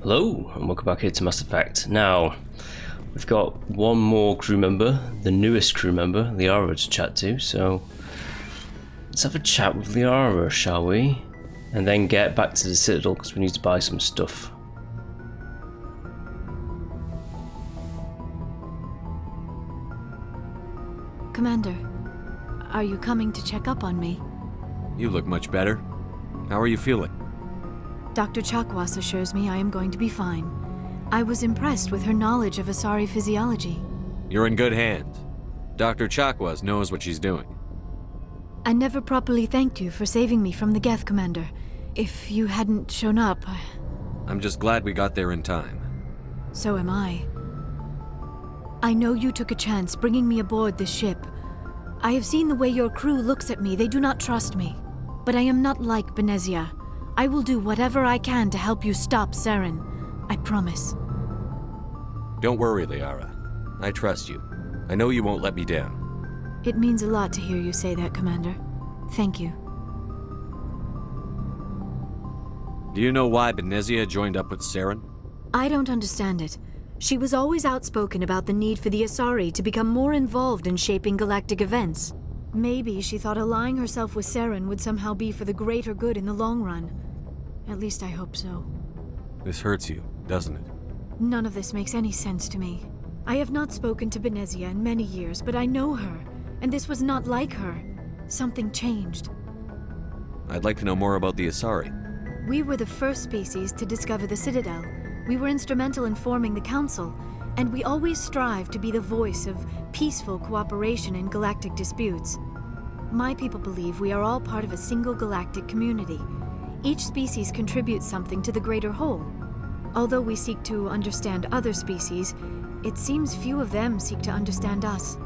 Hello, and welcome back here to Mass Effect. Now, we've got one more crew member, the newest crew member, Liara, to chat to, so let's have a chat with Liara, shall we? And then get back to the Citadel, because we need to buy some stuff. Commander, are you coming to check up on me? You look much better. How are you feeling? Dr. Chakwas assures me I am going to be fine. I was impressed with her knowledge of Asari physiology. You're in good hands. Dr. Chakwas knows what she's doing. I never properly thanked you for saving me from the Geth, Commander. If you hadn't shown up, I'm just glad we got there in time. So am I. I know you took a chance bringing me aboard this ship. I have seen the way your crew looks at me. They do not trust me. But I am not like Benezia. I will do whatever I can to help you stop Saren. I promise. Don't worry, Liara. I trust you. I know you won't let me down. It means a lot to hear you say that, Commander. Thank you. Do you know why Benezia joined up with Saren? I don't understand it. She was always outspoken about the need for the Asari to become more involved in shaping galactic events. Maybe she thought allying herself with Saren would somehow be for the greater good in the long run. At least I hope so. This hurts you, doesn't it? None of this makes any sense to me. I have not spoken to Benezia in many years, but I know her, and this was not like her. Something changed. I'd like to know more about the Asari. We were the first species to discover the Citadel. We were instrumental in forming the Council, and we always strive to be the voice of peaceful cooperation in galactic disputes. My people believe we are all part of a single galactic community. Each species contributes something to the greater whole. Although we seek to understand other species, it seems few of them seek to understand us.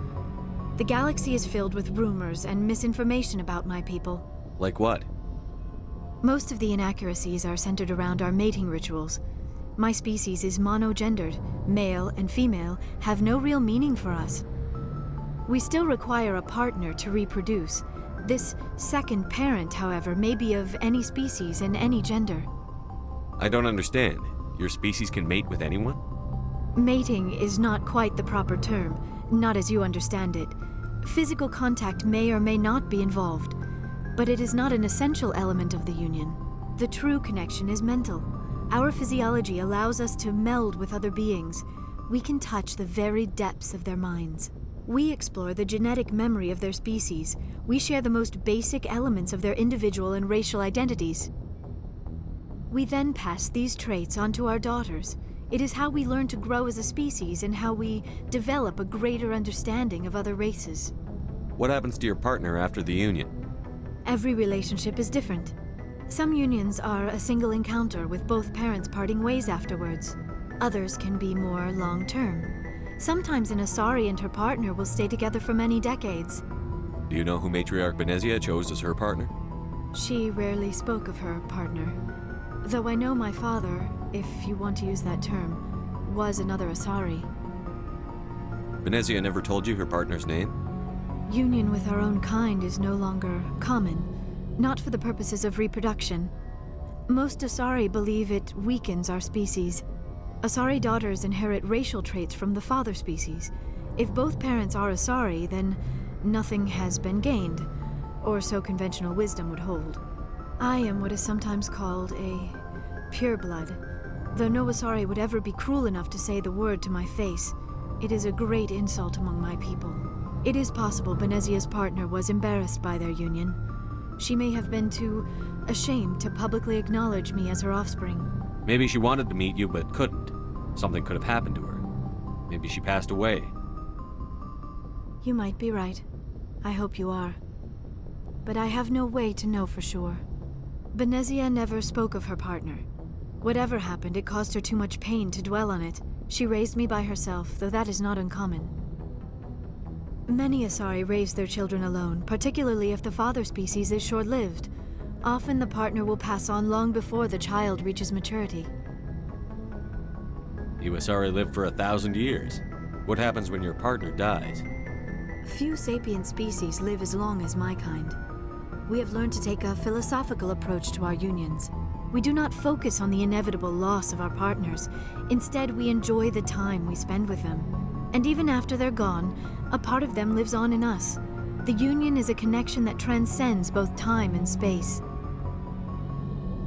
The galaxy is filled with rumors and misinformation about my people. Like what? Most of the inaccuracies are centered around our mating rituals. My species is monogendered. Male and female have no real meaning for us. We still require a partner to reproduce. This second parent, however, may be of any species and any gender. I don't understand. Your species can mate with anyone? Mating is not quite the proper term, not as you understand it. Physical contact may or may not be involved, but it is not an essential element of the union. The true connection is mental. Our physiology allows us to meld with other beings. We can touch the very depths of their minds. We explore the genetic memory of their species. We share the most basic elements of their individual and racial identities. We then pass these traits on to our daughters. It is how we learn to grow as a species and how we develop a greater understanding of other races. What happens to your partner after the union? Every relationship is different. Some unions are a single encounter with both parents parting ways afterwards. Others can be more long-term. Sometimes an Asari and her partner will stay together for many decades. Do you know who Matriarch Benezia chose as her partner? She rarely spoke of her partner. Though I know my father, if you want to use that term, was another Asari. Benezia never told you her partner's name? Union with our own kind is no longer common, not for the purposes of reproduction. Most Asari believe it weakens our species. Asari daughters inherit racial traits from the father species. If both parents are Asari, then nothing has been gained, or so conventional wisdom would hold. I am what is sometimes called a pureblood. Though no Asari would ever be cruel enough to say the word to my face, it is a great insult among my people. It is possible Benezia's partner was embarrassed by their union. She may have been too ashamed to publicly acknowledge me as her offspring. Maybe she wanted to meet you but couldn't. Something could have happened to her. Maybe she passed away. You might be right. I hope you are. But I have no way to know for sure. Benezia never spoke of her partner. Whatever happened, it caused her too much pain to dwell on it. She raised me by herself, though that is not uncommon. Many Asari raise their children alone, particularly if the father species is short-lived. Often the partner will pass on long before the child reaches maturity. You Asari live for 1,000 years. What happens when your partner dies? Few sapient species live as long as my kind. We have learned to take a philosophical approach to our unions. We do not focus on the inevitable loss of our partners. Instead, we enjoy the time we spend with them. And even after they're gone, a part of them lives on in us. The union is a connection that transcends both time and space.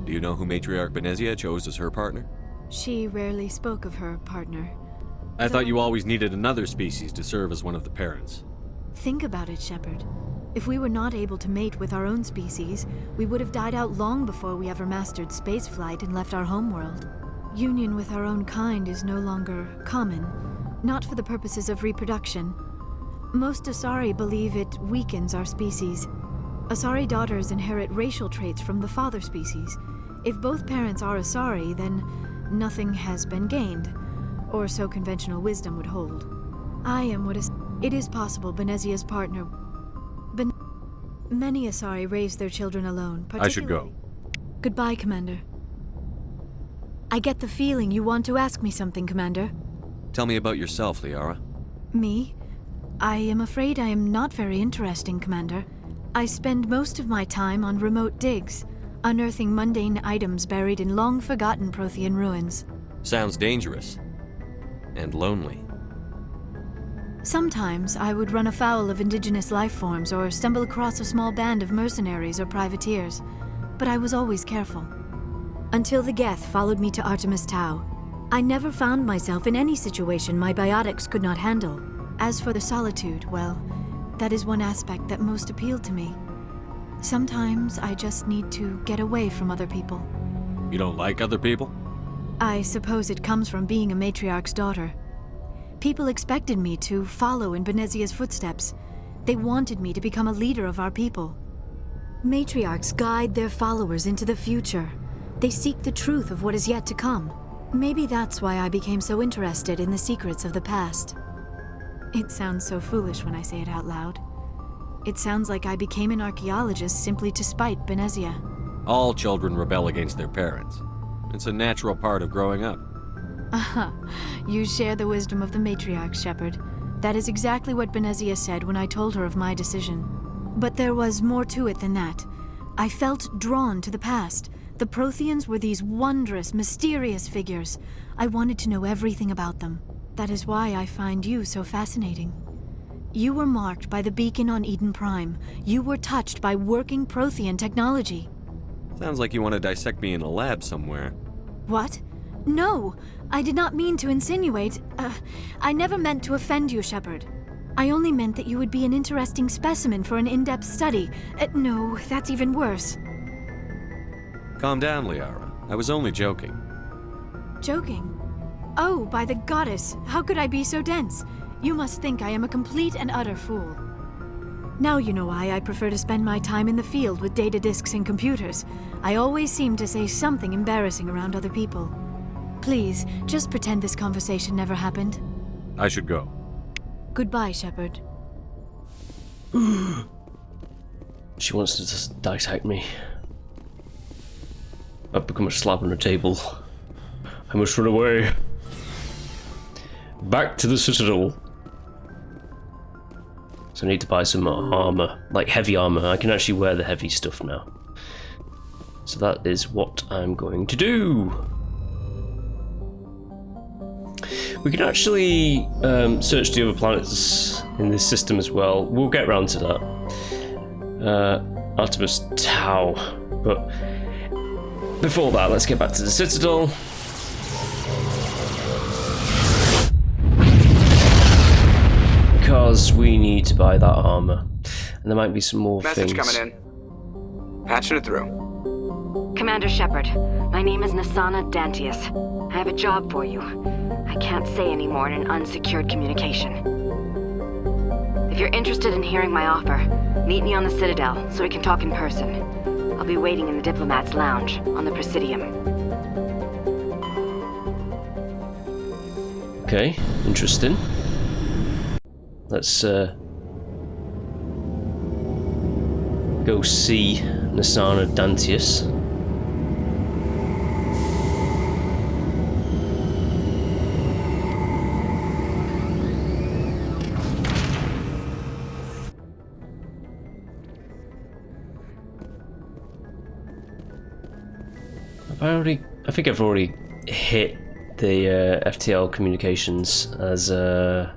Do you know who Matriarch Benezia chose as her partner? She rarely spoke of her partner. I thought you always needed another species to serve as one of the parents. Think about it, Shepard. If we were not able to mate with our own species, we would have died out long before we ever mastered spaceflight and left our homeworld. Union with our own kind is no longer common, not for the purposes of reproduction. Most Asari believe it weakens our species. Asari daughters inherit racial traits from the father species. If both parents are Asari, then nothing has been gained, or so conventional wisdom would hold. I am what is... It is possible Benezia's partner... Many Asari raise their children alone, I should go. Goodbye, Commander. I get the feeling you want to ask me something, Commander. Tell me about yourself, Liara. Me? I am afraid I am not very interesting, Commander. I spend most of my time on remote digs, unearthing mundane items buried in long-forgotten Prothean ruins. Sounds dangerous. And lonely. Sometimes I would run afoul of indigenous life forms or stumble across a small band of mercenaries or privateers, but I was always careful. Until the Geth followed me to Artemis Tau, I never found myself in any situation my biotics could not handle. As for the solitude, well, that is one aspect that most appealed to me. Sometimes I just need to get away from other people. You don't like other people? I suppose it comes from being a matriarch's daughter. People expected me to follow in Benezia's footsteps. They wanted me to become a leader of our people. Matriarchs guide their followers into the future. They seek the truth of what is yet to come. Maybe that's why I became so interested in the secrets of the past. It sounds so foolish when I say it out loud. It sounds like I became an archaeologist simply to spite Benezia. All children rebel against their parents. It's a natural part of growing up. Aha, you share the wisdom of the matriarch, Shepard. That is exactly what Benezia said when I told her of my decision. But there was more to it than that. I felt drawn to the past. The Protheans were these wondrous, mysterious figures. I wanted to know everything about them. That is why I find you so fascinating. You were marked by the beacon on Eden Prime. You were touched by working Prothean technology. Sounds like you want to dissect me in a lab somewhere. What? No! I did not mean to insinuate. I never meant to offend you, Shepard. I only meant that you would be an interesting specimen for an in-depth study. No, that's even worse. Calm down, Liara. I was only joking. Joking? Oh, by the goddess, how could I be so dense? You must think I am a complete and utter fool. Now you know why I prefer to spend my time in the field with data disks and computers. I always seem to say something embarrassing around other people. Please, just pretend this conversation never happened. I should go. Goodbye, Shepard. She wants to just dissect me. I've become a slab on the table. I must run away. Back to the Citadel. So I need to buy some armor, like heavy armor. I can actually wear the heavy stuff now. So that is what I'm going to do. We can actually search the other planets in this system as well. We'll get around to that. Artemis Tau. But before that, let's get back to the Citadel. Because we need to buy that armor. And there might be some more Message things. coming in. Patching it through. Commander Shepard, my name is Nasana Dantius. I have a job for you. I can't say any more in an unsecured communication. If you're interested in hearing my offer, meet me on the Citadel so we can talk in person. I'll be waiting in the Diplomat's Lounge on the Presidium. Okay, interesting. Let's go see Nasana Dantius. I think I've already hit the FTL communications as I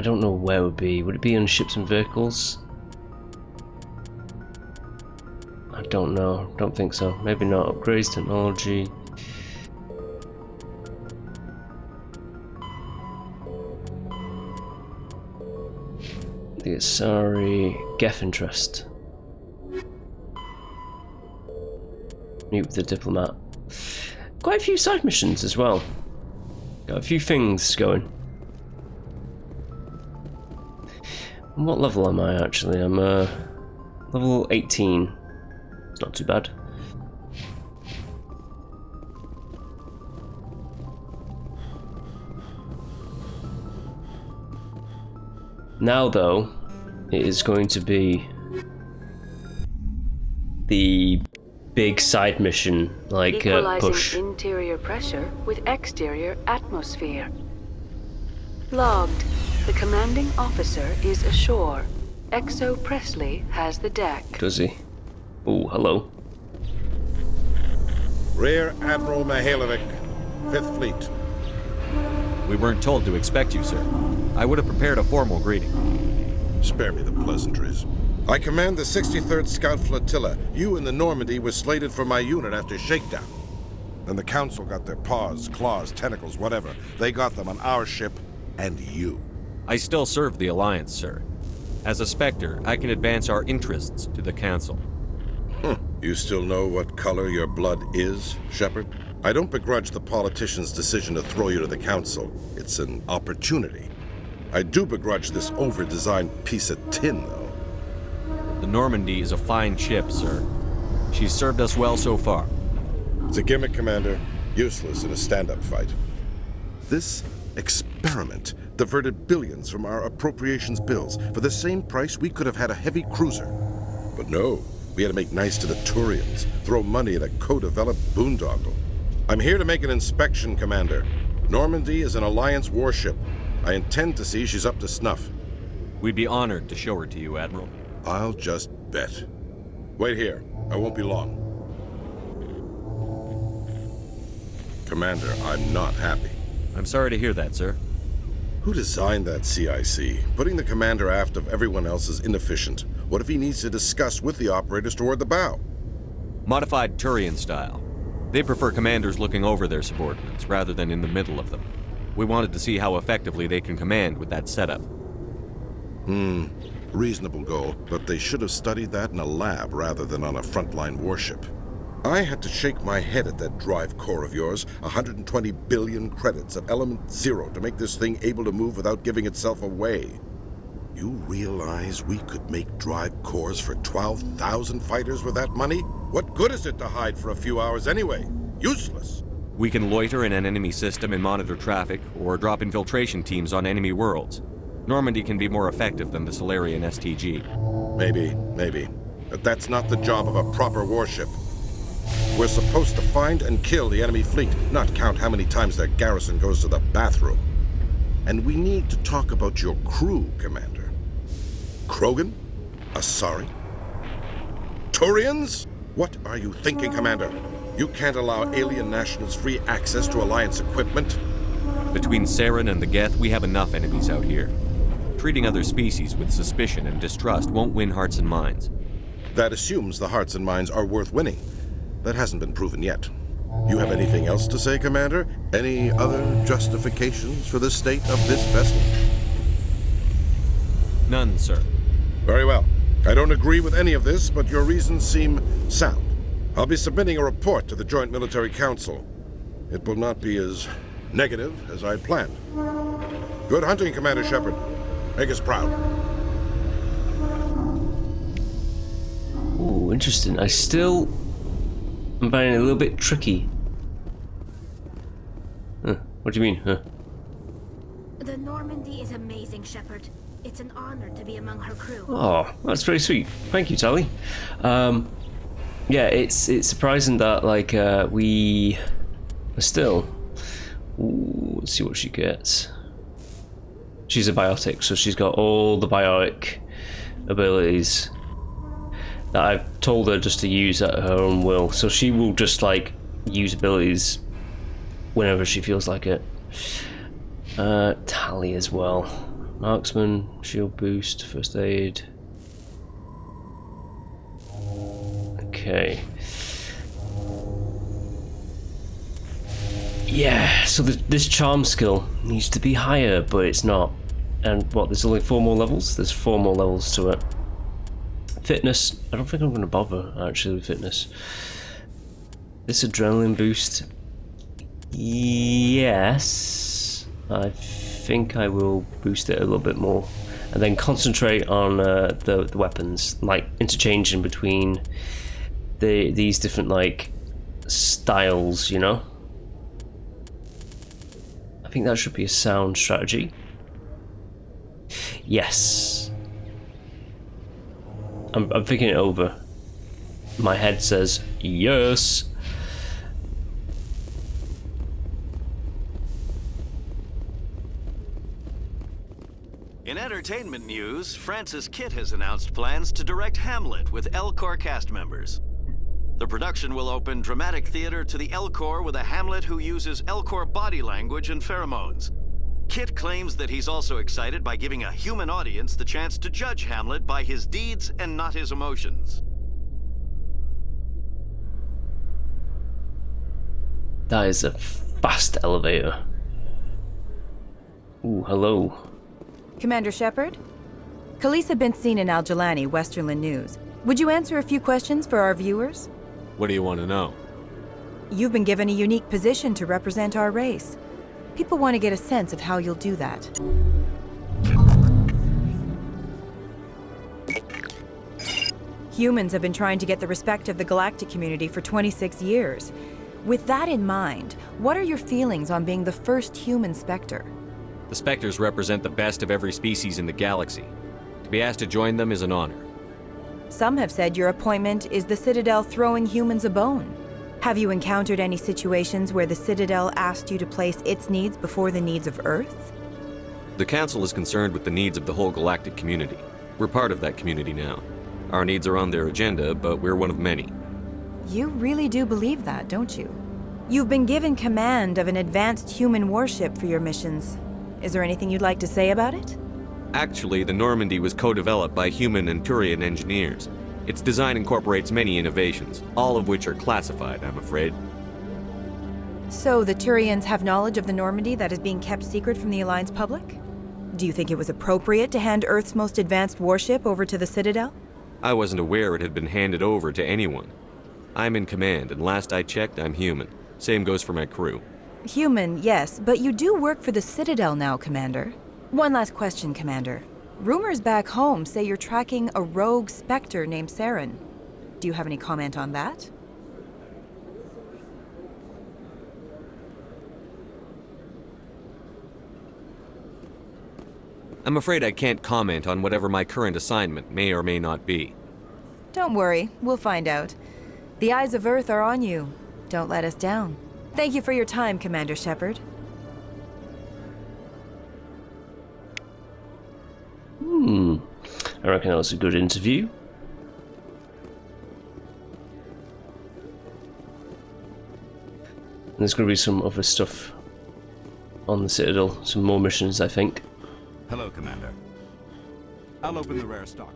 don't know where it would be. Would it be on ships and vehicles? I don't know. Don't think so. Maybe not. Upgrades, technology. The Asari Geth interest. Meet with the diplomat. Quite a few side missions as well. Got a few things going. And what level am I actually? I'm level 18. It's not too bad. Now though, it is going to be the big side mission, like Equalizing push. interior pressure with exterior atmosphere. Logged. The commanding officer is ashore. Exo Presley has the deck. Does he? Oh, hello. Rear Admiral Mihailovic, 5th Fleet. We weren't told to expect you, sir. I would have prepared a formal greeting. Spare me the pleasantries. I command the 63rd Scout Flotilla. You and the Normandy were slated for my unit after shakedown. Then the Council got their paws, claws, tentacles, whatever. They got them on our ship and you. I still serve the Alliance, sir. As a Spectre, I can advance our interests to the Council. You still know what color your blood is, Shepard? I don't begrudge the politician's decision to throw you to the Council. It's an opportunity. I do begrudge this over-designed piece of tin, though. The Normandy is a fine ship, sir. She's served us well so far. It's a gimmick, Commander. Useless in a stand-up fight. This experiment diverted billions from our appropriations bills. For the same price, we could have had a heavy cruiser. But no, we had to make nice to the Turians, throw money at a co-developed boondoggle. I'm here to make an inspection, Commander. Normandy is an Alliance warship. I intend to see she's up to snuff. We'd be honored to show her to you, Admiral. I'll just bet. Wait here. I won't be long. Commander, I'm not happy. I'm sorry to hear that, sir. Who designed that CIC? Putting the commander aft of everyone else is inefficient. What if he needs to discuss with the operators toward the bow? Modified Turian style. They prefer commanders looking over their subordinates rather than in the middle of them. We wanted to see how effectively they can command with that setup. Reasonable goal, but they should have studied that in a lab rather than on a frontline warship. I had to shake my head at that drive core of yours. 120 billion credits at element 0 to make this thing able to move without giving itself away. You realize we could make drive cores for 12,000 fighters with that money? What good is it to hide for a few hours anyway? Useless. We can loiter in an enemy system and monitor traffic, or drop infiltration teams on enemy worlds. Normandy can be more effective than the Solarian STG. Maybe. But that's not the job of a proper warship. We're supposed to find and kill the enemy fleet, not count how many times their garrison goes to the bathroom. And we need to talk about your crew, Commander. Krogan? Asari? Turians? What are you thinking, Commander? You can't allow alien nationals free access to Alliance equipment. Between Saren and the Geth, we have enough enemies out here. Treating other species with suspicion and distrust won't win hearts and minds. That assumes the hearts and minds are worth winning. That hasn't been proven yet. You have anything else to say, Commander? Any other justifications for the state of this vessel? None, sir. Very well. I don't agree with any of this, but your reasons seem sound. I'll be submitting a report to the Joint Military Council. It will not be as negative as I'd planned. Good hunting, Commander Shepard. Make us proud. Ooh, interesting. I'm finding it a little bit tricky. What do you mean, huh? The Normandy is amazing, Shepard. It's an honor to be among her crew. Oh, that's very sweet. Thank you, Tally. Yeah, it's surprising that we are still. Ooh, let's see what she gets. She's a biotic, so she's got all the biotic abilities that I've told her just to use at her own will, so she will just like use abilities whenever she feels like it. Tally as well. Marksman, shield boost, first aid. Okay. Yeah, so this charm skill needs to be higher, but it's not. And what, there's only 4 more levels? There's 4 more levels to it. Fitness, I don't think I'm going to bother actually with fitness. This adrenaline boost, yes, I think I will boost it a little bit more. And then concentrate on the weapons, like interchanging between these different like styles, you know? I think that should be a sound strategy. Yes. I'm thinking it over. My head says yes. In entertainment news, Francis Kitt has announced plans to direct Hamlet with L-Corps cast members. The production will open dramatic theater to the L-Corps with a Hamlet who uses L-Corps body language and pheromones. Kitt claims that he's also excited by giving a human audience the chance to judge Hamlet by his deeds and not his emotions. That is a fast elevator. Ooh, hello. Commander Shepard? Khaleesa been seen in Al-Jalani, Westerland News. Would you answer a few questions for our viewers? What do you want to know? You've been given a unique position to represent our race. People want to get a sense of how you'll do that. Humans have been trying to get the respect of the galactic community for 26 years. With that in mind, what are your feelings on being the first human Spectre? The Spectres represent the best of every species in the galaxy. To be asked to join them is an honor. Some have said your appointment is the Citadel throwing humans a bone. Have you encountered any situations where the Citadel asked you to place its needs before the needs of Earth? The Council is concerned with the needs of the whole galactic community. We're part of that community now. Our needs are on their agenda, but we're one of many. You really do believe that, don't you? You've been given command of an advanced human warship for your missions. Is there anything you'd like to say about it? Actually, the Normandy was co-developed by human and Turian engineers. Its design incorporates many innovations, all of which are classified, I'm afraid. So the Turians have knowledge of the Normandy that is being kept secret from the Alliance public? Do you think it was appropriate to hand Earth's most advanced warship over to the Citadel? I wasn't aware it had been handed over to anyone. I'm in command, and last I checked, I'm human. Same goes for my crew. Human, yes, but you do work for the Citadel now, Commander. One last question, Commander. Rumors back home say you're tracking a rogue Spectre named Saren. Do you have any comment on that? I'm afraid I can't comment on whatever my current assignment may or may not be. Don't worry, we'll find out. The eyes of Earth are on you. Don't let us down. Thank you for your time, Commander Shepard. I reckon that was a good interview. And there's going to be some other stuff on the Citadel, some more missions, I think. Hello, Commander. I'll open the rare stock.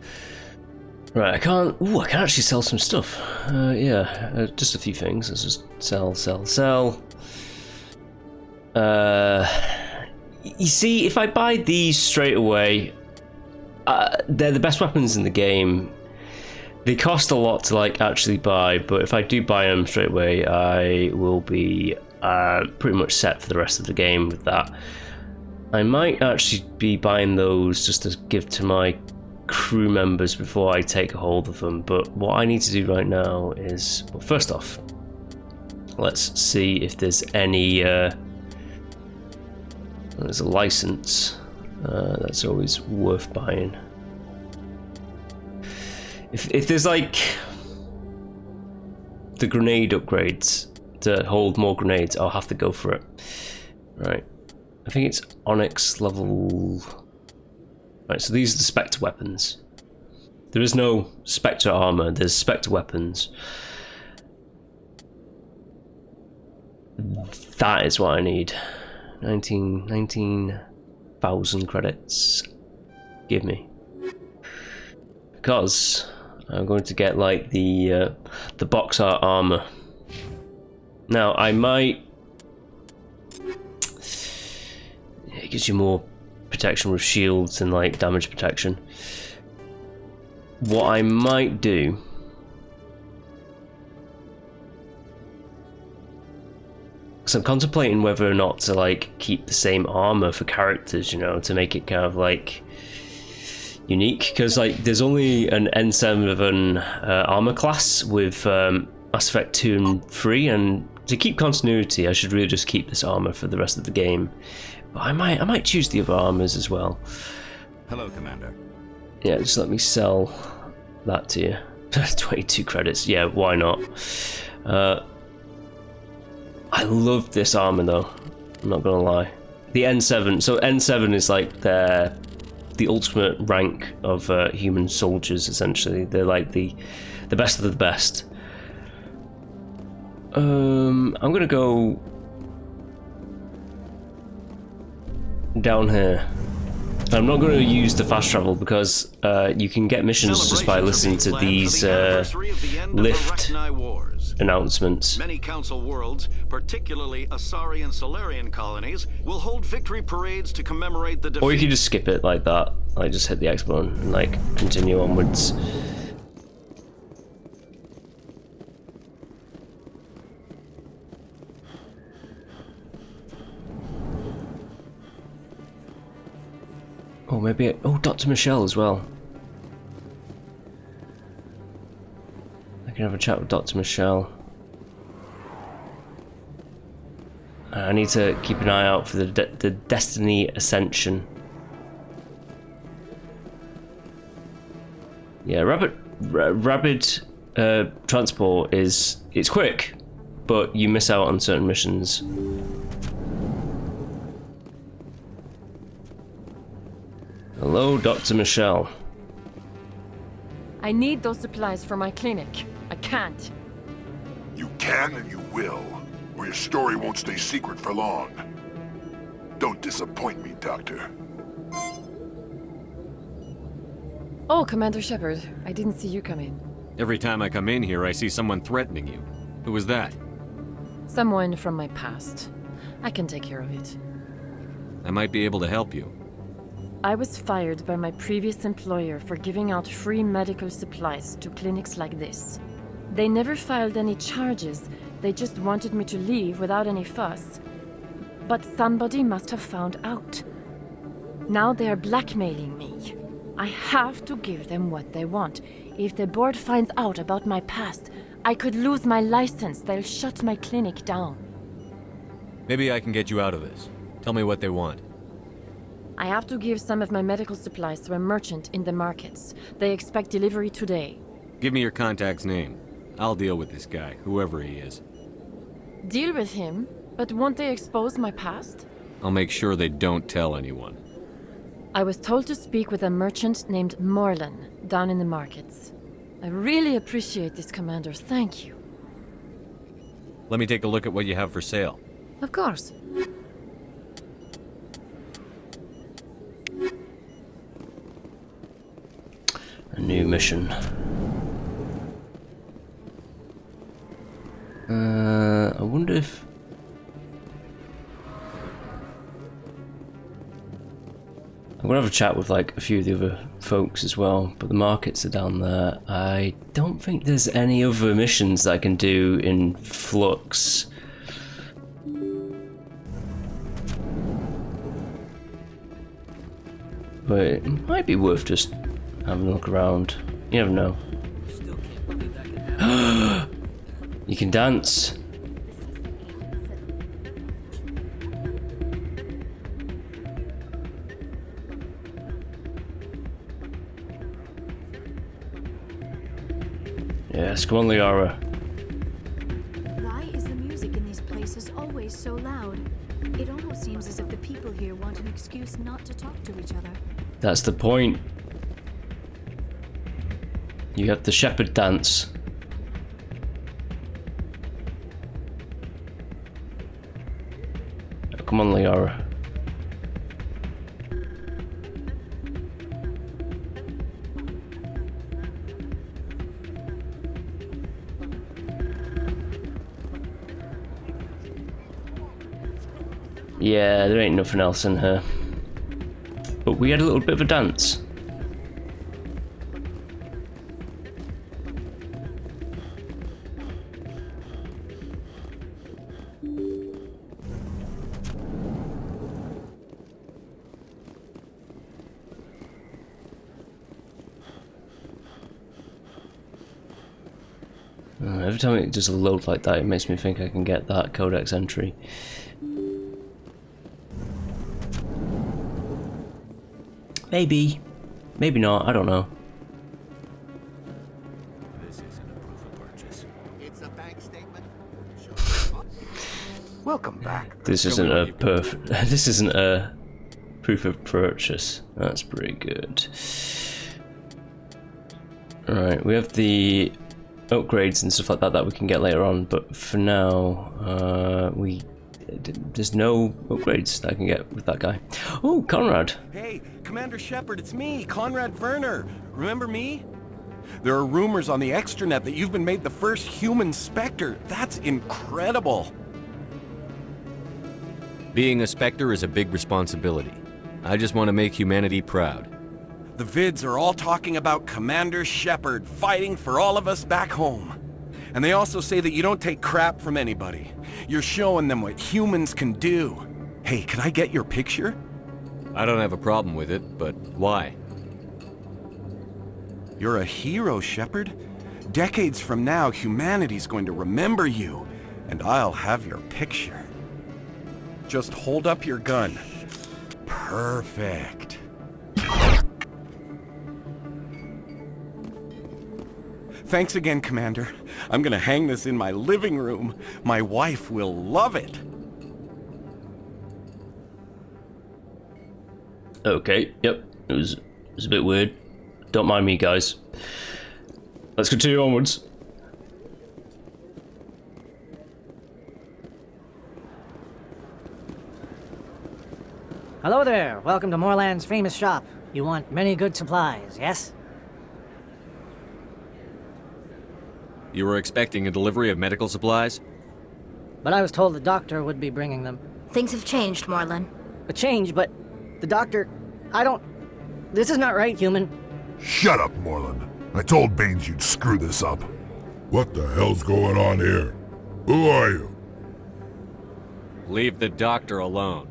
Right, I can actually sell some stuff. Just a few things. Let's just sell. You see, if I buy these straight away, they're the best weapons in the game. They cost a lot to like actually buy, but if I do buy them straight away, I will be pretty much set for the rest of the game with that. I might actually be buying those just to give to my crew members before I take a hold of them, but what I need to do right now is, well, first off, let's see if there's any there's a license that's always worth buying. If there's like the grenade upgrades to hold more grenades, I'll have to go for it. Right, I think it's Onyx level. Right, so these are the Spectre weapons. There is no Spectre armor, there's Spectre weapons. That is what I need. 19,000 credits. Give me. Because I'm going to get like the box art armor. Now I might. It gives you more protection with shields and like damage protection. What I might do. So I'm contemplating whether or not to like keep the same armor for characters, you know, to make it kind of like unique, because like there's only an N7 armor class with Mass Effect 2 and 3, and to keep continuity I should really just keep this armor for the rest of the game. But I might choose the other armors as well. Hello, Commander. Yeah, just let me sell that to you. 22 credits, yeah, why not? I love this armor though, I'm not gonna lie. The N7, so N7 is like the ultimate rank of human soldiers, essentially. They're like the best of the best. I'm gonna go down here. I'm not going to use the fast travel because you can get missions just by listening to these lift announcements. Many council worlds, particularly Asari and Solarian colonies, will hold victory parades to commemorate the defeat. Or you can just skip it like that. Like just hit the X button and like continue onwards. Oh, maybe oh, Dr. Michelle as well. I can have a chat with Dr. Michelle. I need to keep an eye out for the Destiny Ascension. Yeah, rapid transport it's quick, but you miss out on certain missions. Hello, Dr. Michelle. I need those supplies for my clinic. I can't. You can and you will, or your story won't stay secret for long. Don't disappoint me, Doctor. Oh, Commander Shepard. I didn't see you come in. Every time I come in here, I see someone threatening you. Who was that? Someone from my past. I can take care of it. I might be able to help you. I was fired by my previous employer for giving out free medical supplies to clinics like this. They never filed any charges, they just wanted me to leave without any fuss. But somebody must have found out. Now they are blackmailing me. I have to give them what they want. If the board finds out about my past, I could lose my license. They'll shut my clinic down. Maybe I can get you out of this. Tell me what they want. I have to give some of my medical supplies to a merchant in the markets. They expect delivery today. Give me your contact's name. I'll deal with this guy, whoever he is. Deal with him? But won't they expose my past? I'll make sure they don't tell anyone. I was told to speak with a merchant named Morlan, down in the markets. I really appreciate this, Commander. Thank you. Let me take a look at what you have for sale. Of course. A new mission. I wonder if... I'm gonna have a chat with like a few of the other folks as well, but the markets are down there. I don't think there's any other missions that I can do in Flux. But it might be worth just having a look around. You never know. You can dance. Yes, come on, Liara. Why is the music in these places always so loud? It almost seems as if the people here want an excuse not to talk to each other. That's the point. You have the Shepard dance. Oh, come on, Liara. Yeah, there ain't nothing else in her. But we had a little bit of a dance. Every time it does a load like that, it makes me think I can get that codex entry. Maybe. Maybe not, I don't know. This isn't a proof of purchase. It's a bank statement. Welcome back. This isn't a this isn't a proof of purchase. That's pretty good. Alright, we have the upgrades and stuff like that we can get later on, but for now, there's no upgrades that I can get with that guy. Oh, Conrad. Hey, Commander Shepard, it's me, Conrad Werner. Remember me? There are rumors on the extranet that you've been made the first human Spectre. That's incredible. Being a Spectre is a big responsibility. I just want to make humanity proud. The vids are all talking about Commander Shepard fighting for all of us back home. And they also say that you don't take crap from anybody. You're showing them what humans can do. Hey, can I get your picture? I don't have a problem with it, but why? You're a hero, Shepard. Decades from now, humanity's going to remember you, and I'll have your picture. Just hold up your gun. Perfect. Thanks again, Commander. I'm gonna hang this in my living room. My wife will love it. Okay, yep. It was a bit weird. Don't mind me, guys. Let's continue onwards. Hello there. Welcome to Moorland's famous shop. You want many good supplies, yes? You were expecting a delivery of medical supplies? But I was told the doctor would be bringing them. Things have changed, Moorland. A change, but the doctor... This is not right, human. Shut up, Moorland. I told Baines you'd screw this up. What the hell's going on here? Who are you? Leave the doctor alone.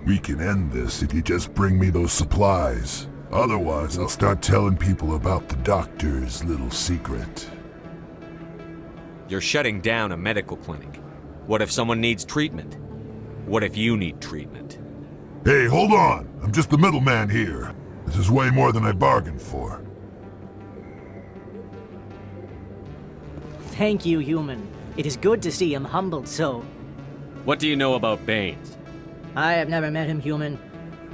We can end this if you just bring me those supplies. Otherwise, I'll start telling people about the doctor's little secret. You're shutting down a medical clinic. What if someone needs treatment? What if you need treatment? Hey, hold on! I'm just the middleman here. This is way more than I bargained for. Thank you, human. It is good to see him humbled so. What do you know about Baines? I have never met him, human.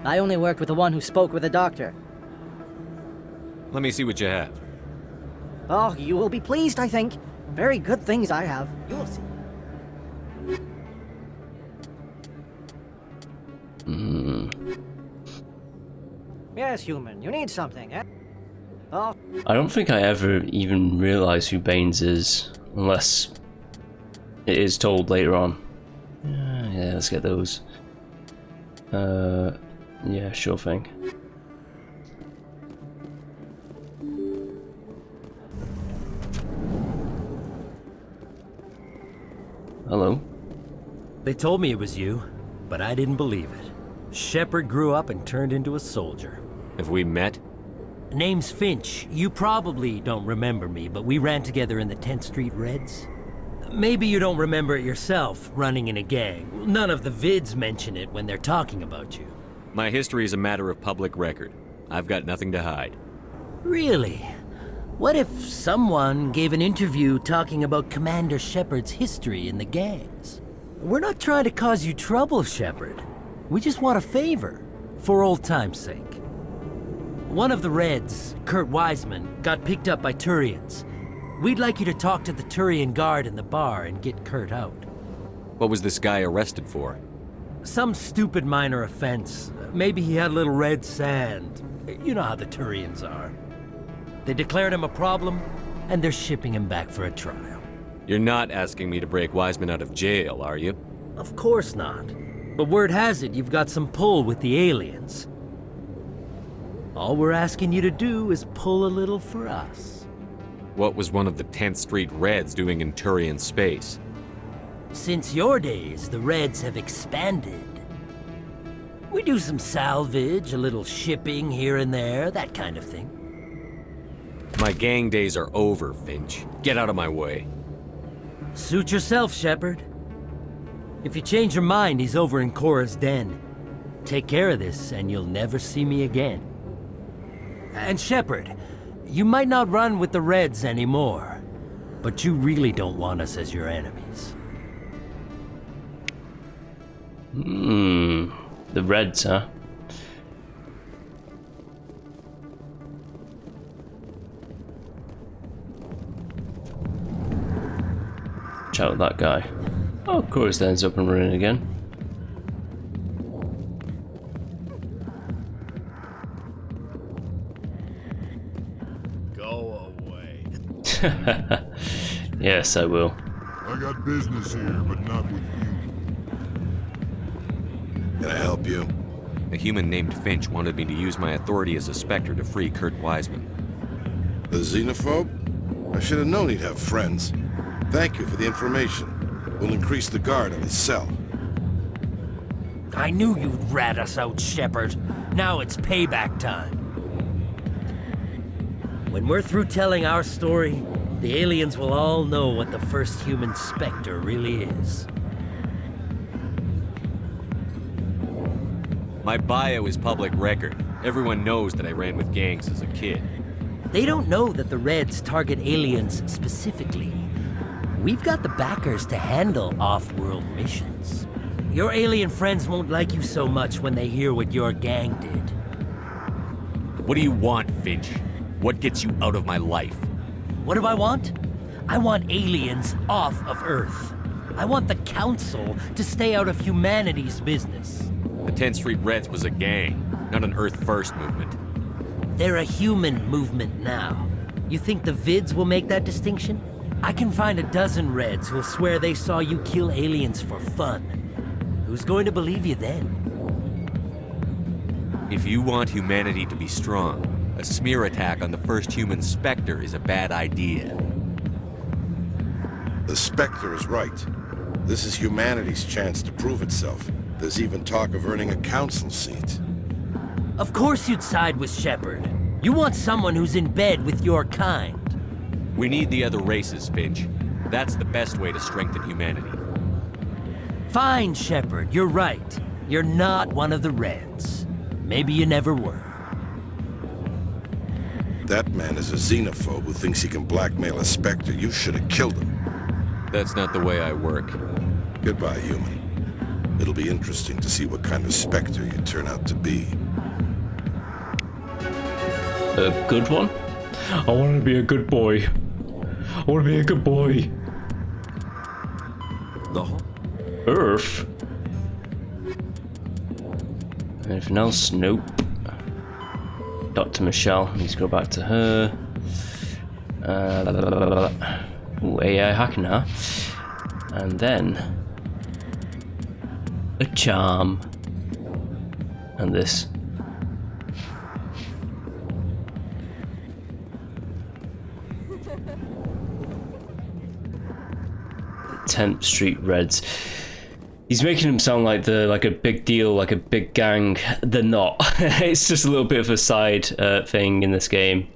I only worked with the one who spoke with the doctor. Let me see what you have. Oh, you will be pleased, I think. Very good things I have. You will see. Yes, human. You need something, eh? Oh. I don't think I ever even realised who Baines is, unless it is told later on. Yeah, let's get those. Yeah, sure thing. Hello. They told me it was you, but I didn't believe it. Shepard grew up and turned into a soldier. Have we met? Name's Finch. You probably don't remember me, but we ran together in the 10th Street Reds. Maybe you don't remember it yourself, running in a gang. None of the vids mention it when they're talking about you. My history is a matter of public record. I've got nothing to hide. Really? What if someone gave an interview talking about Commander Shepard's history in the gangs? We're not trying to cause you trouble, Shepard. We just want a favor, for old time's sake. One of the Reds, Kurt Wiseman, got picked up by Turians. We'd like you to talk to the Turian guard in the bar and get Kurt out. What was this guy arrested for? Some stupid minor offense. Maybe he had a little red sand. You know how the Turians are. They declared him a problem, and they're shipping him back for a trial. You're not asking me to break Wiseman out of jail, are you? Of course not. But word has it you've got some pull with the aliens. All we're asking you to do is pull a little for us. What was one of the 10th Street Reds doing in Turian space? Since your days, the Reds have expanded. We do some salvage, a little shipping here and there, that kind of thing. My gang days are over, Finch. Get out of my way. Suit yourself, Shepard. If you change your mind, he's over in Cora's den. Take care of this, and you'll never see me again. And Shepard, you might not run with the Reds anymore, but you really don't want us as your enemies. The Reds, huh? Chat with that guy. Oh, of course, then it's up and running again. Go away. Yes, I will. I got business here, but not with you. Can I help you? A human named Finch wanted me to use my authority as a Spectre to free Kurt Wiseman. The xenophobe? I should have known he'd have friends. Thank you for the information. We'll increase the guard on his cell. I knew you'd rat us out, Shepard. Now it's payback time. When we're through telling our story, the aliens will all know what the first human Spectre really is. My bio is public record. Everyone knows that I ran with gangs as a kid. They don't know that the Reds target aliens specifically. We've got the backers to handle off-world missions. Your alien friends won't like you so much when they hear what your gang did. What do you want, Finch? What gets you out of my life? What do I want? I want aliens off of Earth. I want the Council to stay out of humanity's business. The 10th Street Reds was a gang, not an Earth First movement. They're a human movement now. You think the Vids will make that distinction? I can find a dozen Reds who'll swear they saw you kill aliens for fun. Who's going to believe you then? If you want humanity to be strong, a smear attack on the first human Spectre is a bad idea. The Spectre is right. This is humanity's chance to prove itself. There's even talk of earning a council seat. Of course you'd side with Shepard. You want someone who's in bed with your kind. We need the other races, Finch. That's the best way to strengthen humanity. Fine, Shepard, you're right. You're not one of the Reds. Maybe you never were. That man is a xenophobe who thinks he can blackmail a Spectre. You should have killed him. That's not the way I work. Goodbye, human. It'll be interesting to see what kind of Spectre you turn out to be. A good one? I want to be a good boy. I want to be a good boy. The whole Earth? Anything else? Nope. Dr. Michelle, needs to go back to her. Ooh, AI hacking her. And then a charm. And this. The 10th Street Reds. He's making them sound like they're like a big deal, like a big gang. They're not. It's just a little bit of a side thing in this game.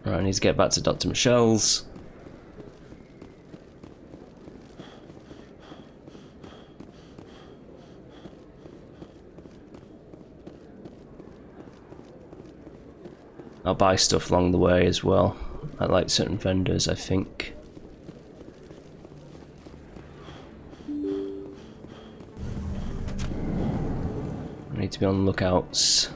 Right, I need to get back to Dr. Michelle's. I'll buy stuff along the way as well. I like certain vendors, I think. need to be on lookouts.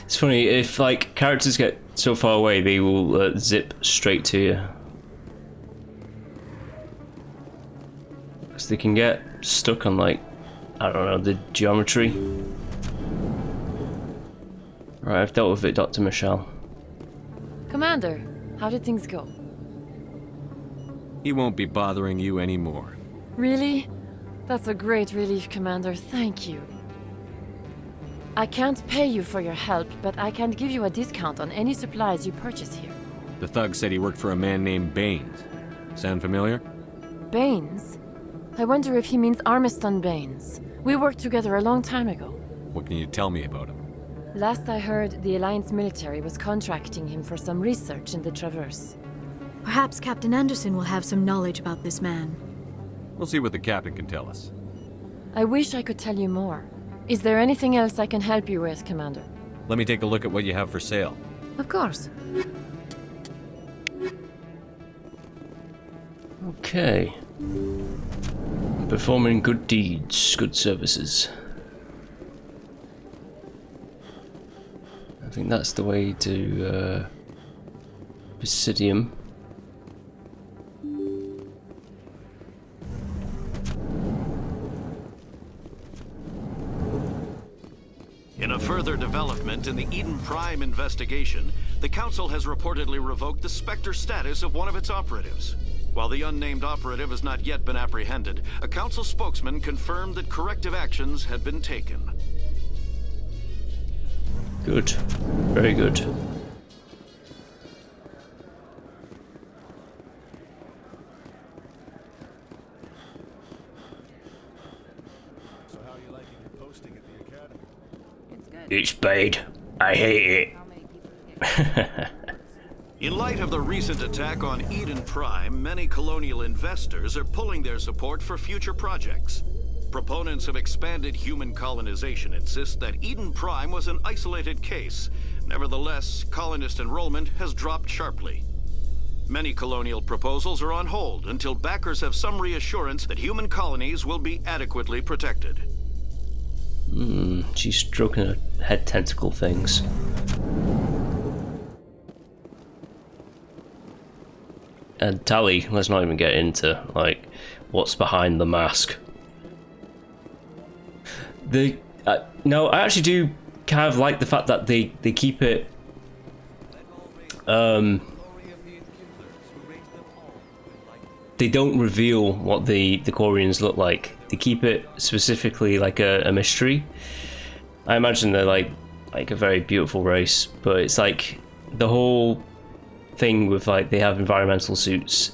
It's funny, if like characters get so far away, they will zip straight to you. Because they can get stuck on like, I don't know, the geometry. Right, I've dealt with it, Dr. Michelle. Commander, how did things go? He won't be bothering you anymore. Really? That's a great relief, Commander. Thank you. I can't pay you for your help, but I can give you a discount on any supplies you purchase here. The thug said he worked for a man named Baines. Sound familiar? Baines? I wonder if he means Armiston Baines. We worked together a long time ago. What can you tell me about him? Last I heard, the Alliance military was contracting him for some research in the Traverse. Perhaps Captain Anderson will have some knowledge about this man. We'll see what the captain can tell us. I wish I could tell you more. Is there anything else I can help you with, Commander? Let me take a look at what you have for sale. Of course. Okay. Performing good deeds, good services. I think that's the way to Basidium. In a further development in the Eden Prime investigation, the Council has reportedly revoked the Spectre status of one of its operatives. While the unnamed operative has not yet been apprehended, a Council spokesman confirmed that corrective actions had been taken. Good. Very good. So how are you liking your posting at the academy? It's good. It's bad. I hate it. In light of the recent attack on Eden Prime, many colonial investors are pulling their support for future projects. Proponents of expanded human colonization insist that Eden Prime was an isolated case. Nevertheless, colonist enrollment has dropped sharply. Many colonial proposals are on hold until backers have some reassurance that human colonies will be adequately protected. She's stroking her head tentacle things. And Tally, let's not even get into like what's behind the mask. No, I actually do kind of like the fact that they keep it they don't reveal what the Quarians look like. They keep it specifically like a mystery. I imagine they're like a very beautiful race, but it's like the whole thing with like they have environmental suits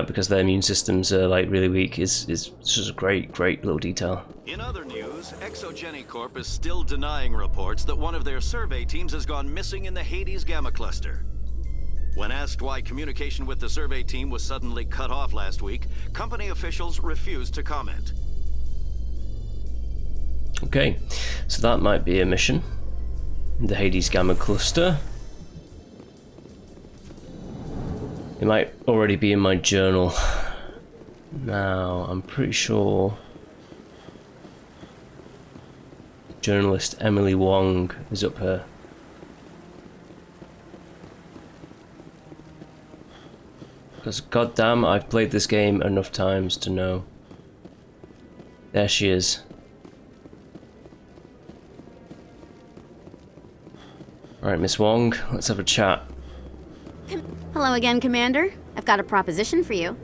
because their immune systems are like really weak is just a great little detail. In other news, Exogeny Corp is still denying reports that one of their survey teams has gone missing in the Hades Gamma Cluster. When asked why communication with the survey team was suddenly cut off last week, company officials refused to comment. Okay, so that might be a mission. The Hades Gamma Cluster. It might already be in my journal. Now, I'm pretty sure journalist Emily Wong is up here. Because goddamn, I've played this game enough times to know. There she is. Alright, Miss Wong, let's have a chat. Hello again, Commander. I've got a proposition for you.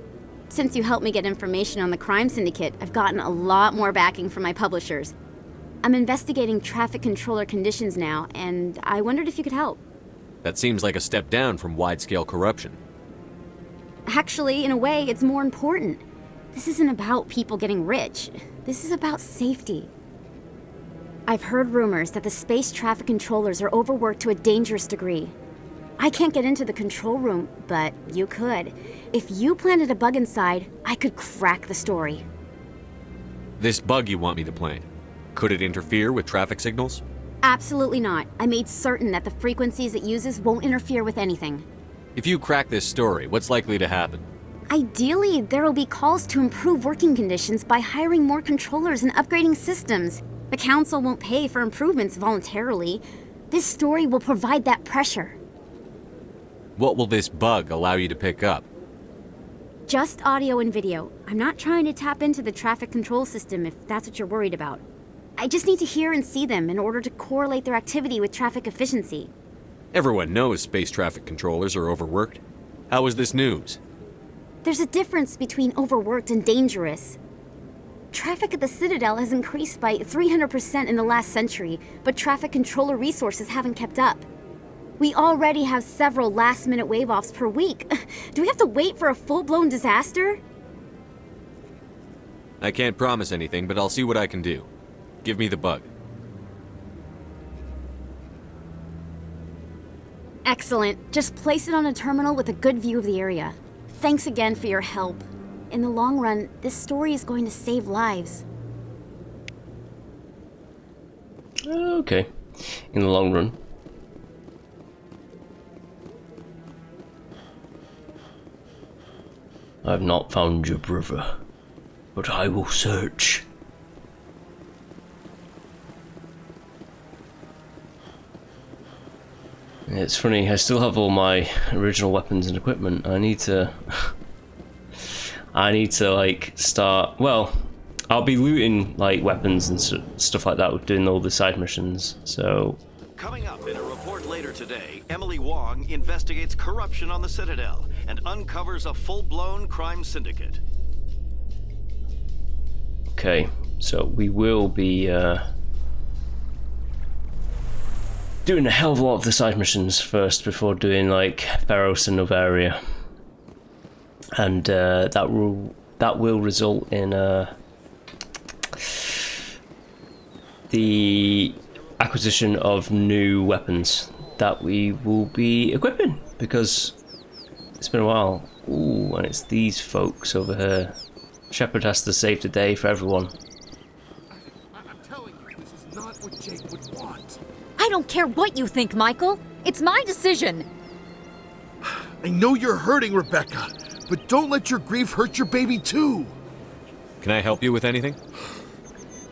Since you helped me get information on the crime syndicate, I've gotten a lot more backing from my publishers. I'm investigating traffic controller conditions now, and I wondered if you could help. That seems like a step down from wide-scale corruption. Actually, in a way, it's more important. This isn't about people getting rich. This is about safety. I've heard rumors that the space traffic controllers are overworked to a dangerous degree. I can't get into the control room, but you could. If you planted a bug inside, I could crack the story. This bug you want me to plant, could it interfere with traffic signals? Absolutely not. I made certain that the frequencies it uses won't interfere with anything. If you crack this story, what's likely to happen? Ideally, there will be calls to improve working conditions by hiring more controllers and upgrading systems. The Council won't pay for improvements voluntarily. This story will provide that pressure. What will this bug allow you to pick up? Just audio and video. I'm not trying to tap into the traffic control system if that's what you're worried about. I just need to hear and see them in order to correlate their activity with traffic efficiency. Everyone knows space traffic controllers are overworked. How is this news? There's a difference between overworked and dangerous. Traffic at the Citadel has increased by 300% in the last century, but traffic controller resources haven't kept up. We already have several last-minute wave-offs per week. Do we have to wait for a full-blown disaster? I can't promise anything, but I'll see what I can do. Give me the bug. Excellent. Just place it on a terminal with a good view of the area. Thanks again for your help. In the long run, this story is going to save lives. Okay. In the long run. I have not found your brother, but I will search. It's funny, I still have all my original weapons and equipment. I need to like start, well, I'll be looting like weapons and stuff like that with doing all the side missions, so. Coming up in a report later today, Emily Wong investigates corruption on the Citadel and uncovers a full-blown crime syndicate. Okay, so we will be doing a hell of a lot of the side missions first before doing like Pharos and Novaria, and that will result in the acquisition of new weapons that we will be equipping, because it's been a while. Ooh, and it's these folks over here. Shepard has to save the day for everyone. I'm telling you, this is not what Jake would want. I don't care what you think, Michael. It's my decision. I know you're hurting, Rebecca, but don't let your grief hurt your baby too. Can I help you with anything?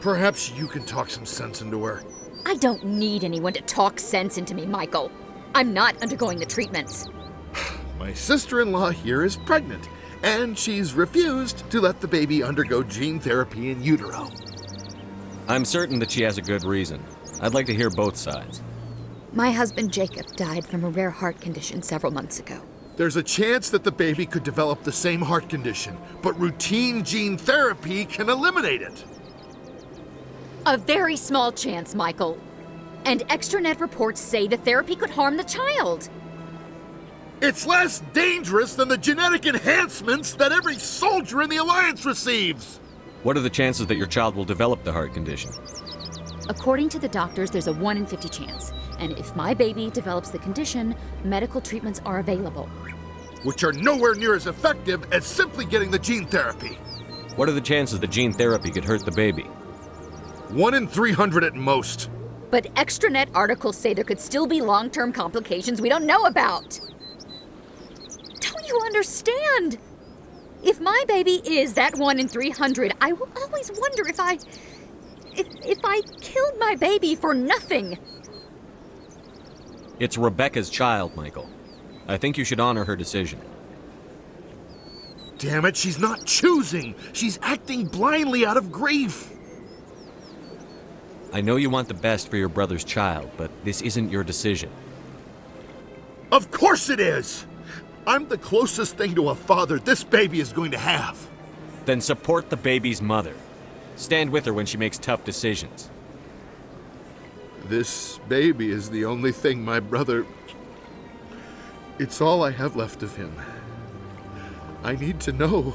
Perhaps you can talk some sense into her. I don't need anyone to talk sense into me, Michael. I'm not undergoing the treatments. My sister-in-law here is pregnant, and she's refused to let the baby undergo gene therapy in utero. I'm certain that she has a good reason. I'd like to hear both sides. My husband Jacob died from a rare heart condition several months ago. There's a chance that the baby could develop the same heart condition, but routine gene therapy can eliminate it. A very small chance, Michael. And extranet reports say the therapy could harm the child. It's less dangerous than the genetic enhancements that every soldier in the Alliance receives. What are the chances that your child will develop the heart condition? According to the doctors, there's a 1 in 50 chance. And if my baby develops the condition, medical treatments are available. Which are nowhere near as effective as simply getting the gene therapy. What are the chances that gene therapy could hurt the baby? 1 in 300 at most. But extranet articles say there could still be long-term complications we don't know about. Don't you understand? If my baby is that 1 in 300, I will always wonder if I killed my baby for nothing. It's Rebecca's child, Michael. I think you should honor her decision. Damn it, she's not choosing. She's acting blindly out of grief. I know you want the best for your brother's child, but this isn't your decision. Of course it is! I'm the closest thing to a father this baby is going to have. Then support the baby's mother. Stand with her when she makes tough decisions. This baby is the only thing my brother... It's all I have left of him. I need to know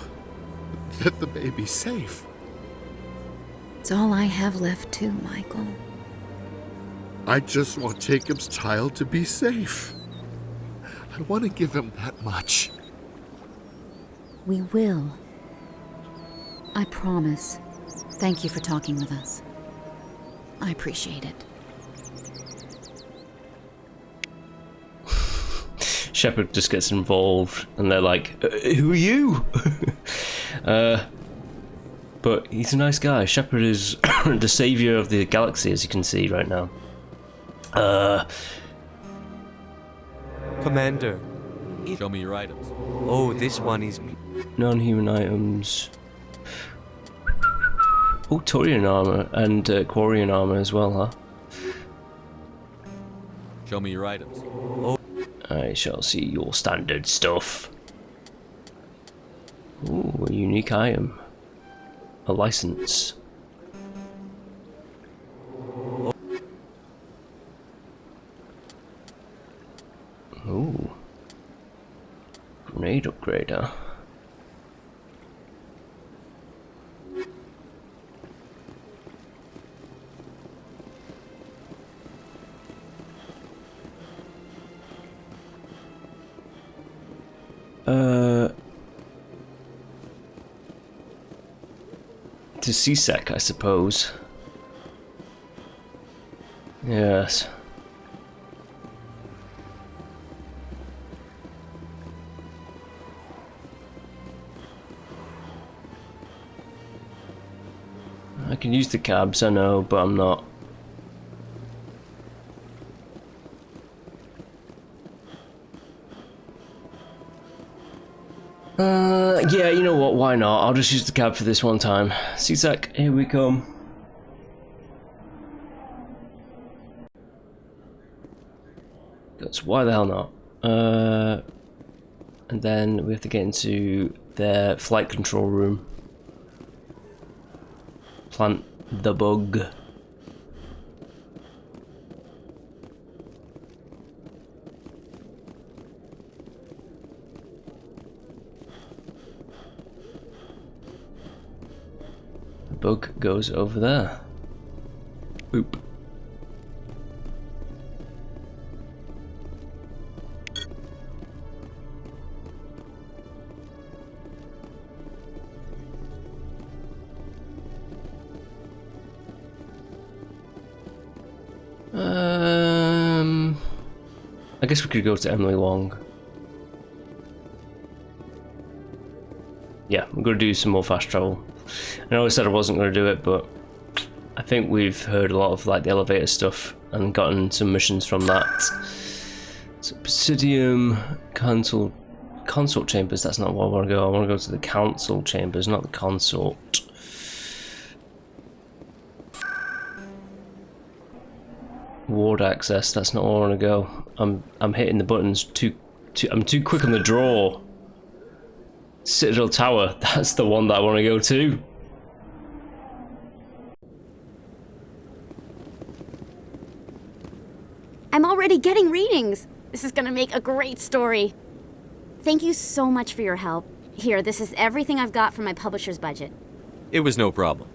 that the baby's safe. It's all I have left too, Michael. I just want Jacob's child to be safe. I want to give him that much. We will. I promise. Thank you for talking with us. I appreciate it. Shepard just gets involved, and they're like, "Who are you?" But he's a nice guy. Shepard is the savior of the galaxy, as you can see right now. Commander. Show me your items. Oh, this one is... Non-human items. Oh, Turian armor and Quarian armor as well, huh? Show me your items. Oh. I shall see your standard stuff. Ooh, a unique item. A license. Ooh. Grenade upgrader. To CSEC, I suppose. Yes. I can use the cabs, I know, but I'm not. Yeah, you know what, why not? I'll just use the cab for this one time. CSEC, here we come. That's why the hell not? And then we have to get into their flight control room. Plant the bug. The bug goes over there. Boop. I guess we could go to Emily Wong. Yeah, we're going to do some more fast travel. I know I said I wasn't going to do it, but I think we've heard a lot of like the elevator stuff and gotten some missions from that. So Presidium, consort chambers, that's not where I want to go. I want to go to the council chambers, not the consort. Ward access, that's not where I want to go. I'm hitting the buttons I'm too quick on the draw. Citadel Tower, that's the one that I want to go to. I'm already getting readings. This is gonna make a great story. Thank you so much for your help. Here, this is everything I've got from my publisher's budget. It was no problem.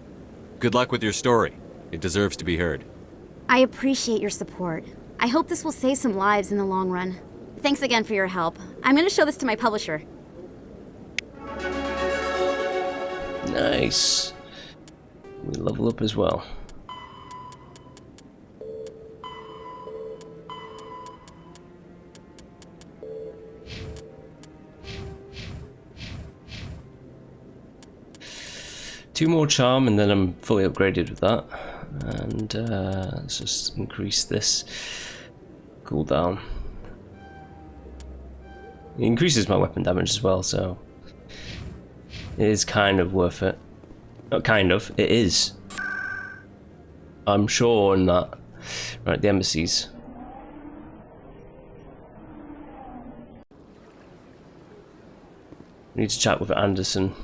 Good luck with your story. It deserves to be heard. I appreciate your support. I hope this will save some lives in the long run. Thanks again for your help. I'm gonna show this to my publisher. Nice. We level up as well. Two more charm and then I'm fully upgraded with that. And let's just increase this cooldown. It increases my weapon damage as well, so it is kind of worth it. Not kind of, it is. I'm sure on that. Right, the embassies. We need to chat with Anderson.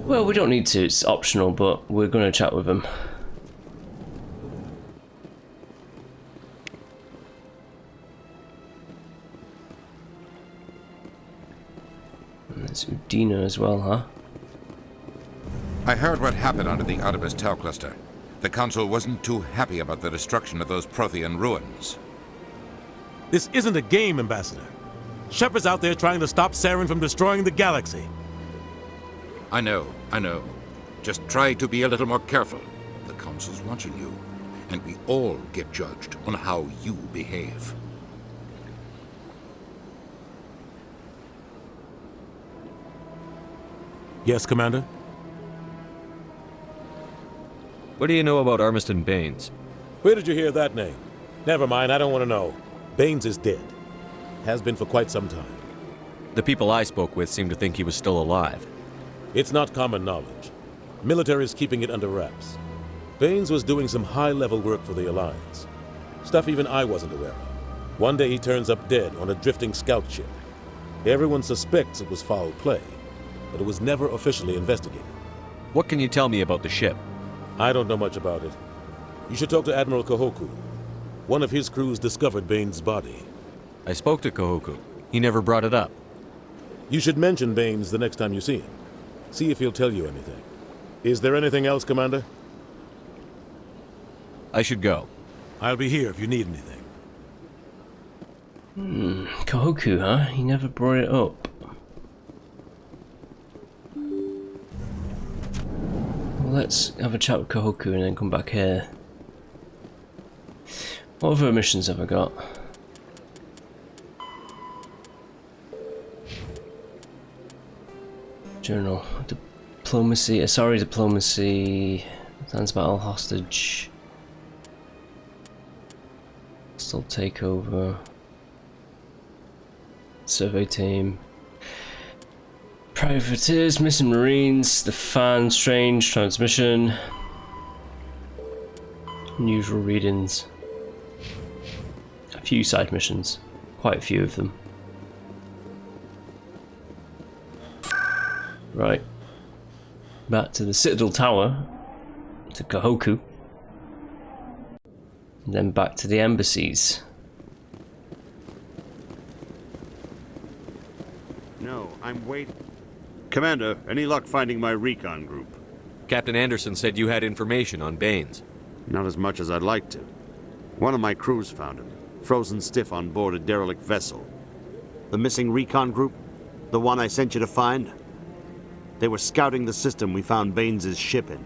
Well, we don't need to, it's optional, but we're going to chat with him. And there's Udina as well, huh? I heard what happened under the Artemis Tau cluster. The Council wasn't too happy about the destruction of those Prothean ruins. This isn't a game, Ambassador. Shepard's out there trying to stop Saren from destroying the galaxy. I know. Just try to be a little more careful. The Council's watching you, and we all get judged on how you behave. Yes, Commander? What do you know about Armiston Baines? Where did you hear that name? Never mind, I don't want to know. Baines is dead. Has been for quite some time. The people I spoke with seem to think he was still alive. It's not common knowledge. Military is keeping it under wraps. Baines was doing some high-level work for the Alliance. Stuff even I wasn't aware of. One day he turns up dead on a drifting scout ship. Everyone suspects it was foul play, but it was never officially investigated. What can you tell me about the ship? I don't know much about it. You should talk to Admiral Kahoku. One of his crews discovered Baines' body. I spoke to Kahoku. He never brought it up. You should mention Baines the next time you see him. See if he'll tell you anything. Is there anything else, Commander? I should go. I'll be here if you need anything. Kahoku, huh? He never brought it up. Well, let's have a chat with Kahoku and then come back here. What other missions have I got? Journal. Diplomacy. Sorry, diplomacy. Plans battle hostage. Hostile takeover. Survey team. Privateers, missing marines, the fan, strange transmission. Unusual readings. A few side missions. Quite a few of them. Right. Back to the Citadel Tower. To Kahoku. And then back to the embassies. No, I'm waiting. Commander, any luck finding my recon group? Captain Anderson said you had information on Baines. Not as much as I'd like to. One of my crews found him, frozen stiff on board a derelict vessel. The missing recon group? The one I sent you to find? They were scouting the system we found Baines' ship in.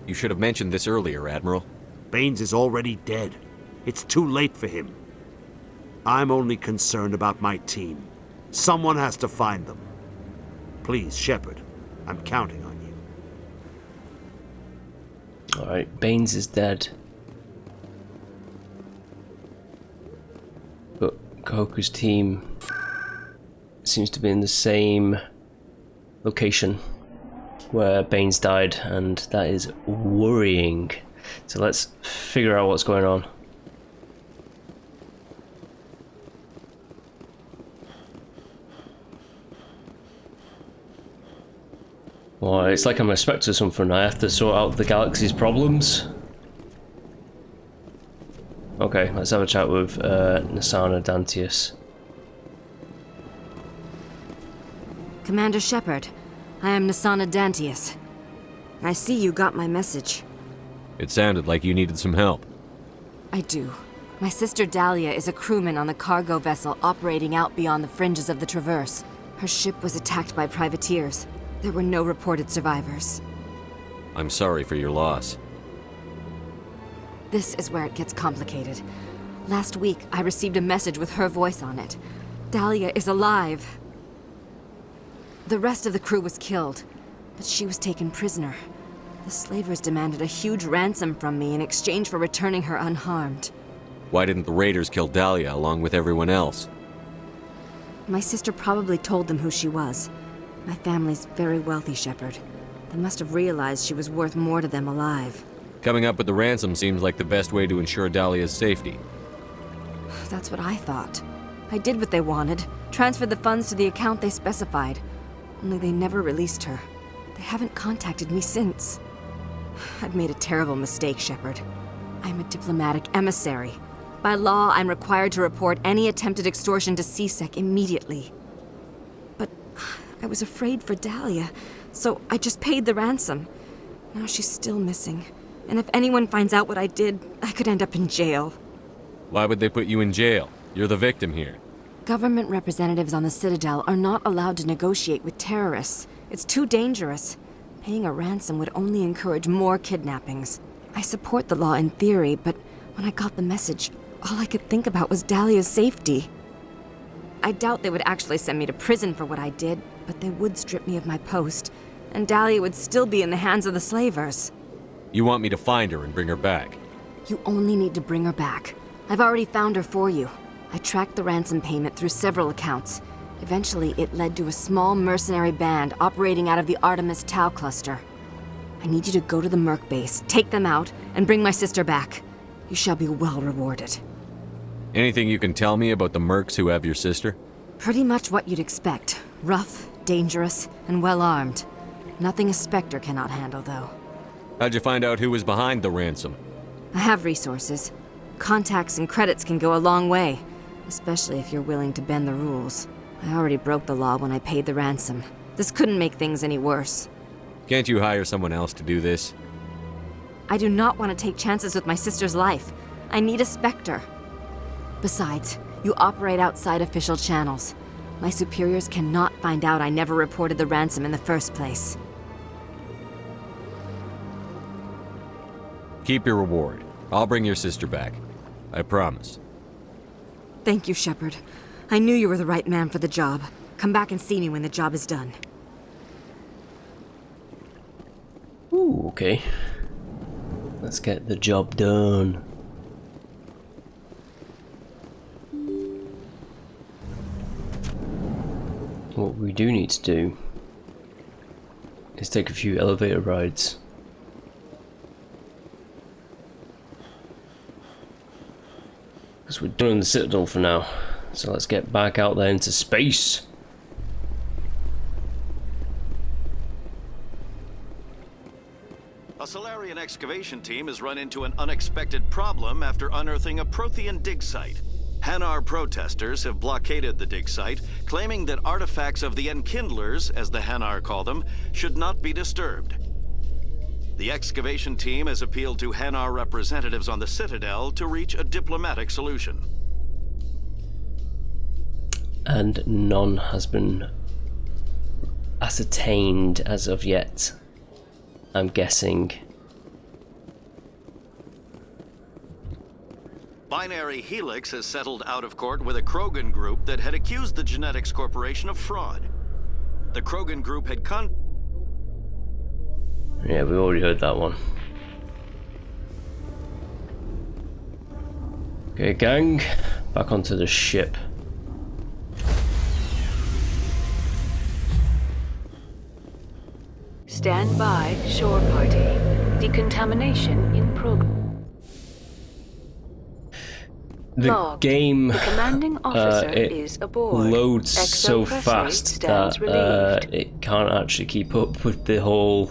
You should have mentioned this earlier, Admiral. Baines is already dead. It's too late for him. I'm only concerned about my team. Someone has to find them. Please, Shepard, I'm counting on you. Alright, Baines is dead. But Kahoku's team seems to be in the same location where Baines died, and that is worrying. So let's figure out what's going on. Well, it's like I'm a Spectre or something. I have to sort out the galaxy's problems. Okay, let's have a chat with Nasana Dantius. Commander Shepard, I am Nasana Dantius. I see you got my message. It sounded like you needed some help. I do. My sister Dahlia is a crewman on the cargo vessel operating out beyond the fringes of the Traverse. Her ship was attacked by privateers. There were no reported survivors. I'm sorry for your loss. This is where it gets complicated. Last week, I received a message with her voice on it. Dahlia is alive. The rest of the crew was killed, but she was taken prisoner. The slavers demanded a huge ransom from me in exchange for returning her unharmed. Why didn't the raiders kill Dahlia along with everyone else? My sister probably told them who she was. My family's very wealthy, Shepard. They must have realized she was worth more to them alive. Coming up with the ransom seems like the best way to ensure Dahlia's safety. That's what I thought. I did what they wanted, transferred the funds to the account they specified. Only they never released her. They haven't contacted me since. I've made a terrible mistake, Shepard. I'm a diplomatic emissary. By law, I'm required to report any attempted extortion to CSEC immediately. But I was afraid for Dahlia, so I just paid the ransom. Now she's still missing. And if anyone finds out what I did, I could end up in jail. Why would they put you in jail? You're the victim here. Government representatives on the Citadel are not allowed to negotiate with terrorists. It's too dangerous. Paying a ransom would only encourage more kidnappings. I support the law in theory, but when I got the message, all I could think about was Dahlia's safety. I doubt they would actually send me to prison for what I did, but they would strip me of my post, and Dahlia would still be in the hands of the slavers. You want me to find her and bring her back? You only need to bring her back. I've already found her for you. I tracked the ransom payment through several accounts. Eventually, it led to a small mercenary band operating out of the Artemis Tau cluster. I need you to go to the Merc base, take them out, and bring my sister back. You shall be well rewarded. Anything you can tell me about the mercs who have your sister? Pretty much what you'd expect. Rough, dangerous, and well-armed. Nothing a Spectre cannot handle, though. How'd you find out who was behind the ransom? I have resources. Contacts and credits can go a long way, especially if you're willing to bend the rules. I already broke the law when I paid the ransom. This couldn't make things any worse. Can't you hire someone else to do this? I do not want to take chances with my sister's life. I need a Spectre. Besides, you operate outside official channels. My superiors cannot find out I never reported the ransom in the first place. Keep your reward. I'll bring your sister back. I promise. Thank you, Shepard. I knew you were the right man for the job. Come back and see me when the job is done. Ooh, okay. Let's get the job done. What we do need to do is take a few elevator rides. Because we're done in the Citadel for now. So let's get back out there into space. A Solarian excavation team has run into an unexpected problem after unearthing a Prothean dig site. Hanar protesters have blockaded the dig site, claiming that artifacts of the Enkindlers, as the Hanar call them, should not be disturbed. The excavation team has appealed to Hanar representatives on the Citadel to reach a diplomatic solution. And none has been ascertained as of yet, I'm guessing. Binary Helix has settled out of court with a Krogan group that had accused the Genetics Corporation of fraud. The Krogan group had Yeah, we already heard that one. Okay, gang, back onto the ship. Stand by, shore party. Decontamination in progress. The game the commanding officer is aboard. loads so Presley fast that it can't actually keep up with the whole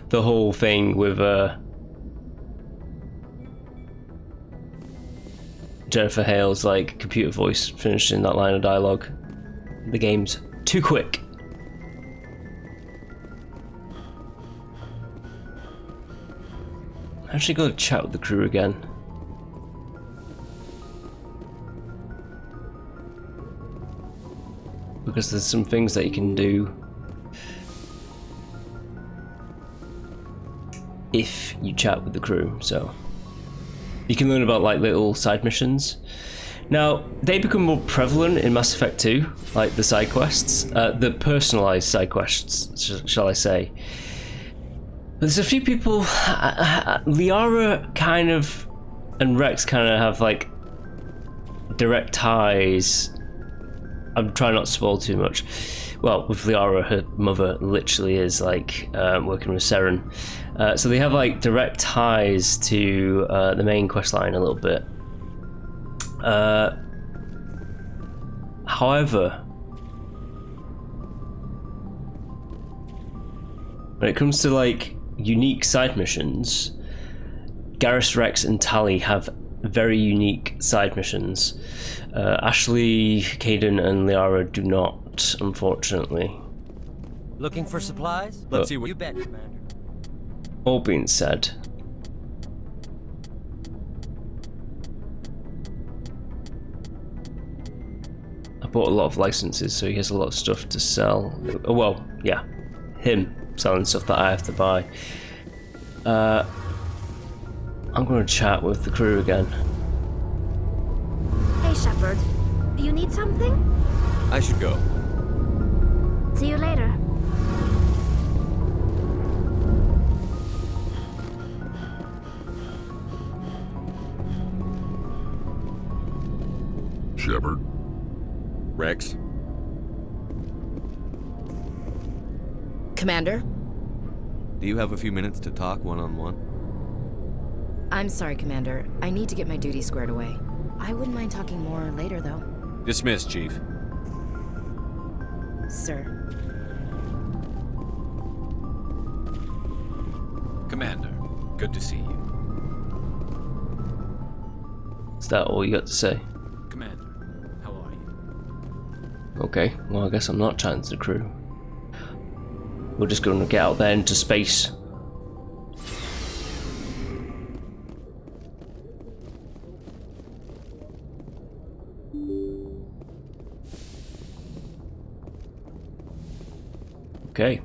the whole thing with Jennifer Hale's like computer voice finishing that line of dialogue. The game's too quick. Actually got to chat with the crew again. Because there's some things that you can do if you chat with the crew, so you can learn about like little side missions. Now, they become more prevalent in Mass Effect 2, like the side quests, the personalized side quests, shall I say. There's a few people, Liara kind of, and Rex kind of have like direct ties. I'm trying not to spoil too much. Well, with Liara, her mother literally is like working with Saren. So they have like direct ties to the main quest line a little bit. However, when it comes to like unique side missions, Garrus, Rex and Tali have very unique side missions. Ashley, Kaidan and Liara do not, unfortunately. Looking for supplies? Let's see what you bet, Commander. All being said, bought a lot of licenses, so he has a lot of stuff to sell. Well, yeah, him selling stuff that I have to buy. I'm going to chat with the crew again. Hey, Shepard. You need something? I should go. See you later. Shepard. Rex. Commander? Do you have a few minutes to talk one-on-one? I'm sorry, Commander. I need to get my duties squared away. I wouldn't mind talking more later, though. Dismissed, Chief. Sir. Commander, good to see you. Is that all you got to say? Commander, how are you? Okay, well I guess I'm not chatting to the crew. We're just going to get out there into space. Okay.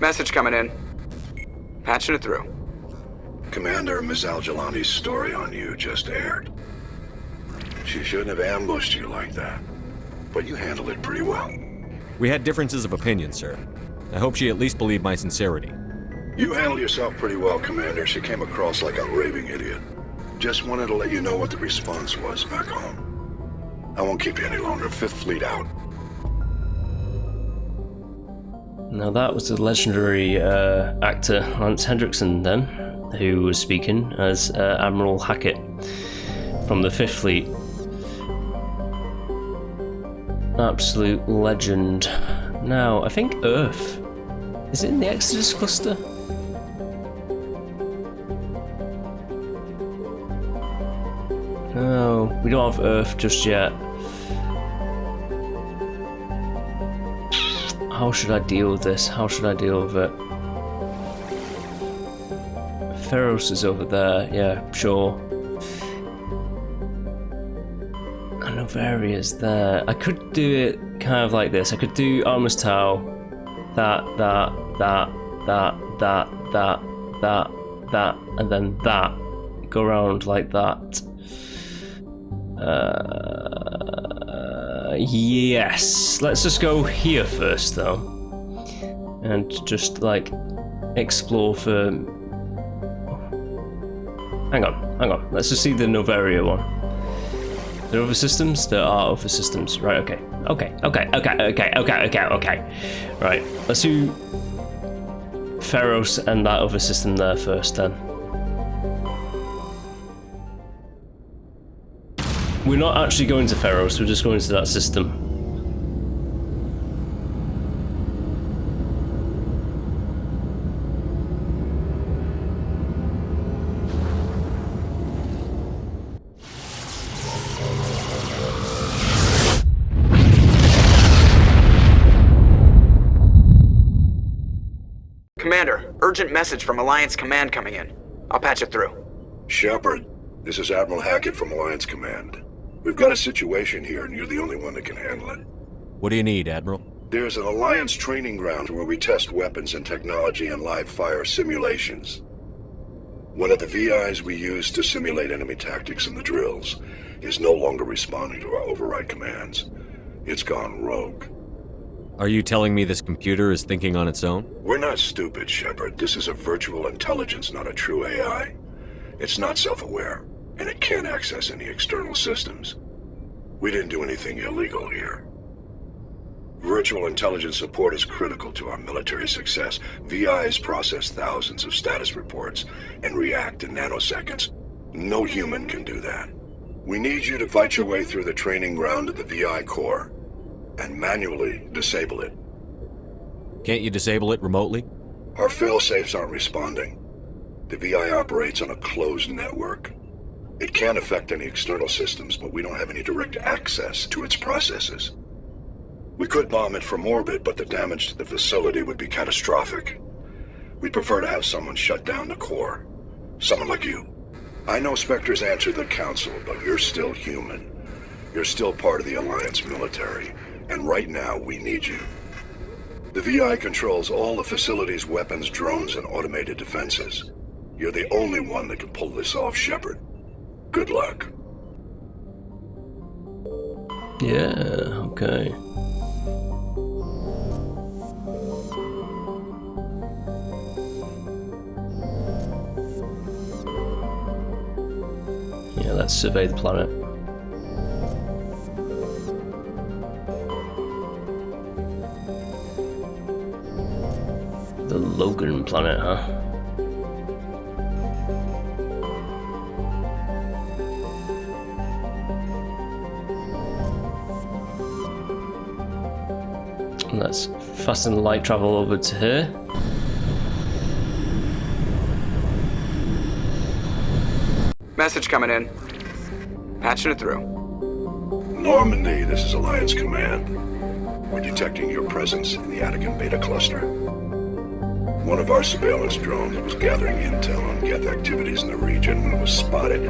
Message coming in. Patching it through. Commander, Ms. Al-Jalani's story on you just aired. She shouldn't have ambushed you like that, but you handled it pretty well. We had differences of opinion, sir. I hope she at least believed my sincerity. You handled yourself pretty well, Commander. She came across like a raving idiot. Just wanted to let you know what the response was back home. I won't keep you any longer. Fifth Fleet out. Now that was the legendary actor Lance Hendrickson then, who was speaking as Admiral Hackett from the Fifth Fleet. Absolute legend. Now, I think Earth. Is it in the Exodus cluster? No, we don't have Earth just yet. How should I deal with this? How should I deal with it? Feros is over there, yeah, sure. And Novaria's there. I could do it kind of like this. I could do Armus Tau, that, and then that. Go around like that. Yes. Let's just go here first, though. And just, like, explore for... Hang on. Let's just see the Novaria one. There are other systems? There are other systems. Right, okay. Okay. Right, let's do Feros and that other system there first, then. We're not actually going to Feros, we're just going to that system. Commander, urgent message from Alliance Command coming in. I'll patch it through. Shepard, this is Admiral Hackett from Alliance Command. We've got a situation here, and you're the only one that can handle it. What do you need, Admiral? There's an Alliance training ground where we test weapons and technology in live fire simulations. One of the VIs we use to simulate enemy tactics in the drills is no longer responding to our override commands. It's gone rogue. Are you telling me this computer is thinking on its own? We're not stupid, Shepard. This is a virtual intelligence, not a true AI. It's not self-aware, and it can't access any external systems. We didn't do anything illegal here. Virtual intelligence support is critical to our military success. VIs process thousands of status reports and react in nanoseconds. No human can do that. We need you to fight your way through the training ground of the VI core and manually disable it. Can't you disable it remotely? Our failsafes aren't responding. The VI operates on a closed network. It can't affect any external systems, but we don't have any direct access to its processes. We could bomb it from orbit, but the damage to the facility would be catastrophic. We'd prefer to have someone shut down the core. Someone like you. I know Spectres answer the Council, but you're still human. You're still part of the Alliance military, and right now we need you. The VI controls all the facility's weapons, drones, and automated defenses. You're the only one that can pull this off, Shepard. Good luck. Yeah, okay. Yeah, let's survey the planet. The Logan planet, huh? Let's fasten light travel over to here. Message coming in. Patching it through. Normandy, this is Alliance Command. We're detecting your presence in the Attican Beta Cluster. One of our surveillance drones was gathering intel on Geth activities in the region when it was spotted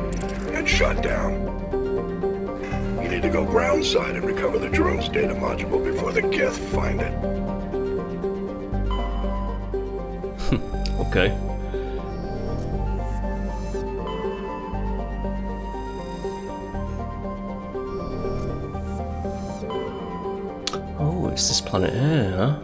and shot down. You need to go groundside and recover the drone's data module before the Geth find it. Okay. Oh, it's this planet here, huh?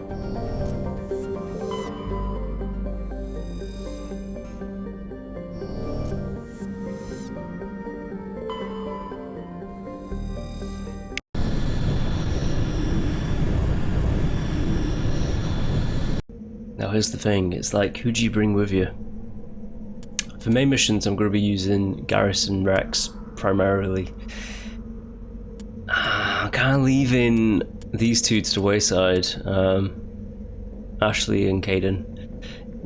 Now here's the thing, it's like, who do you bring with you? For main missions I'm going to be using Garrison Rex primarily. I'm kind of leaving these two to the wayside, Ashley and Caden,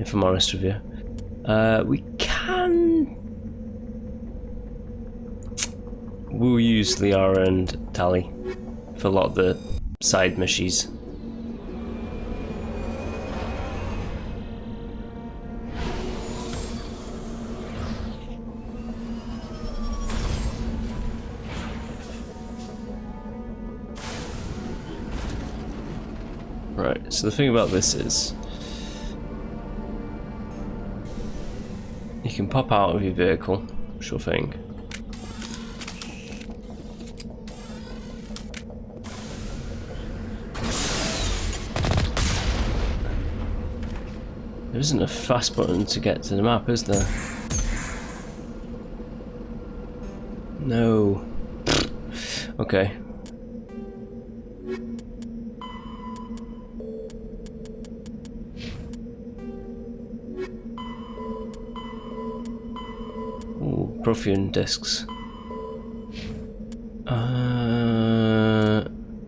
if I'm honest with you. We'll use Liara and Tali for a lot of the side missions. Right, so the thing about this is you can pop out of your vehicle, sure thing. There isn't a fast button to get to the map, is there? No. Okay. Prothean discs.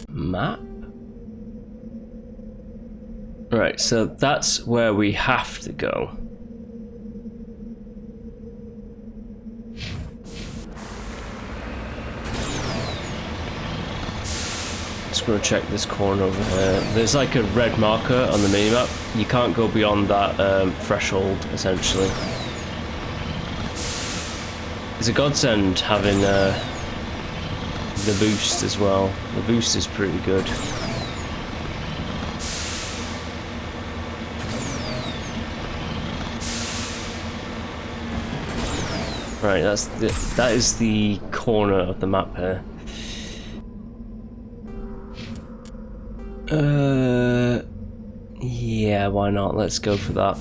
Map? Right, so that's where we have to go. Just gonna check this corner over here. There's like a red marker on the minimap. You can't go beyond that threshold, essentially. It's a godsend having the boost as well. The boost is pretty good. Right, that is the corner of the map here. Yeah, why not? Let's go for that.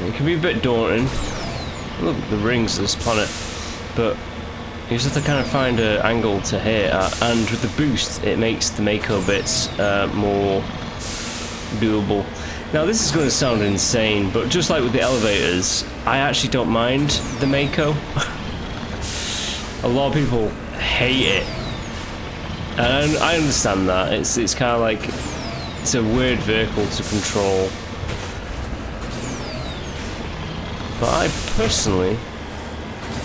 It can be a bit daunting. Look at the rings of this planet, but you just have to kind of find an angle to hit at, and with the boost it makes the Mako bits more doable. Now this is going to sound insane, but just like with the elevators, I actually don't mind the Mako. A lot of people hate it, and I understand that. It's kind of like, it's a weird vehicle to control. But I personally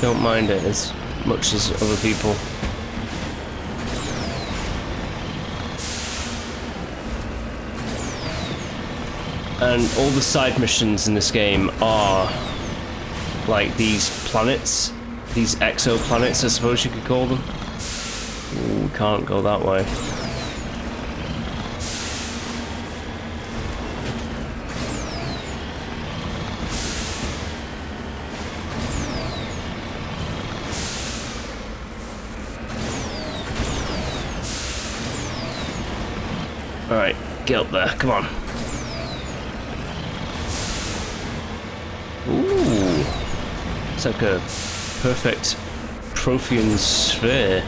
don't mind it as much as other people. And all the side missions in this game are like these planets, these exoplanets, I suppose you could call them. Ooh, we can't go that way. Alright, get up there, come on. Ooh, it's like a perfect Prothean sphere.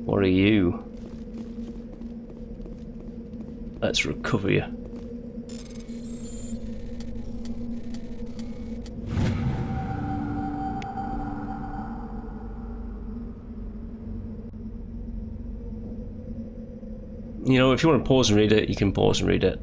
What are you? Let's recover you. You know, if you want to pause and read it, you can pause and read it.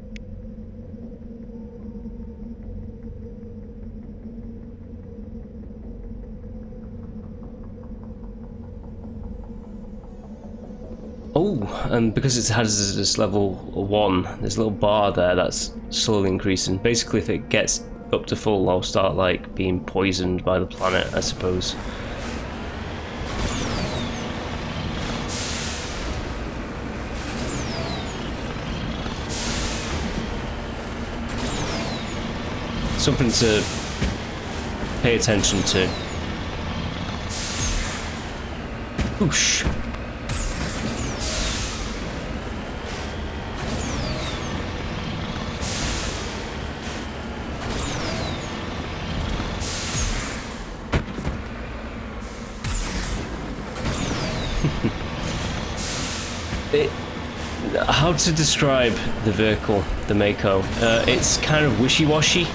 Oh, and because it has this level 1, there's a little bar there that's slowly increasing. Basically, if it gets up to full, I'll start like being poisoned by the planet, I suppose. Something to pay attention to. Whoosh. How to describe the vehicle, the Mako? It's kind of wishy-washy.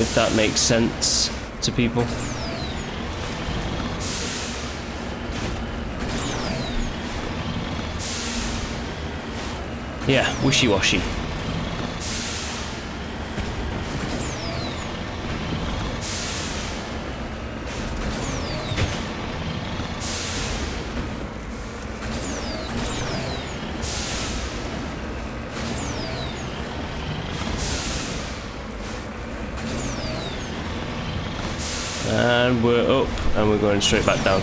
If that makes sense to people. Yeah, wishy-washy. And we're up, and we're going straight back down.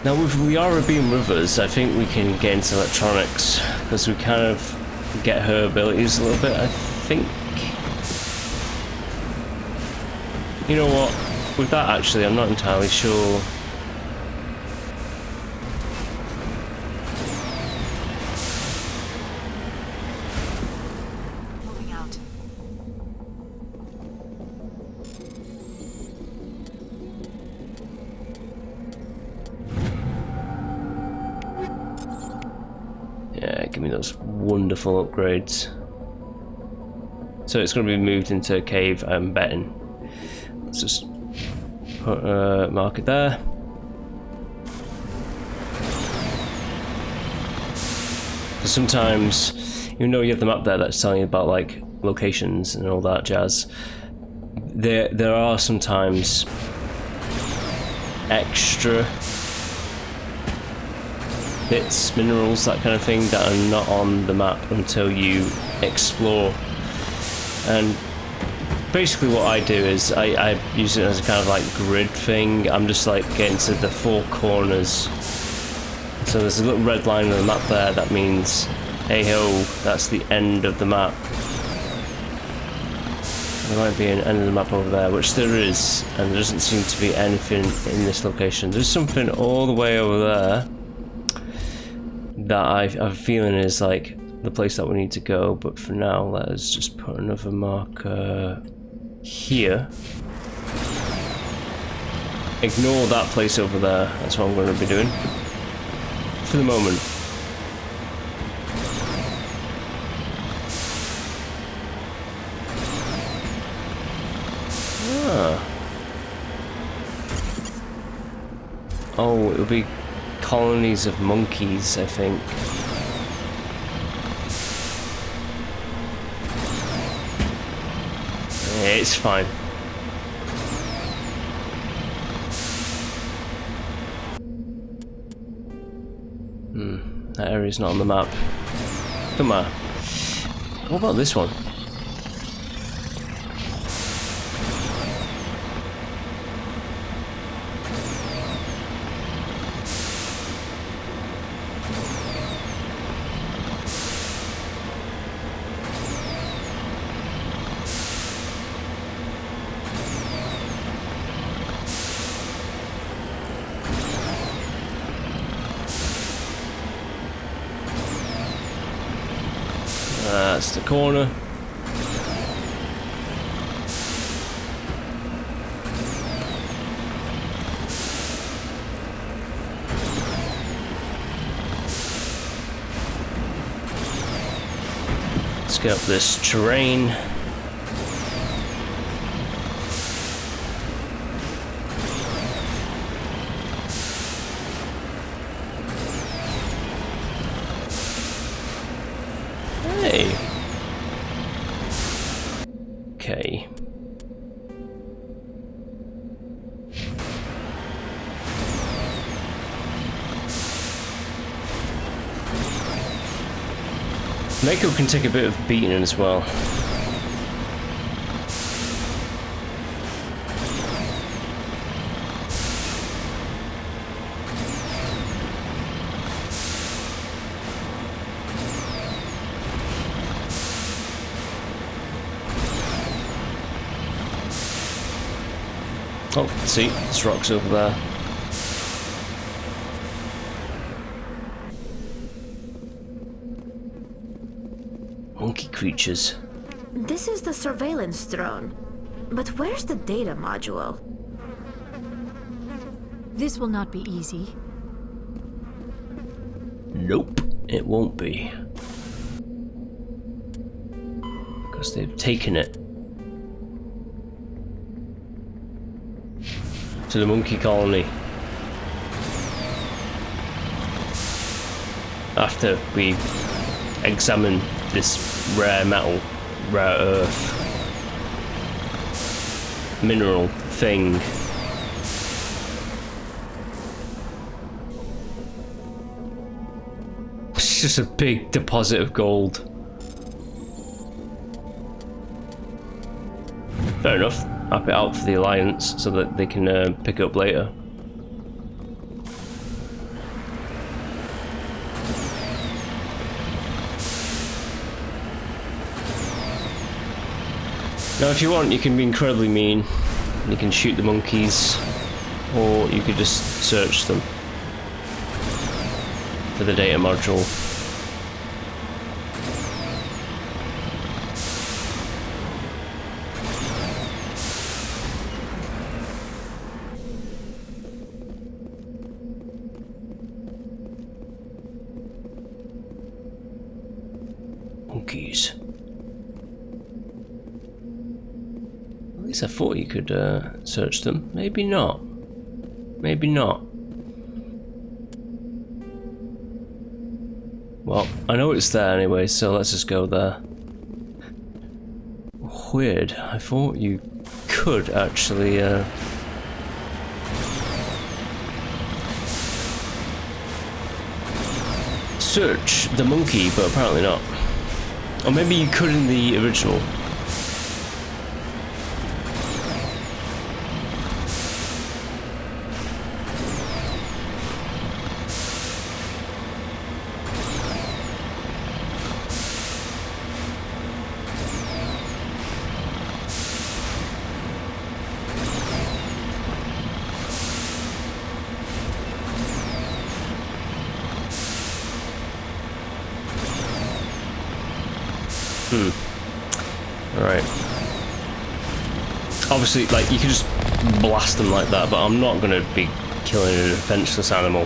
Now with Liara being with us, I think we can get into electronics, because we kind of get her abilities a little bit, I think. You know what, with that actually, I'm not entirely sure. Yeah, give me those wonderful upgrades. So it's going to be moved into a cave, I'm betting. Let's just put mark it there. Because sometimes, even though you have the map there that's telling you about like locations and all that jazz, there are sometimes extra bits, minerals, that kind of thing that are not on the map until you explore. And basically what I do is I use it as a kind of like grid thing. I'm just like getting to the 4 corners. So there's a little red line on the map there, that means hey ho, that's the end of the map. There might be an end of the map over there, which there is, and there doesn't seem to be anything in this location. There's something all the way over there that I have a feeling is like the place that we need to go, but for now let's just put another marker here. Ignore that place over there, that's what I'm going to be doing for the moment. Oh, it'll be colonies of monkeys, I think. Yeah, it's fine. That area's not on the map. Come on. What about this one? That's the corner. Let's get up this terrain. Hey. Okay. Mako can take a bit of beating as well. Oh, see, this rock's over there. Monkey creatures. This is the surveillance drone. But where's the data module? This will not be easy. Nope, it won't be. Because they've taken it to the monkey colony. After we examine this rare metal, rare earth, mineral thing. It's just a big deposit of gold. Fair enough. Map it out for the Alliance so that they can pick it up later. Now if you want, you can be incredibly mean. You can shoot the monkeys, or you could just search them for the data module. Monkeys. At least I thought you could search them. Maybe not. Maybe not. Well, I know it's there anyway, so let's just go there. Weird. I thought you could actually search the monkey, but apparently not. Or maybe you could in the original. Alright. Obviously, like, you could just blast them like that, but I'm not gonna be killing a defenseless animal.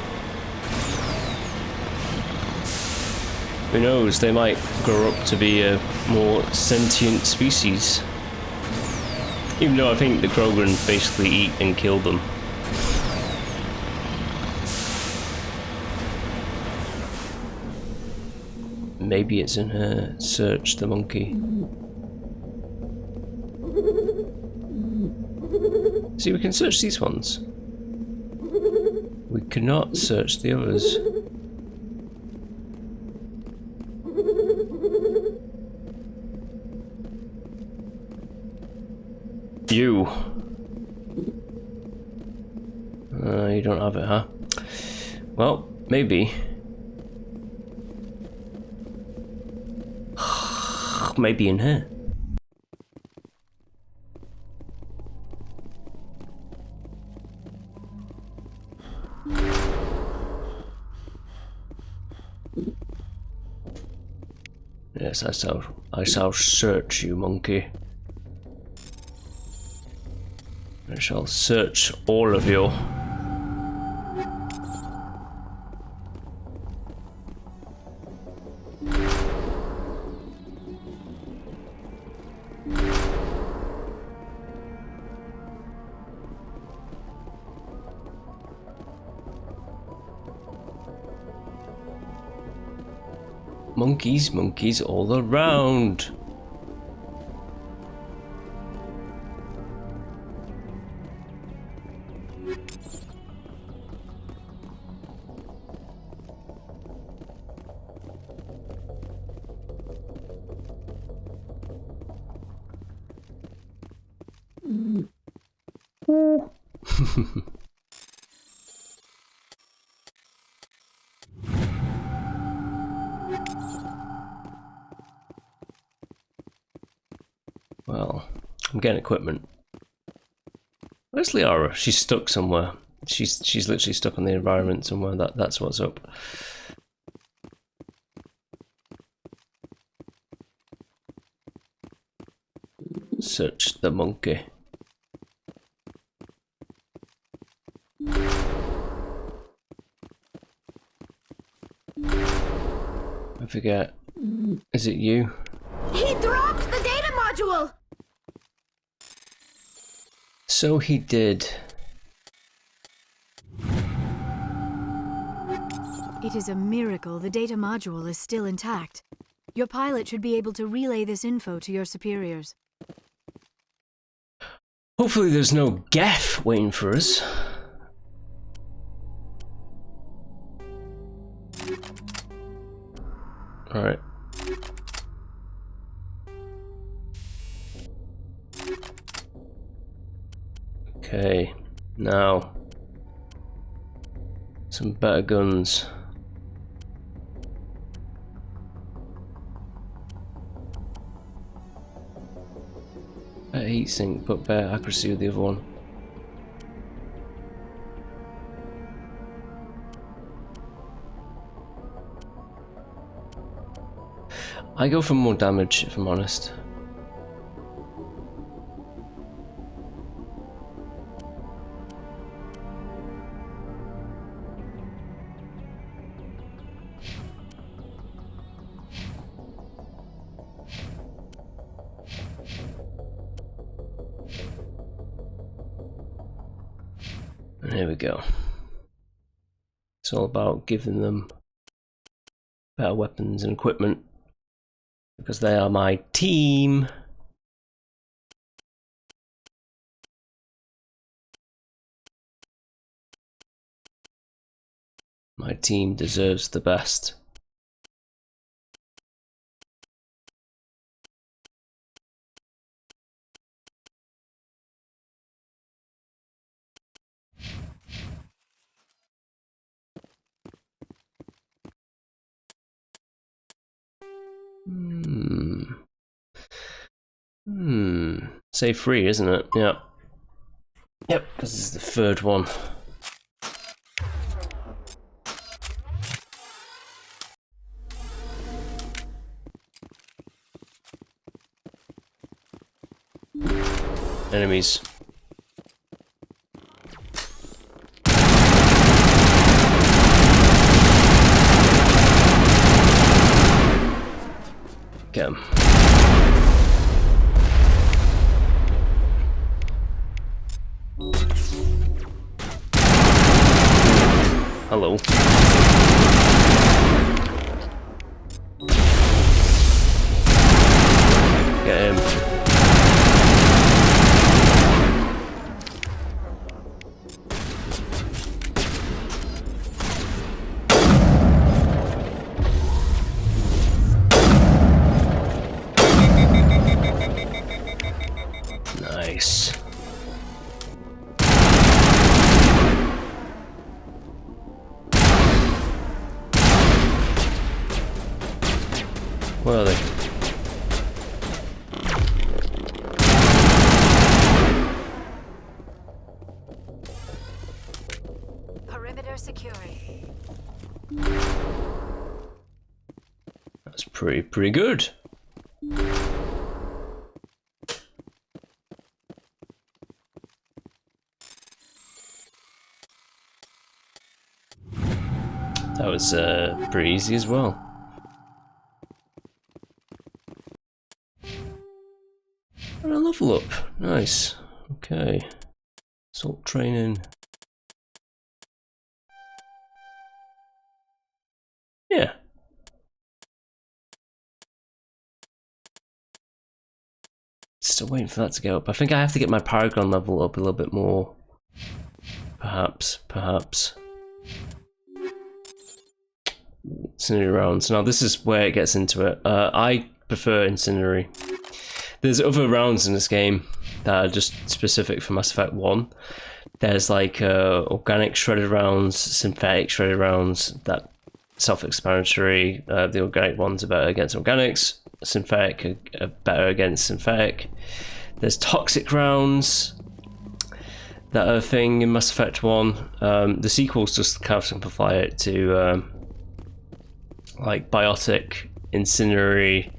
Who knows, they might grow up to be a more sentient species. Even though I think the Krogan basically eat and kill them. Maybe it's in her. Search the monkey. See, we can search these ones. We cannot search the others. You. You don't have it, huh? Well, maybe. Maybe in here. Yes, I shall search you, monkey. I shall search all of you. Monkeys, monkeys all around. Well, I'm getting equipment. Where's Liara? She's stuck somewhere. She's literally stuck on the environment somewhere. That's what's up. Search the monkey. I forget. Is it you? He dropped the data module! So he did. It is a miracle the data module is still intact. Your pilot should be able to relay this info to your superiors. Hopefully there's no Geth waiting for us. Alright. Okay, now some better guns. Better heat sink, but better accuracy with the other one. I go for more damage, if I'm honest. And here we go. It's all about giving them better weapons and equipment, because they are my team. My team deserves the best. Save free, isn't it? Yeah. Yep, because this is the third one. Enemies. Get him. Hello. Where are they? Perimeter secured. That's pretty good. That was pretty easy as well. And a level up. Nice. Okay. Assault training. Yeah. Still waiting for that to go up. I think I have to get my Paragon level up a little bit more. Perhaps. Incendiary rounds. Now this is where it gets into it. I prefer incendiary. There's other rounds in this game that are just specific for Mass Effect 1. There's like organic shredded rounds, synthetic shredded rounds, that self-explanatory. The organic ones are better against organics, synthetic are better against synthetic. There's toxic rounds that are a thing in Mass Effect 1. The sequels just kind of simplify it to like biotic, incendiary,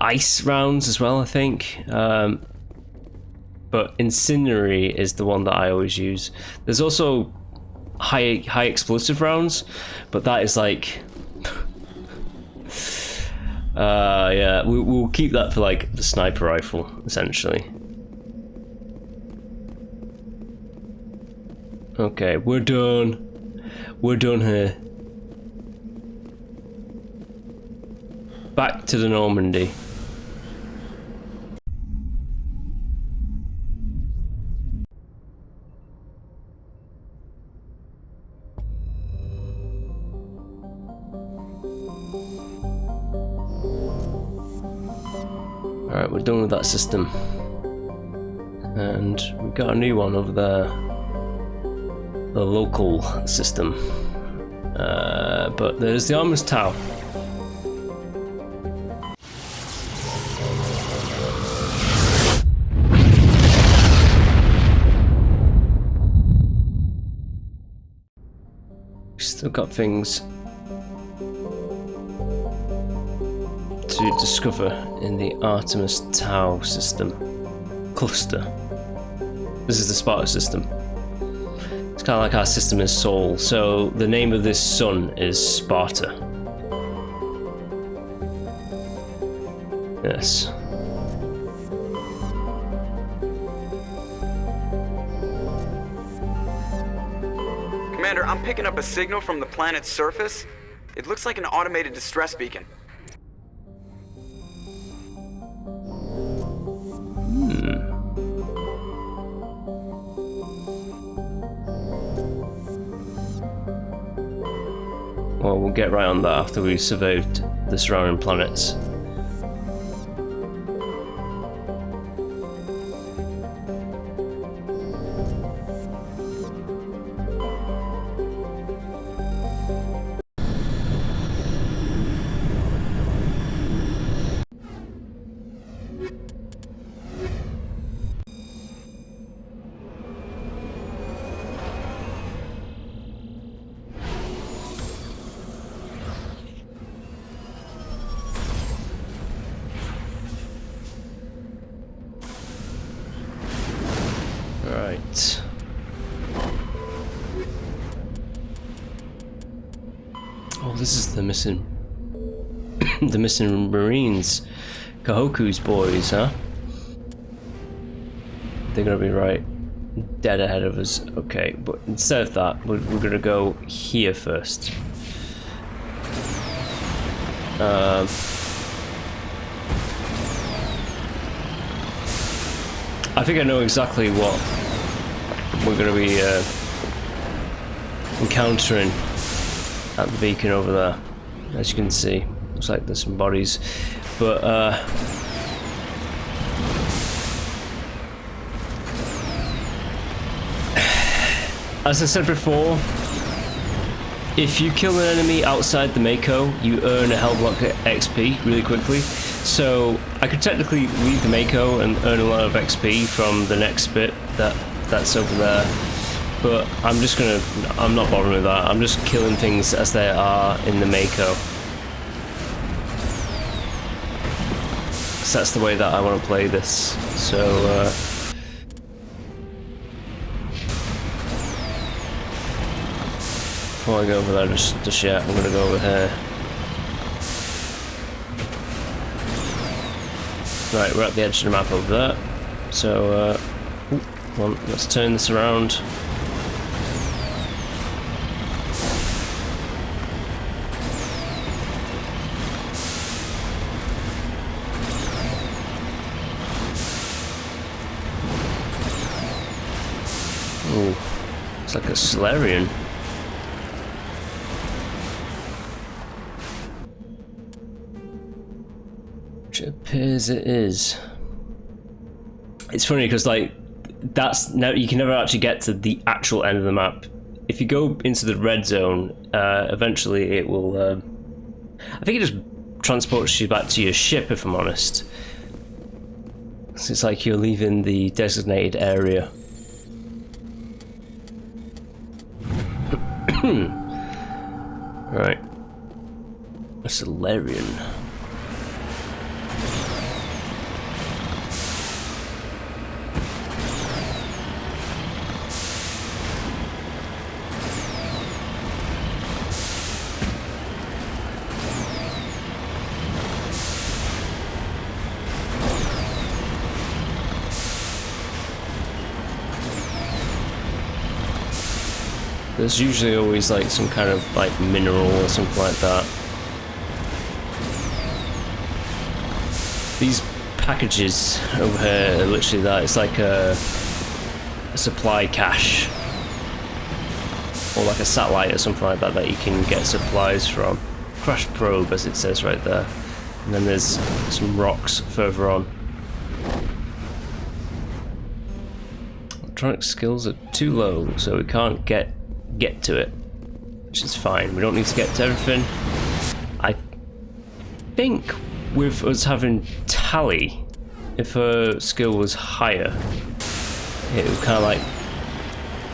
ice rounds as well, I think. But incendiary is the one that I always use. There's also high explosive rounds, but that is like yeah, we'll keep that for like the sniper rifle essentially. Okay, we're done here. Back to the Normandy. Alright, we're done with that system. And we've got a new one over there. The local system. But there's the Armor's Tau. Still got things to discover in the Artemis Tau system cluster. This is the Sparta system. It's kind of like our system is Sol. So the name of this sun is Sparta. Yes. Commander, I'm picking up a signal from the planet's surface. It looks like an automated distress beacon. Well, we'll get right on that after we've surveyed the surrounding planets. Right. Oh, this is the missing the missing Marines. Kahoku's boys, huh? They're gonna be right dead ahead of us. Okay, but instead of that, we're gonna go here first. I think I know exactly what we're going to be encountering at the beacon over there. As you can see, looks like there's some bodies, but as I said before, if you kill an enemy outside the Mako, you earn a hell block XP really quickly. So I could technically leave the Mako and earn a lot of XP from the next bit that's over there. But I'm not bothering with that. I'm just killing things as they are in the Mako. So that's the way that I want to play this. So, before I go over there just yet, I'm gonna go over here. Right, we're at the edge of the map over there. So, let's turn this around. Ooh, it's like a Solarian. Which it appears it is. It's funny because like you can never actually get to the actual end of the map. If you go into the red zone, eventually it will. I think it just transports you back to your ship. If I'm honest, so it's like you're leaving the designated area. Right, a Solarian. There's usually always like some kind of like mineral or something like that. These packages over here are literally that. It's like a supply cache or like a satellite or something like that you can get supplies from. Crash probe, as it says right there. And then there's some rocks further on. Electronic skills are too low, so we can't get to it, which is fine. We don't need to get to everything. I think with us having Tally, if her skill was higher, it would kind of like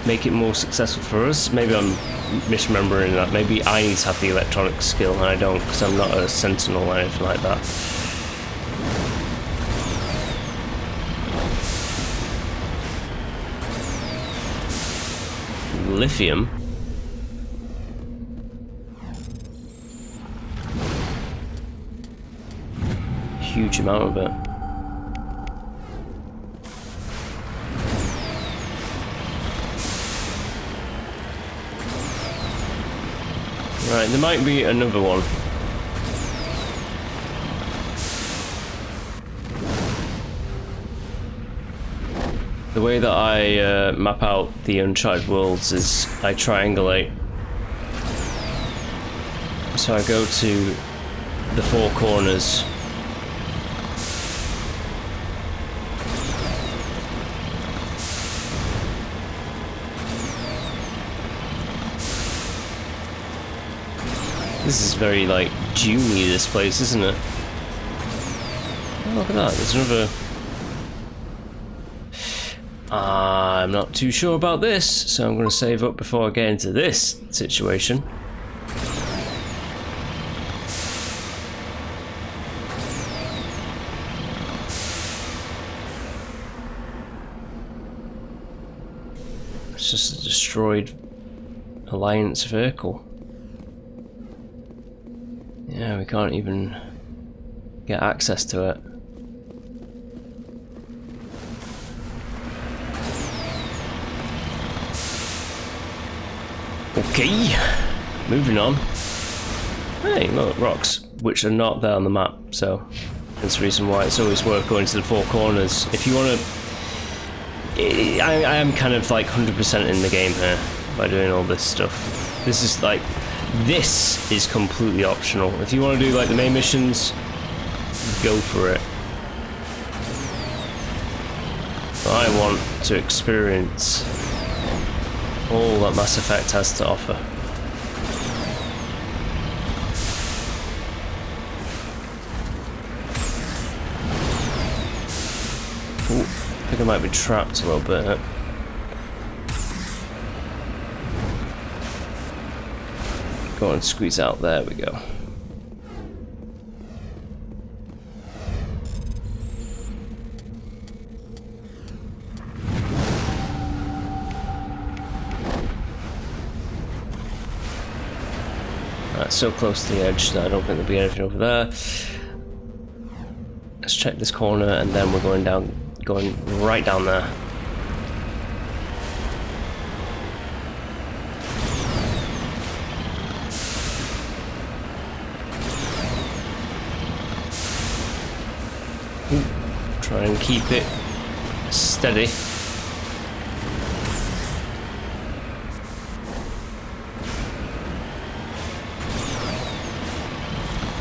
make it more successful for us. Maybe I'm misremembering that. Maybe I need to have the electronic skill and I don't, because I'm not a sentinel or anything like that. Lithium. Huge amount of it. Right, there might be another one. The way that I map out the Uncharted worlds is I triangulate. So I go to the four corners. This is very like Dune-y, this place, isn't it? Oh, look at that, there's another. I'm not too sure about this, so I'm going to save up before I get into this situation. It's just a destroyed Alliance vehicle. Yeah, we can't even get access to it. Okay, moving on. Hey, look, rocks, which are not there on the map, so that's the reason why it's always worth going to the four corners. If you want to... I am kind of like 100% in the game here by doing all this stuff. This is completely optional. If you want to do like the main missions, go for it. I want to experience all that Mass Effect has to offer. think I might be trapped a little bit. Go on, squeeze out. There we go. Right, so close to the edge that I don't think there'll be anything over there. Let's check this corner, and then we're going right down there. Try and keep it steady.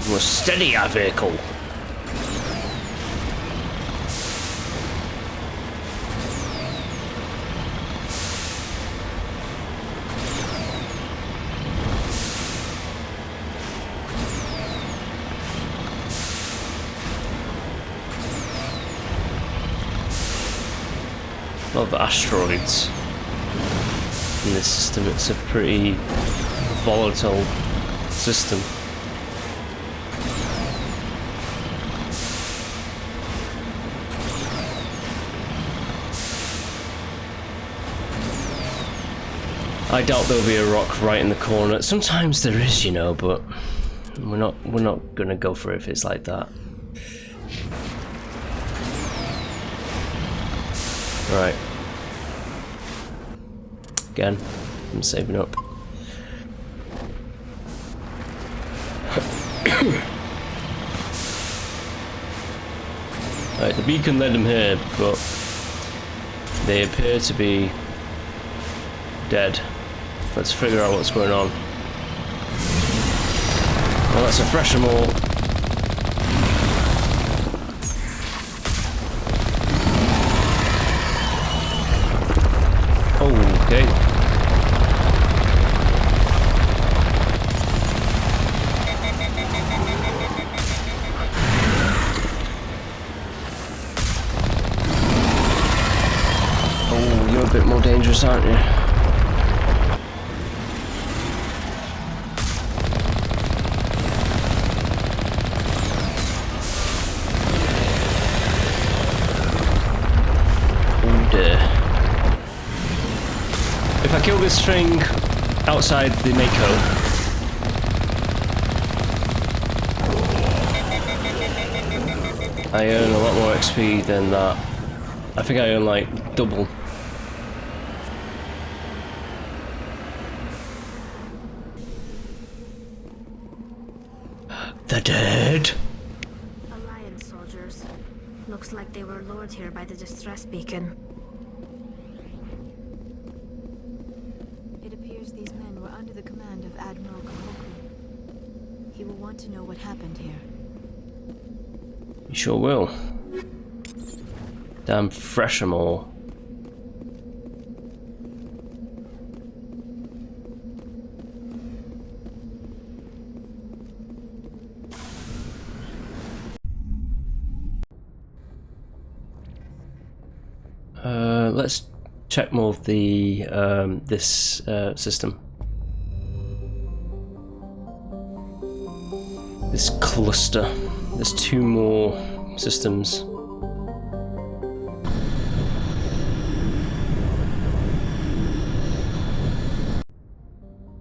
We'll steady our vehicle. A lot of asteroids in this system. It's a pretty volatile system. I doubt there'll be a rock right in the corner. Sometimes there is, you know, but we're not gonna go for it if it's like that. Right. Again, I'm saving up. Right, the beacon led them here, but they appear to be dead. Let's figure out what's going on. Well, that's a fresher more. Okay. Oh, you're a bit more dangerous, aren't you? If I kill this thing outside the Mako, I earn a lot more XP than that. I think I earn like double. They're dead. Alliance soldiers. Looks like they were lured here by the distress beacon. It appears these men were under the command of Admiral Kahoku. He will want to know what happened here. You sure will. Damn fresher more. Let's check more of the this system. This cluster. There's 2 more systems.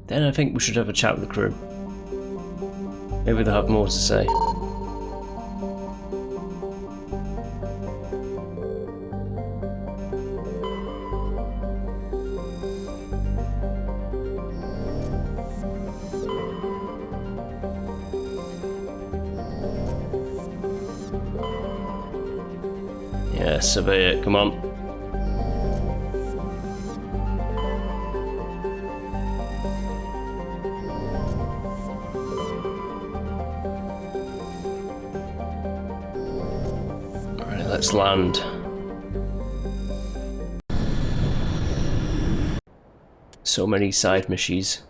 Then I think we should have a chat with the crew. Maybe they'll have more to say. Yeah, survey it, come on. Alright, let's land. So many side missions.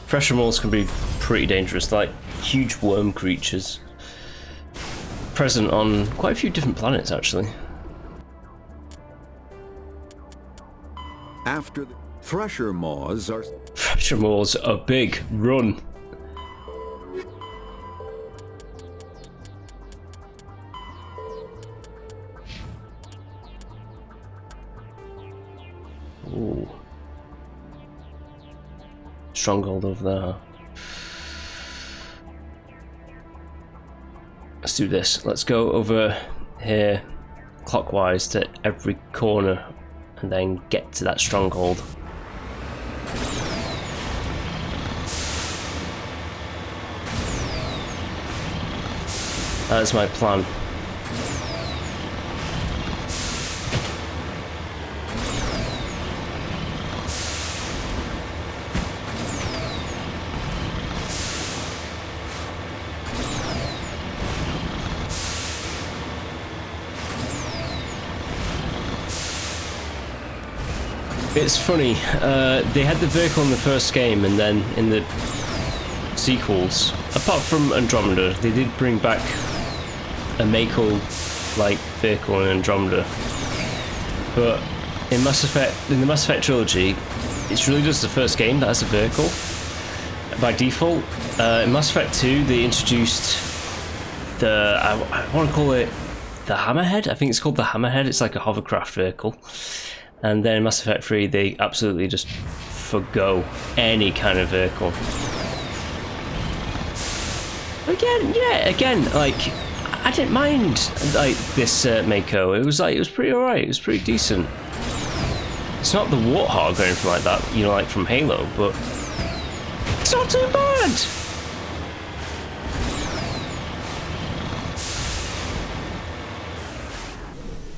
Pressure moles can be pretty dangerous, like huge worm creatures. Present on quite a few different planets, actually. After the Thresher maws are... Thresher maws are big. Run. Ooh. Stronghold over there. Let's do this. Let's go over here clockwise to every corner and then get to that stronghold. That's my plan. It's funny, they had the vehicle in the first game, and then in the sequels, apart from Andromeda, they did bring back a Mako-like vehicle in Andromeda. But in the Mass Effect trilogy, it's really just the first game that has a vehicle by default. In Mass Effect 2, they introduced the, I want to call it the Hammerhead. I think it's called the Hammerhead. It's like a hovercraft vehicle. And then in Mass Effect 3, they absolutely just forgo any kind of vehicle. Again, like, I didn't mind like this Mako. It was pretty alright. It was pretty decent. It's not the Warthog or anything like that, you know, like from Halo, but it's not too bad.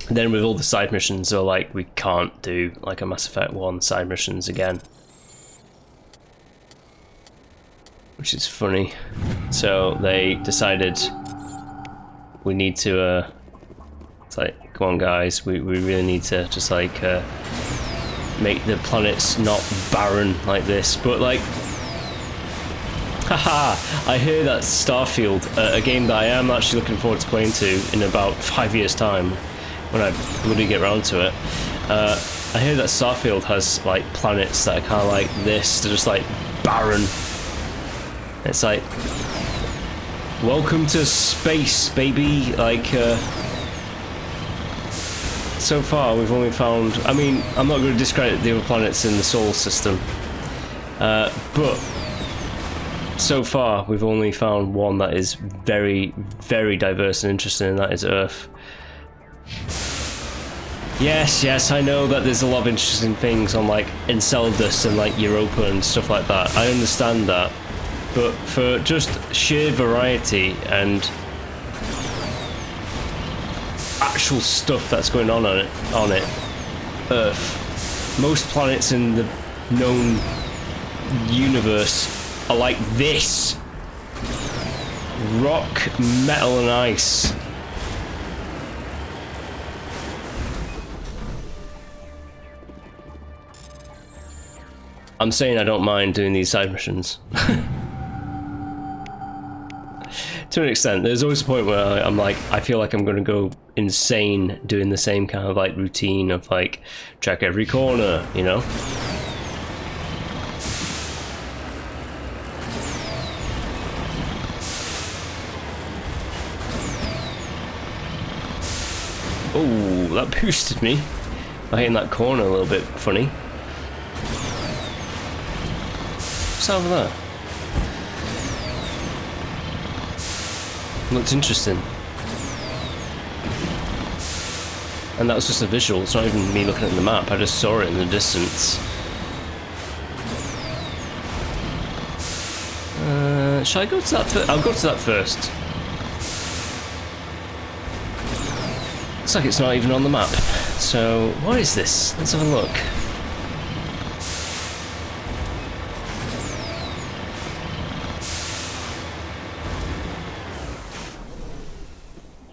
And then with all the side missions, they're like, we can't do like a Mass Effect 1 side missions again. Which is funny. So they decided we need to, it's like, come on guys, we really need to just like make the planets not barren like this. But like, haha, I hear that Starfield, a game that I am actually looking forward to playing to in about 5 years' time, when I really get around to it. I hear that Starfield has like planets that are kind of like this. They're just like barren. It's like, welcome to space, baby. Like, so far we've only found, I mean, I'm not going to discredit the other planets in the solar system, but so far we've only found one that is very, very diverse and interesting, and that is Earth. Yes, I know that there's a lot of interesting things on like Enceladus and like Europa and stuff like that. I understand that. But for just sheer variety and actual stuff that's going on it, Earth, most planets in the known universe are like this. Rock, metal and ice. I'm saying I don't mind doing these side missions. To an extent, there's always a point where I'm like, I feel like I'm going to go insane doing the same kind of like routine of like, check every corner, you know? Oh, that boosted me. I hit in that corner a little bit funny. What's over there? Looks interesting. And that was just a visual, it's not even me looking at the map, I just saw it in the distance. Shall I go to that first? I'll go to that first. Looks like it's not even on the map. So, what is this? Let's have a look.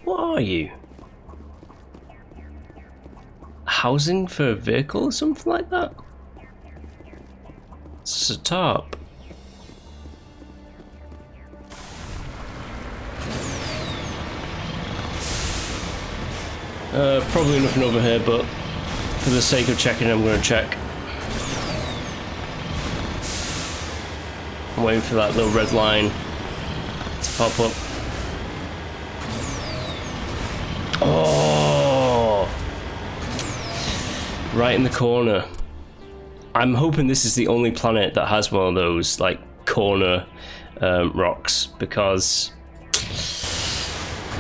What are you? Housing for a vehicle or something like that? It's just a tarp. Probably nothing over here, but for the sake of checking, I'm going to check. I'm waiting for that little red line to pop up. Oh! Right in the corner. I'm hoping this is the only planet that has one of those, like, corner rocks, because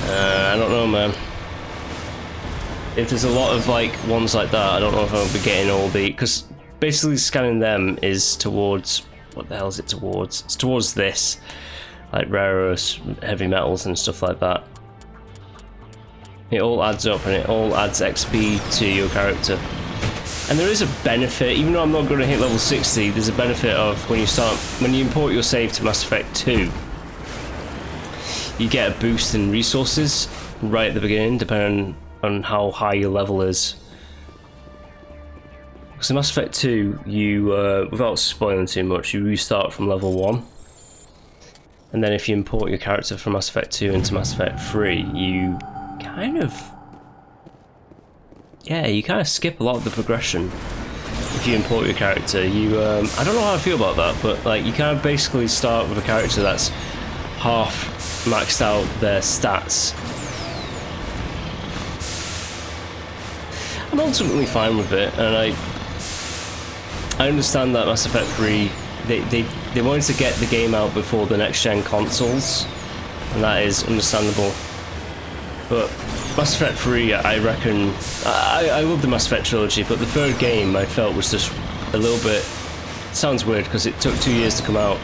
I don't know, man. If there's a lot of like ones like that, I don't know if I'll be getting all the, because basically scanning them is towards, what the hell is it towards? It's towards this, like rare earths, heavy metals and stuff like that. It all adds up and it all adds XP to your character. And there is a benefit, even though I'm not going to hit level 60, there's a benefit of when you import your save to Mass Effect 2, you get a boost in resources right at the beginning, depending on how high your level is. Because in Mass Effect 2, you, without spoiling too much, you restart from level 1. And then if you import your character from Mass Effect 2 into Mass Effect 3, you kind of skip a lot of the progression. If you import your character, you, I don't know how I feel about that, but like you kind of basically start with a character that's half maxed out their stats. I'm ultimately fine with it, and I understand that Mass Effect 3, they wanted to get the game out before the next gen consoles, and that is understandable. But Mass Effect 3, I reckon, I love the Mass Effect trilogy, but the third game I felt was just a little bit, sounds weird because it took 2 years to come out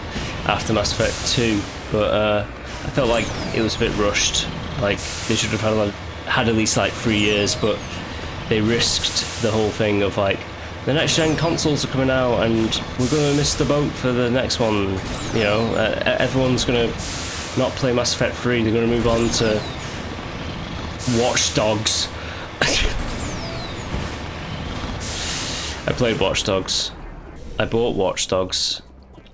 after Mass Effect 2, but I felt like it was a bit rushed. Like they should have had at least like 3 years, but they risked the whole thing of like, the next gen consoles are coming out and we're going to miss the boat for the next one, you know, everyone's going to not play Mass Effect 3, they're going to move on to Watch Dogs. I played Watch Dogs. I bought Watch Dogs.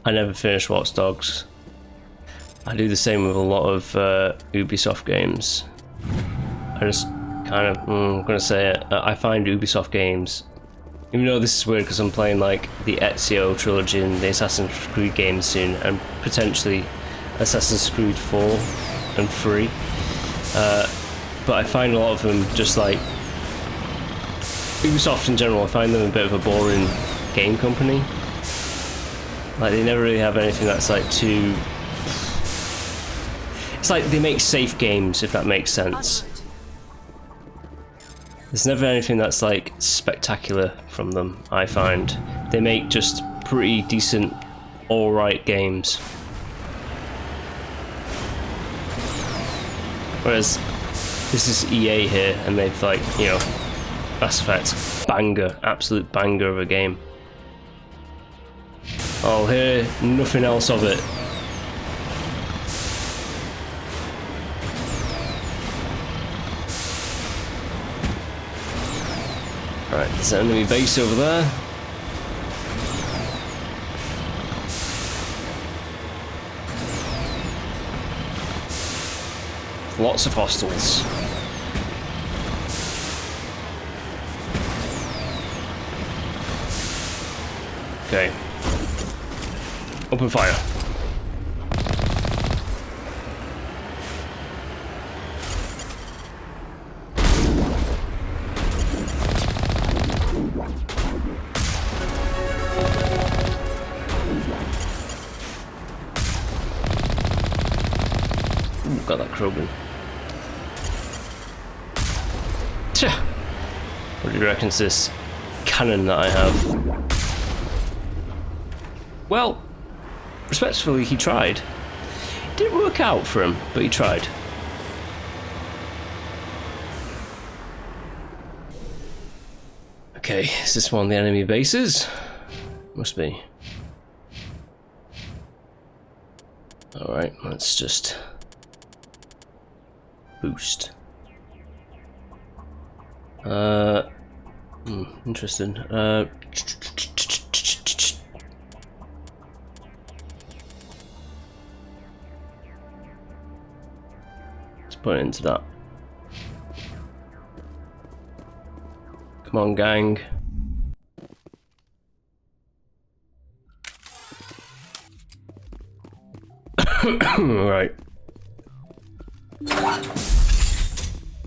I never finished Watch Dogs. I do the same with a lot of Ubisoft games. I just kind of, I'm gonna say it, I find Ubisoft games, even though this is weird because I'm playing like the Ezio trilogy and the Assassin's Creed games soon, and potentially Assassin's Creed 4 and 3, but I find a lot of them just like, Ubisoft in general, I find them a bit of a boring game company. Like they never really have anything that's like too, it's like they make safe games, if that makes sense. There's never anything that's like spectacular from them, I find. They make just pretty decent, alright games. Whereas this is EA here, and they've like, you know, Mass Effect, banger, absolute banger of a game. I'll hear nothing else of it. Right, there's an enemy base over there. Lots of hostiles. Okay. Open fire. Ooh, got that Krogan. Tja! What do you reckon to this cannon that I have? Well, respectfully, he tried. It didn't work out for him, but he tried. Okay, is this one of the enemy bases? Must be. Alright, let's just boost. Interesting. Let's put it into that. Come on, gang. Right.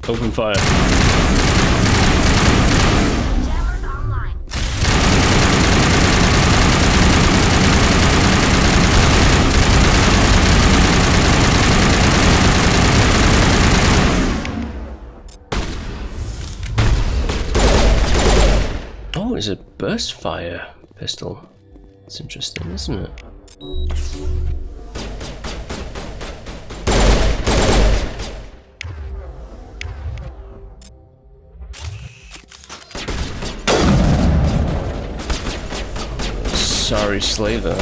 Open fire. Oh, it's a burst fire pistol. It's interesting, isn't it? Sorry, slaver.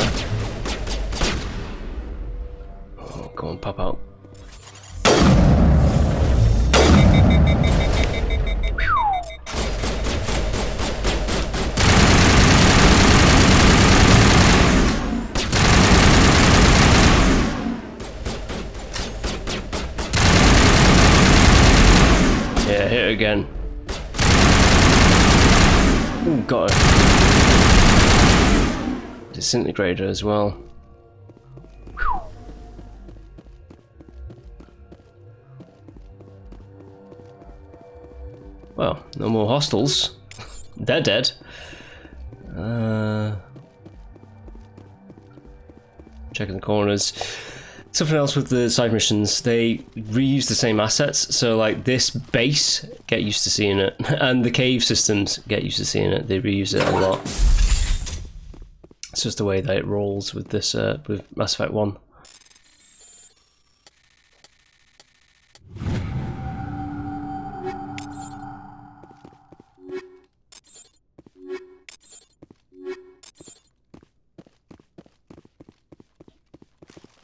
Oh, go on, pop out. Yeah, hit it again. Ooh, got her. Disintegrator as well. Whew. Well, no more hostiles. They're dead. Checking the corners. Something else with the side missions, they reuse the same assets. So like this base, get used to seeing it. And the cave systems, get used to seeing it. They reuse it a lot. It's just the way that it rolls with this, with Mass Effect 1.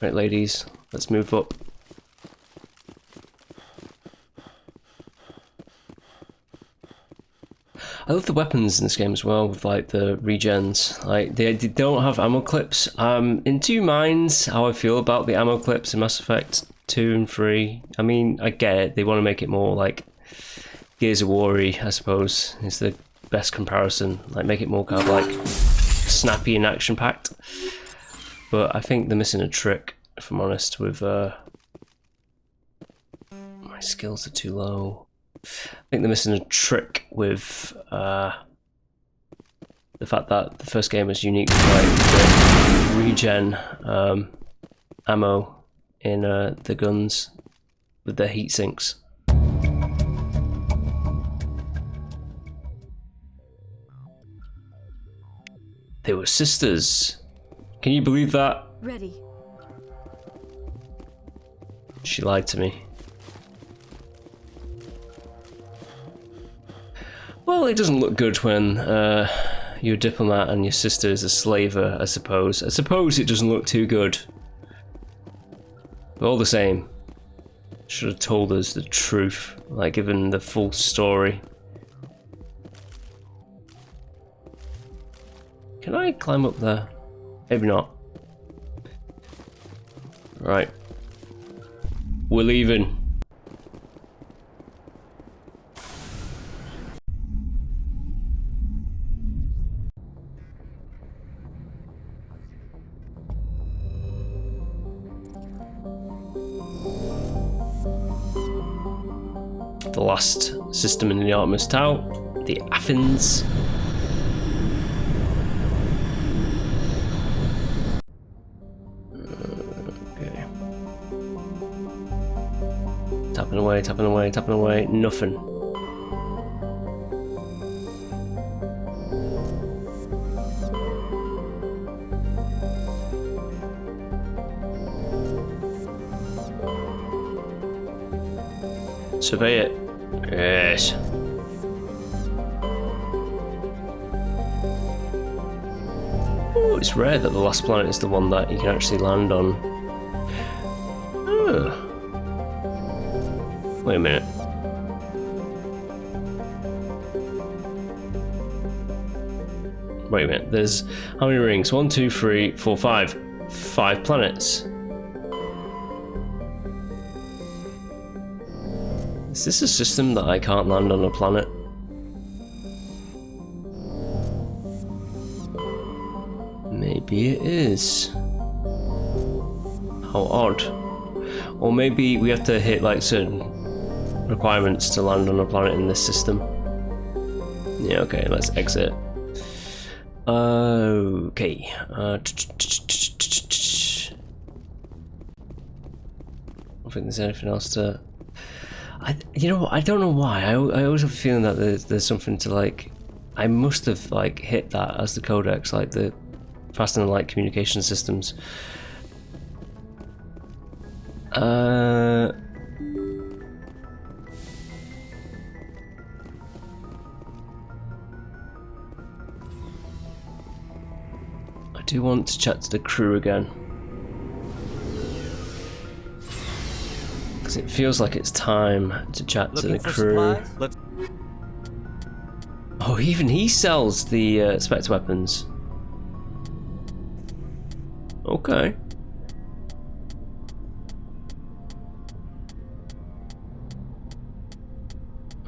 Right, ladies, let's move up. I love the weapons in this game as well, with like the regens. Like they don't have ammo clips. In two minds how I feel about the ammo clips in Mass Effect 2 and 3. I mean, I get it. They want to make it more like Gears of War-y, I suppose, is the best comparison. Like make it more kind of like snappy and action-packed. But I think they're missing a trick, if I'm honest, with my skills are too low. I think they're missing a trick with the fact that the first game is unique with like the regen ammo in the guns with their heat sinks. They were sisters. Can you believe that? Ready. She lied to me. Well, it doesn't look good when you're a diplomat and your sister is a slaver, I suppose. I suppose it doesn't look too good. But all the same, should have told us the truth, like given the full story. Can I climb up there? Maybe not. Right. We're leaving. The last system in the Artemis Tau, the Athens. Okay. Tapping away, tapping away, tapping away, nothing. Survey it. Yes. Oh, it's rare that the last planet is the one that you can actually land on. Oh. Wait a minute. Wait a minute. There's how many rings? 1, 2, 3, 4, 5. 5 planets. Is this a system that I can't land on a planet? Maybe it is. How odd. Or maybe we have to hit like certain requirements to land on a planet in this system. Yeah, okay, let's exit. Okay. I don't think there's anything else to... you know what, I don't know why. I always have a feeling that there's something to like... I must have like hit that as the codex, like the faster than light communication systems. I do want to chat to the crew again. Because it feels like it's time to chat to the crew. Oh, even he sells the Spectre weapons. Okay.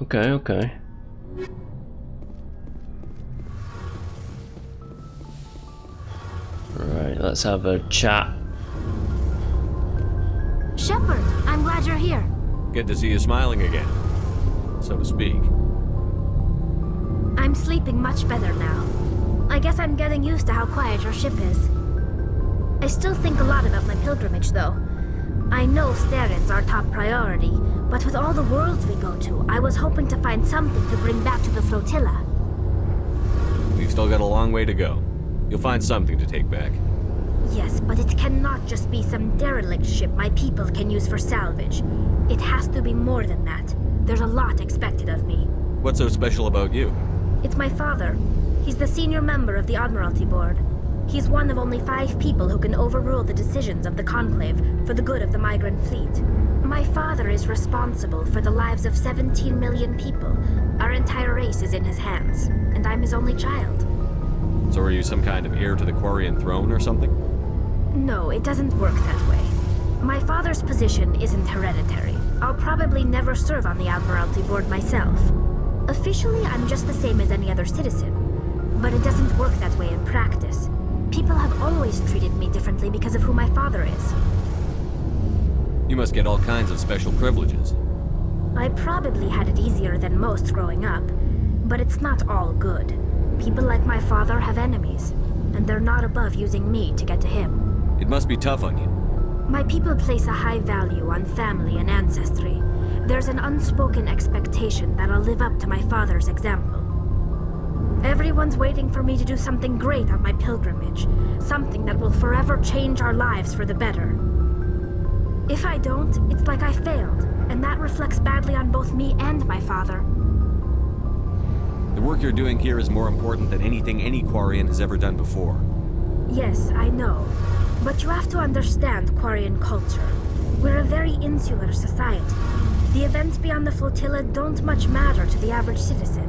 Okay. Alright, let's have a chat. Shepard, I'm glad you're here. Good to see you smiling again, so to speak. I'm sleeping much better now. I guess I'm getting used to how quiet your ship is. I still think a lot about my pilgrimage, though. I know Starin's our top priority, but with all the worlds we go to, I was hoping to find something to bring back to the flotilla. We've still got a long way to go. You'll find something to take back. Yes, but it cannot just be some derelict ship my people can use for salvage. It has to be more than that. There's a lot expected of me. What's so special about you? It's my father. He's the senior member of the Admiralty Board. He's one of only 5 people who can overrule the decisions of the Conclave for the good of the migrant fleet. My father is responsible for the lives of 17 million people. Our entire race is in his hands, and I'm his only child. So are you some kind of heir to the Quarian throne or something? No, it doesn't work that way. My father's position isn't hereditary. I'll probably never serve on the Admiralty Board myself. Officially, I'm just the same as any other citizen. But it doesn't work that way in practice. People have always treated me differently because of who my father is. You must get all kinds of special privileges. I probably had it easier than most growing up, but it's not all good. People like my father have enemies, and they're not above using me to get to him. It must be tough on you. My people place a high value on family and ancestry. There's an unspoken expectation that I'll live up to my father's example. Everyone's waiting for me to do something great on my pilgrimage, something that will forever change our lives for the better. If I don't, it's like I failed, and that reflects badly on both me and my father. The work you're doing here is more important than anything any Quarian has ever done before. Yes, I know. But you have to understand Quarian culture. We're a very insular society. The events beyond the flotilla don't much matter to the average citizen.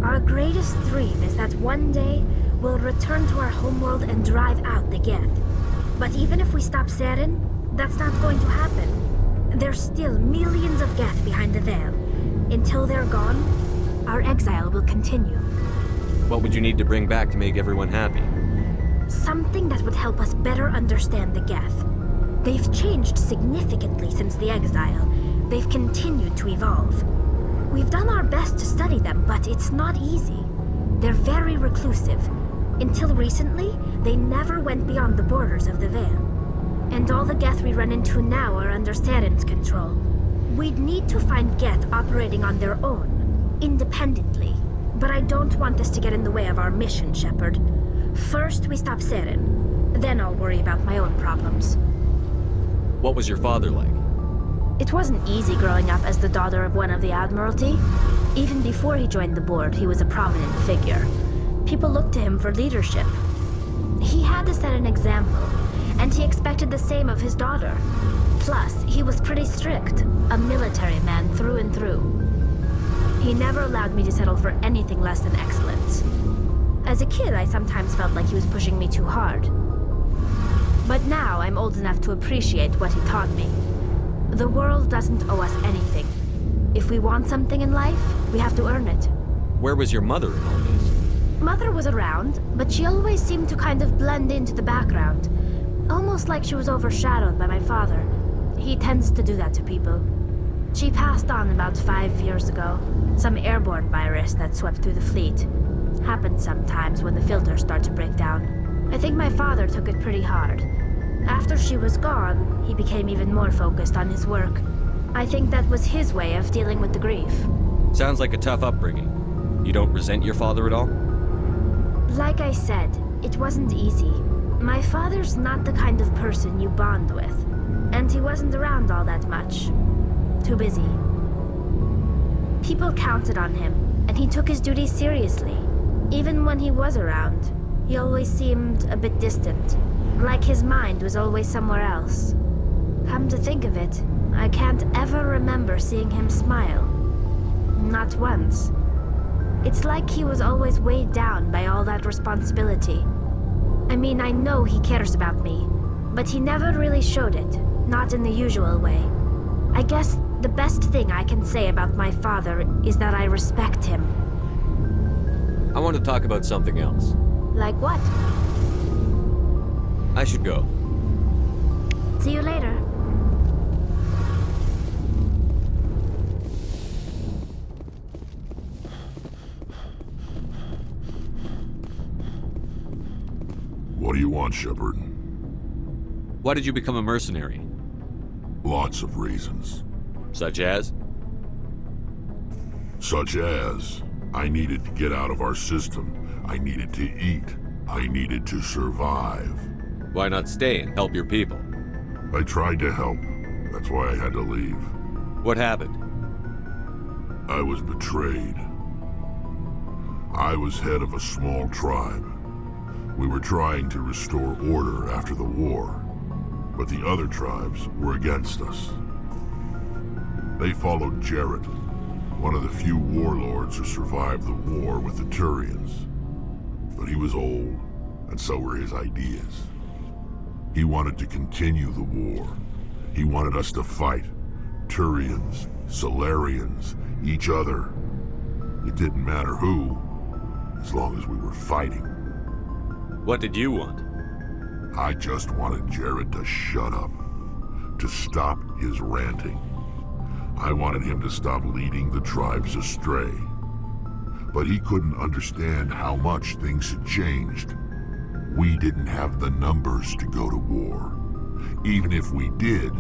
Our greatest dream is that one day we'll return to our homeworld and drive out the Geth. But even if we stop Saren, that's not going to happen. There's still millions of Geth behind the veil. Until they're gone, our exile will continue. What would you need to bring back to make everyone happy? Something that would help us better understand the Geth. They've changed significantly since the exile. They've continued to evolve. We've done our best to study them, but it's not easy. They're very reclusive. Until recently, they never went beyond the borders of the Veil. And all the Geth we run into now are under Saren's control. We'd need to find Geth operating on their own, independently. But I don't want this to get in the way of our mission, Shepard. First, we stop Saren. Then I'll worry about my own problems. What was your father like? It wasn't easy growing up as the daughter of one of the Admiralty. Even before he joined the board, he was a prominent figure. People looked to him for leadership. He had to set an example, and he expected the same of his daughter. Plus, he was pretty strict, a military man through and through. He never allowed me to settle for anything less than excellence. As a kid, I sometimes felt like he was pushing me too hard. But now I'm old enough to appreciate what he taught me. The world doesn't owe us anything. If we want something in life, we have to earn it. Where was your mother in all this? Mother was around, but she always seemed to kind of blend into the background. Almost like she was overshadowed by my father. He tends to do that to people. She passed on about 5 years ago. Some airborne virus that swept through the fleet. Happens sometimes when the filters start to break down. I think my father took it pretty hard. After she was gone, he became even more focused on his work. I think that was his way of dealing with the grief. Sounds like a tough upbringing. You don't resent your father at all? Like I said, it wasn't easy. My father's not the kind of person you bond with. And he wasn't around all that much. Too busy. People counted on him, and he took his duties seriously. Even when he was around, he always seemed a bit distant. Like his mind was always somewhere else. Come to think of it, I can't ever remember seeing him smile. Not once. It's like he was always weighed down by all that responsibility. I mean, I know he cares about me, but he never really showed it, not in the usual way. I guess the best thing I can say about my father is that I respect him. I want to talk about something else. Like what? I should go. See you later. What do you want, Shepard? Why did you become a mercenary? Lots of reasons. Such as? Such as, I needed to get out of our system. I needed to eat. I needed to survive. Why not stay and help your people? I tried to help. That's why I had to leave. What happened? I was betrayed. I was head of a small tribe. We were trying to restore order after the war, but the other tribes were against us. They followed Jared, one of the few warlords who survived the war with the Turians. But he was old, and so were his ideas. He wanted to continue the war. He wanted us to fight. Turians, Solarians, each other. It didn't matter who, as long as we were fighting. What did you want? I just wanted Jared to shut up, to stop his ranting. I wanted him to stop leading the tribes astray. But he couldn't understand how much things had changed. We didn't have the numbers to go to war. Even if we did,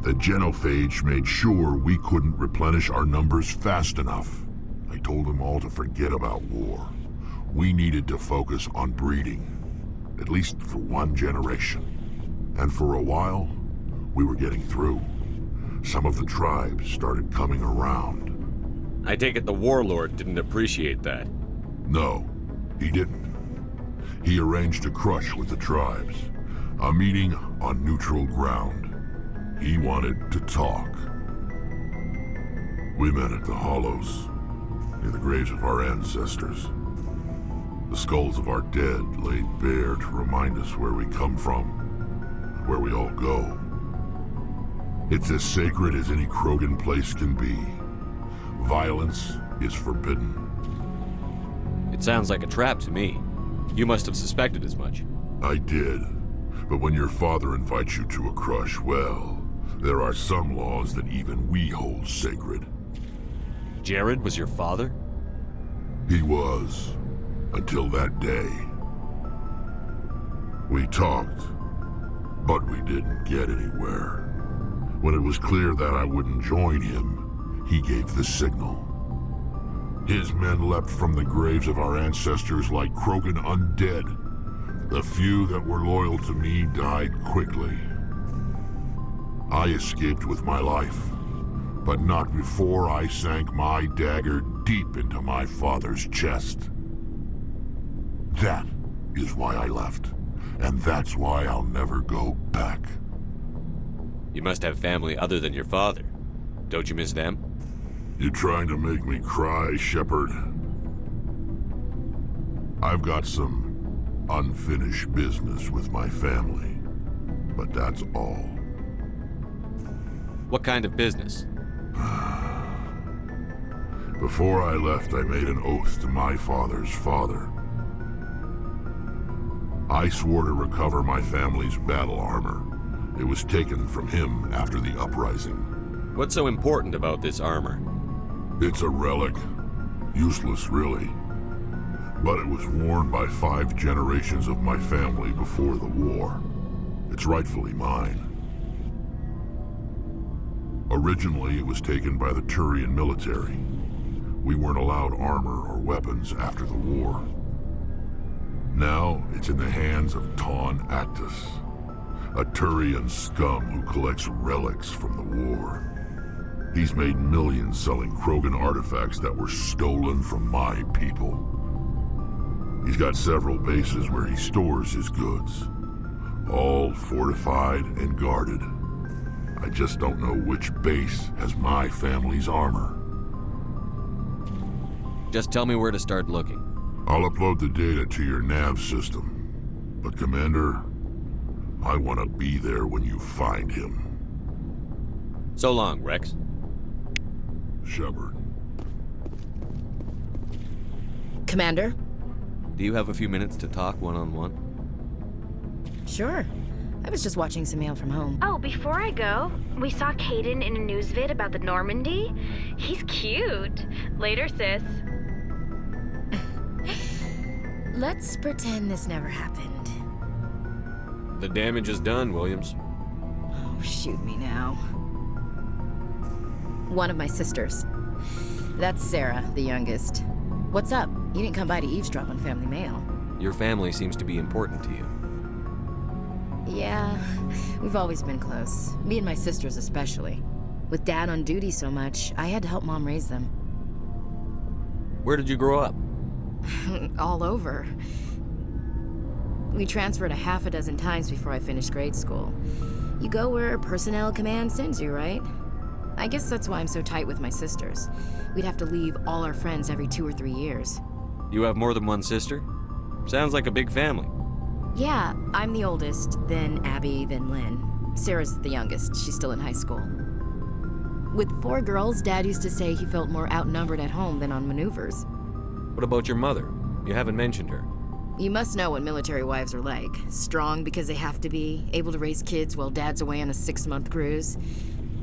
the genophage made sure we couldn't replenish our numbers fast enough. I told them all to forget about war. We needed to focus on breeding, at least for one generation. And for a while, we were getting through. Some of the tribes started coming around. I take it the warlord didn't appreciate that. No, he didn't. He arranged a crush with the tribes, a meeting on neutral ground. He wanted to talk. We met at the Hollows, near the graves of our ancestors. The skulls of our dead laid bare to remind us where we come from, and where we all go. It's as sacred as any Krogan place can be. Violence is forbidden. It sounds like a trap to me. You must have suspected as much. I did. But when your father invites you to a crush, well, there are some laws that even we hold sacred. Jared was your father? He was. Until that day. We talked, but we didn't get anywhere. When it was clear that I wouldn't join him, he gave the signal. His men leapt from the graves of our ancestors like Krogan undead. The few that were loyal to me died quickly. I escaped with my life, but not before I sank my dagger deep into my father's chest. That is why I left, and that's why I'll never go back. You must have family other than your father. Don't you miss them? You trying to make me cry, Shepard? I've got some unfinished business with my family, but that's all. What kind of business? Before I left, I made an oath to my father's father. I swore to recover my family's battle armor. It was taken from him after the uprising. What's so important about this armor? It's a relic. Useless, really. But it was worn by 5 generations of my family before the war. It's rightfully mine. Originally, it was taken by the Turian military. We weren't allowed armor or weapons after the war. Now, it's in the hands of Ton Actus, a Turian scum who collects relics from the war. He's made millions selling Krogan artifacts that were stolen from my people. He's got several bases where he stores his goods, all fortified and guarded. I just don't know which base has my family's armor. Just tell me where to start looking. I'll upload the data to your nav system. But Commander, I want to be there when you find him. So long, Rex. Shepard. Commander? Do you have a few minutes to talk one-on-one? Sure. I was just watching some mail from home. Oh, before I go, we saw Caden in a news vid about the Normandy. He's cute. Later, sis. Let's pretend this never happened. The damage is done, Williams. Oh, shoot me now. One of my sisters. That's Sarah, the youngest. What's up? You didn't come by to eavesdrop on family mail. Your family seems to be important to you. Yeah, we've always been close. Me and my sisters especially. With Dad on duty so much, I had to help Mom raise them. Where did you grow up? All over. We transferred a half a dozen times before I finished grade school. You go where personnel command sends you, right? I guess that's why I'm so tight with my sisters. We'd have to leave all our friends every 2 or 3 years. You have more than one sister? Sounds like a big family. Yeah, I'm the oldest, then Abby, then Lynn. Sarah's the youngest. She's still in high school. With 4 girls, Dad used to say he felt more outnumbered at home than on maneuvers. What about your mother? You haven't mentioned her. You must know what military wives are like. Strong because they have to be, able to raise kids while Dad's away on a 6-month cruise.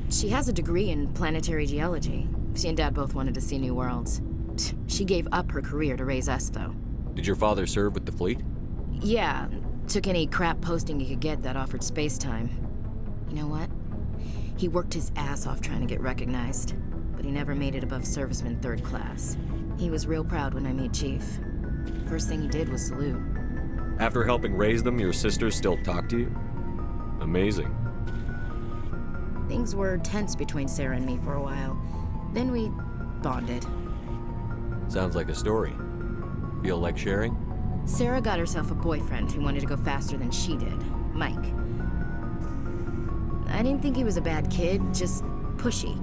She has a degree in planetary geology. She and Dad both wanted to see new worlds. She gave up her career to raise us, though. Did your father serve with the fleet? Yeah, took any crap posting he could get that offered space time. You know what? He worked his ass off trying to get recognized, but he never made it above serviceman 3rd class. He was real proud when I made chief. First thing he did was salute. After helping raise them, your sisters still talk to you? Amazing. Things were tense between Sarah and me for a while. Then we bonded. Sounds like a story. Feel like sharing? Sarah got herself a boyfriend who wanted to go faster than she did, Mike. I didn't think he was a bad kid, just pushy.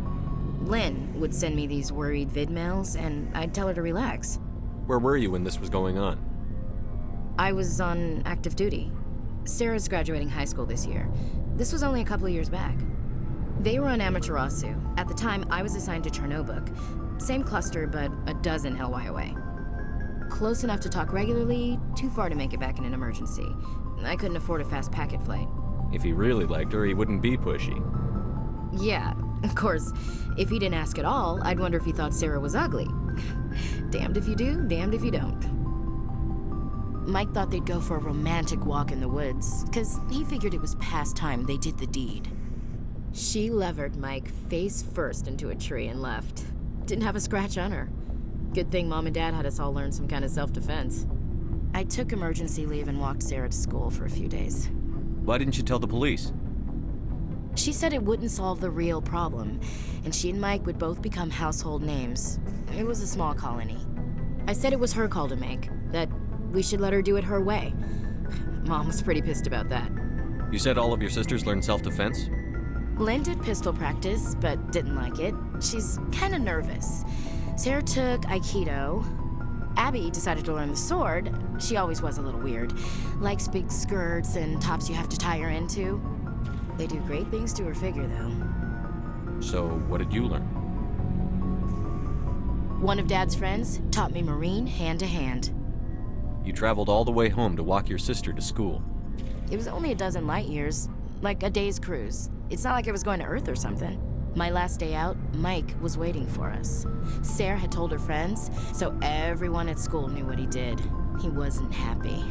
Lynn would send me these worried vid mails, and I'd tell her to relax. Where were you when this was going on? I was on active duty. Sarah's graduating high school this year. This was only a couple of years back. They were on Amaterasu. At the time, I was assigned to Chernobog. Same cluster, but a dozen LY away. Close enough to talk regularly, too far to make it back in an emergency. I couldn't afford a fast packet flight. If he really liked her, he wouldn't be pushy. Yeah, of course. If he didn't ask at all, I'd wonder if he thought Sarah was ugly. Damned if you do, damned if you don't. Mike thought they'd go for a romantic walk in the woods, because he figured it was past time they did the deed. She levered Mike face first into a tree and left. Didn't have a scratch on her. Good thing Mom and Dad had us all learn some kind of self-defense. I took emergency leave and walked Sarah to school for a few days. Why didn't you tell the police? She said it wouldn't solve the real problem, and she and Mike would both become household names. It was a small colony. I said it was her call to make, that we should let her do it her way. Mom was pretty pissed about that. You said all of your sisters learned self-defense? Lynn did pistol practice, but didn't like it. She's kind of nervous. Sarah took Aikido. Abby decided to learn the sword. She always was a little weird. Likes big skirts and tops you have to tie her into. They do great things to her figure, though. So, what did you learn? One of Dad's friends taught me Marine hand to hand. You traveled all the way home to walk your sister to school. It was only a dozen light years, like a day's cruise. It's not like I was going to Earth or something. My last day out, Mike was waiting for us. Sarah had told her friends, so everyone at school knew what he did. He wasn't happy.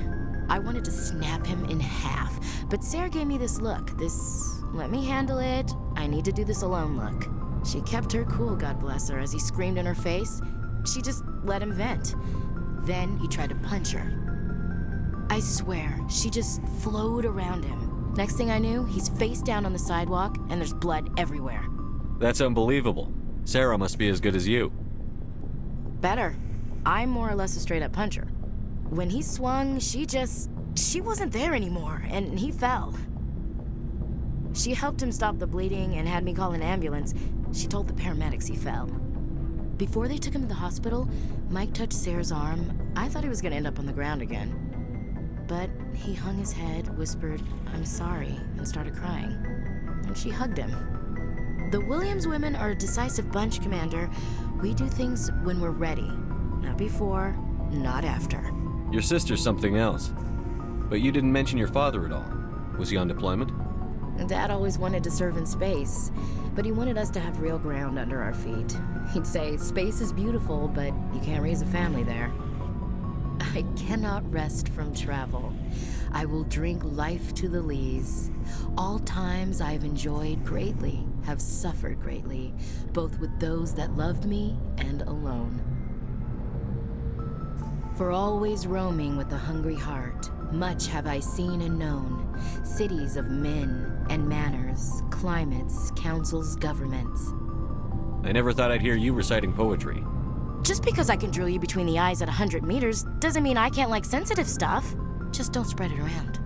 I wanted to snap him in half, but Sarah gave me this look, this let me handle it, I need to do this alone look. She kept her cool, God bless her, as he screamed in her face. She just let him vent. Then he tried to punch her. I swear, she just flowed around him. Next thing I knew, he's face down on the sidewalk, and there's blood everywhere. That's unbelievable. Sarah must be as good as you. Better. I'm more or less a straight-up puncher. When he swung, she wasn't there anymore, and he fell. She helped him stop the bleeding and had me call an ambulance. She told the paramedics he fell. Before they took him to the hospital, Mike touched Sarah's arm. I thought he was gonna end up on the ground again. But he hung his head, whispered, "I'm sorry," and started crying. And she hugged him. The Williams women are a decisive bunch, Commander. We do things when we're ready. Not before, not after. Your sister's something else. But you didn't mention your father at all. Was he on deployment? Dad always wanted to serve in space, but he wanted us to have real ground under our feet. He'd say, space is beautiful, but you can't raise a family there. I cannot rest from travel. I will drink life to the lees. All times I have enjoyed greatly, have suffered greatly, both with those that loved me and alone. For always roaming with a hungry heart, much have I seen and known, cities of men and manners, climates, councils, governments. I never thought I'd hear you reciting poetry. Just because I can drill you between the eyes at 100 meters doesn't mean I can't like sensitive stuff. Just don't spread it around.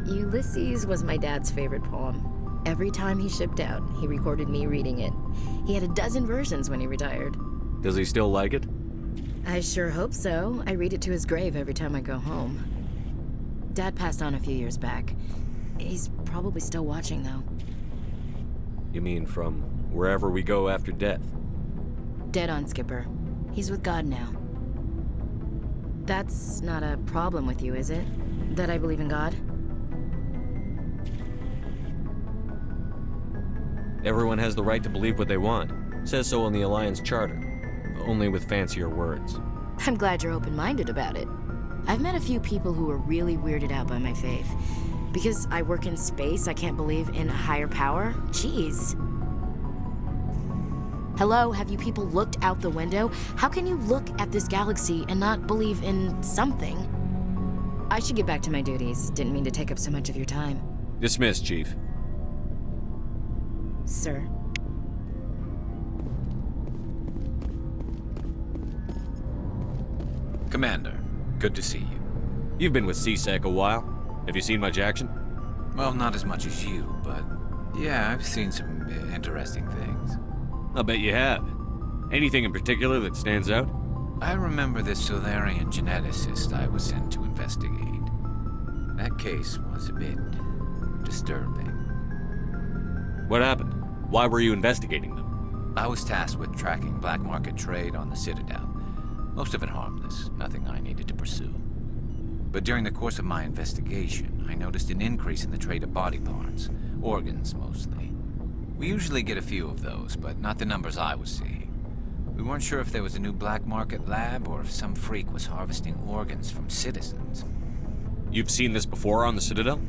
Ulysses was my dad's favorite poem. Every time he shipped out, he recorded me reading it. He had a dozen versions when he retired. Does he still like it? I sure hope so. I read it to his grave every time I go home. Dad passed on a few years back. He's probably still watching, though. You mean from wherever we go after death? Dead on, Skipper. He's with God now. That's not a problem with you, is it? That I believe in God? Everyone has the right to believe what they want. Says so in the Alliance Charter. Only with fancier words. I'm glad you're open-minded about it. I've met a few people who are really weirded out by my faith. Because I work in space, I can't believe in a higher power? Jeez. Hello, have you people looked out the window? How can you look at this galaxy and not believe in something? I should get back to my duties. Didn't mean to take up so much of your time. Dismissed, Chief. Sir. Commander, good to see you. You've been with CSEC a while. Have you seen much action? Well, not as much as you, but yeah, I've seen some interesting things. I'll bet you have. Anything in particular that stands out? I remember this Solarian geneticist I was sent to investigate. That case was a bit disturbing. What happened? Why were you investigating them? I was tasked with tracking black market trade on the Citadel. Most of it harmless, nothing I needed to pursue. But during the course of my investigation, I noticed an increase in the trade of body parts, organs mostly. We usually get a few of those, but not the numbers I was seeing. We weren't sure if there was a new black market lab or if some freak was harvesting organs from citizens. You've seen this before on the Citadel?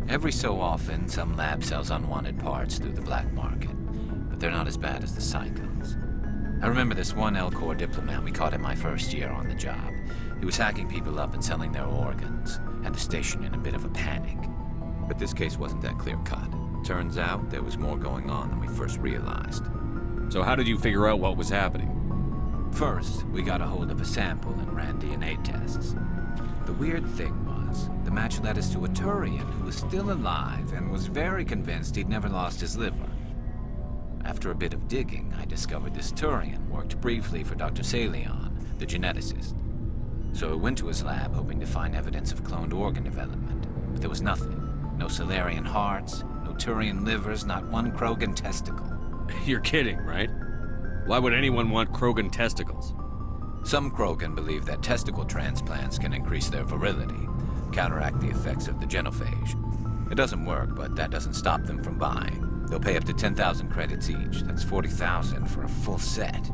Every so often, some lab sells unwanted parts through the black market, but they're not as bad as the psychos. I remember this one Elcor diplomat we caught in my first year on the job. He was hacking people up and selling their organs, had the station in a bit of a panic. But this case wasn't that clear-cut. Turns out there was more going on than we first realized. So how did you figure out what was happening? First, we got a hold of a sample and ran DNA tests. The weird thing was, the match led us to a Turian who was still alive and was very convinced he'd never lost his liver. After a bit of digging, I discovered this Turian worked briefly for Dr. Salion, the geneticist. So I went to his lab hoping to find evidence of cloned organ development, but there was nothing. No Solarian hearts, no Turian livers, not one Krogan testicle. You're kidding, right? Why would anyone want Krogan testicles? Some Krogan believe that testicle transplants can increase their virility, counteract the effects of the genophage. It doesn't work, but that doesn't stop them from buying. They'll pay up to 10,000 credits each. That's 40,000 for a full set.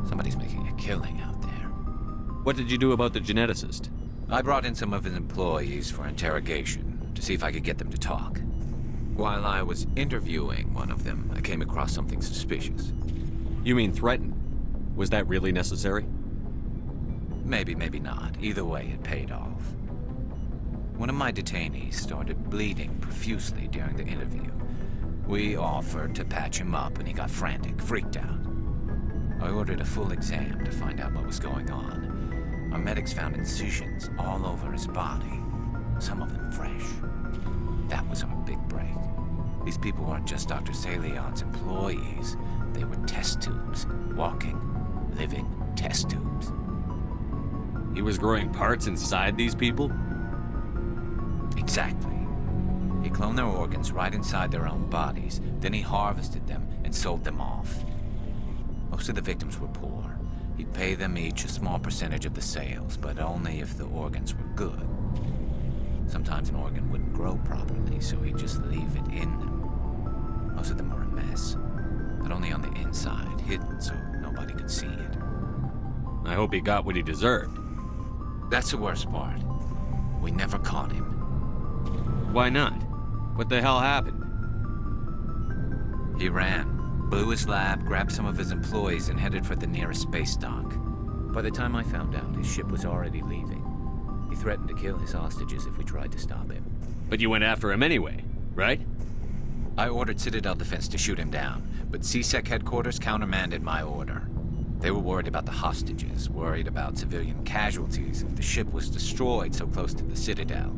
Somebody's making a killing out there. What did you do about the geneticist? I brought in some of his employees for interrogation to see if I could get them to talk. While I was interviewing one of them, I came across something suspicious. You mean threaten? Was that really necessary? Maybe, maybe not. Either way, it paid off. One of my detainees started bleeding profusely during the interview. We offered to patch him up, and he got frantic, freaked out. I ordered a full exam to find out what was going on. Our medics found incisions all over his body, some of them fresh. That was our big break. These people weren't just Dr. Salion's employees. They were test tubes, walking, living test tubes. He was growing parts inside these people? Exactly. He cloned their organs right inside their own bodies, then he harvested them and sold them off. Most of the victims were poor. He'd pay them each a small percentage of the sales, but only if the organs were good. Sometimes an organ wouldn't grow properly, so he'd just leave it in them. Most of them were a mess, but only on the inside, hidden so nobody could see it. I hope he got what he deserved. That's the worst part. We never caught him. Why not? What the hell happened? He ran, blew his lab, grabbed some of his employees, and headed for the nearest space dock. By the time I found out, his ship was already leaving. He threatened to kill his hostages if we tried to stop him. But you went after him anyway, right? I ordered Citadel Defense to shoot him down, but CSEC headquarters countermanded my order. They were worried about the hostages, worried about civilian casualties if the ship was destroyed so close to the Citadel.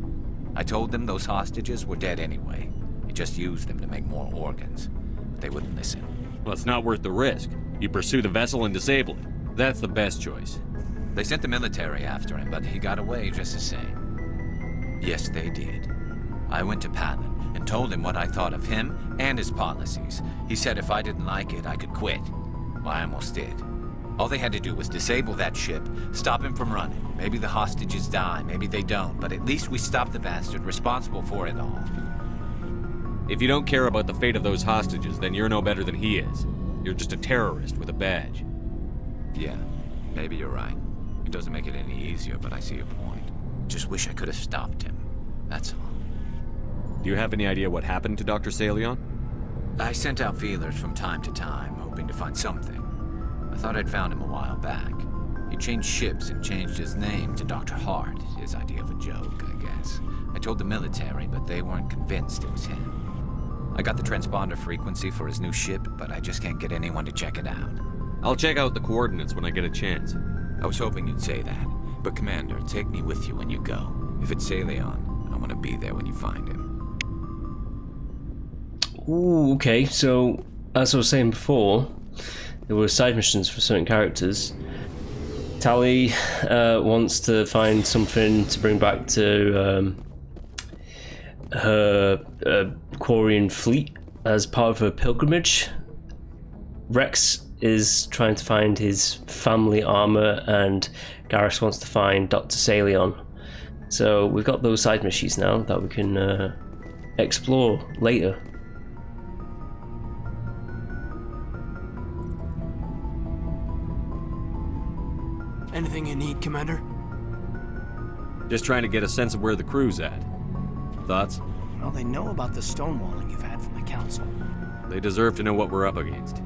I told them those hostages were dead anyway. He just used them to make more organs. But they wouldn't listen. Well, it's not worth the risk. You pursue the vessel and disable it. That's the best choice. They sent the military after him, but he got away just the same. Yes, they did. I went to Palin and told him what I thought of him and his policies. He said if I didn't like it, I could quit. Well, I almost did. All they had to do was disable that ship, stop him from running. Maybe the hostages die, maybe they don't, but at least we stopped the bastard responsible for it all. If you don't care about the fate of those hostages, then you're no better than he is. You're just a terrorist with a badge. Yeah, maybe you're right. It doesn't make it any easier, but I see your point. Just wish I could have stopped him. That's all. Do you have any idea what happened to Dr. Salion? I sent out feelers from time to time, hoping to find something. I thought I'd found him a while back. He changed ships and changed his name to Dr. Hart, his idea of a joke, I guess. I told the military, but they weren't convinced it was him. I got the transponder frequency for his new ship, but I just can't get anyone to check it out. I'll check out the coordinates when I get a chance. I was hoping you'd say that. But Commander, take me with you when you go. If it's Salion, I want to be there when you find him. Ooh, okay, so as I was saying before, there were side missions for certain characters. Tali wants to find something to bring back to her Quarian fleet as part of her pilgrimage. Rex is trying to find his family armor, and Garrus wants to find Dr. Salion. So we've got those side missions now that we can explore later. Anything you need, Commander? Just trying to get a sense of where the crew's at. Thoughts? Well, they know about the stonewalling you've had from the Council. They deserve to know what we're up against.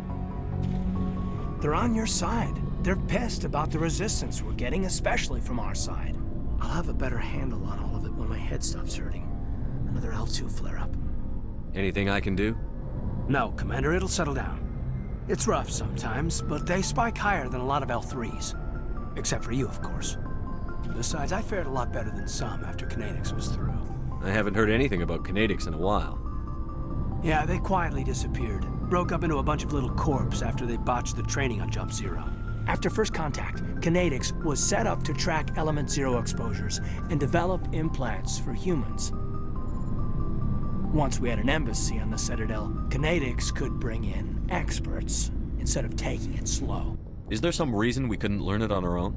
They're on your side. They're pissed about the resistance we're getting, especially from our side. I'll have a better handle on all of it when my head stops hurting. Another L2 flare-up. Anything I can do? No, Commander, it'll settle down. It's rough sometimes, but they spike higher than a lot of L3s. Except for you, of course. Besides, I fared a lot better than some after Kinetics was through. I haven't heard anything about Kinetics in a while. Yeah, they quietly disappeared. Broke up into a bunch of little corps after they botched the training on Jump Zero. After first contact, Kinetics was set up to track Element Zero exposures and develop implants for humans. Once we had an embassy on the Citadel, Kinetics could bring in experts instead of taking it slow. Is there some reason we couldn't learn it on our own?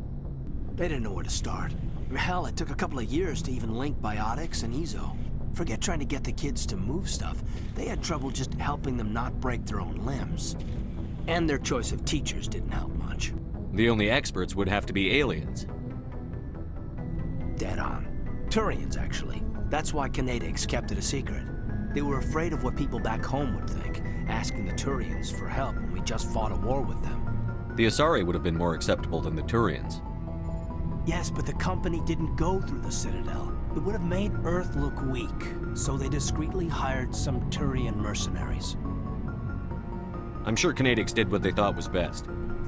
They didn't know where to start. Hell, it took a couple of years to even link biotics and ezo. Forget trying to get the kids to move stuff. They had trouble just helping them not break their own limbs. And their choice of teachers didn't help much. The only experts would have to be aliens. Dead on. Turians, actually. That's why Canadics kept it a secret. They were afraid of what people back home would think, asking the Turians for help when we just fought a war with them. The Asari would have been more acceptable than the Turians. Yes, but the company didn't go through the Citadel. It would have made Earth look weak, so they discreetly hired some Turian mercenaries. I'm sure Canadics did what they thought was best.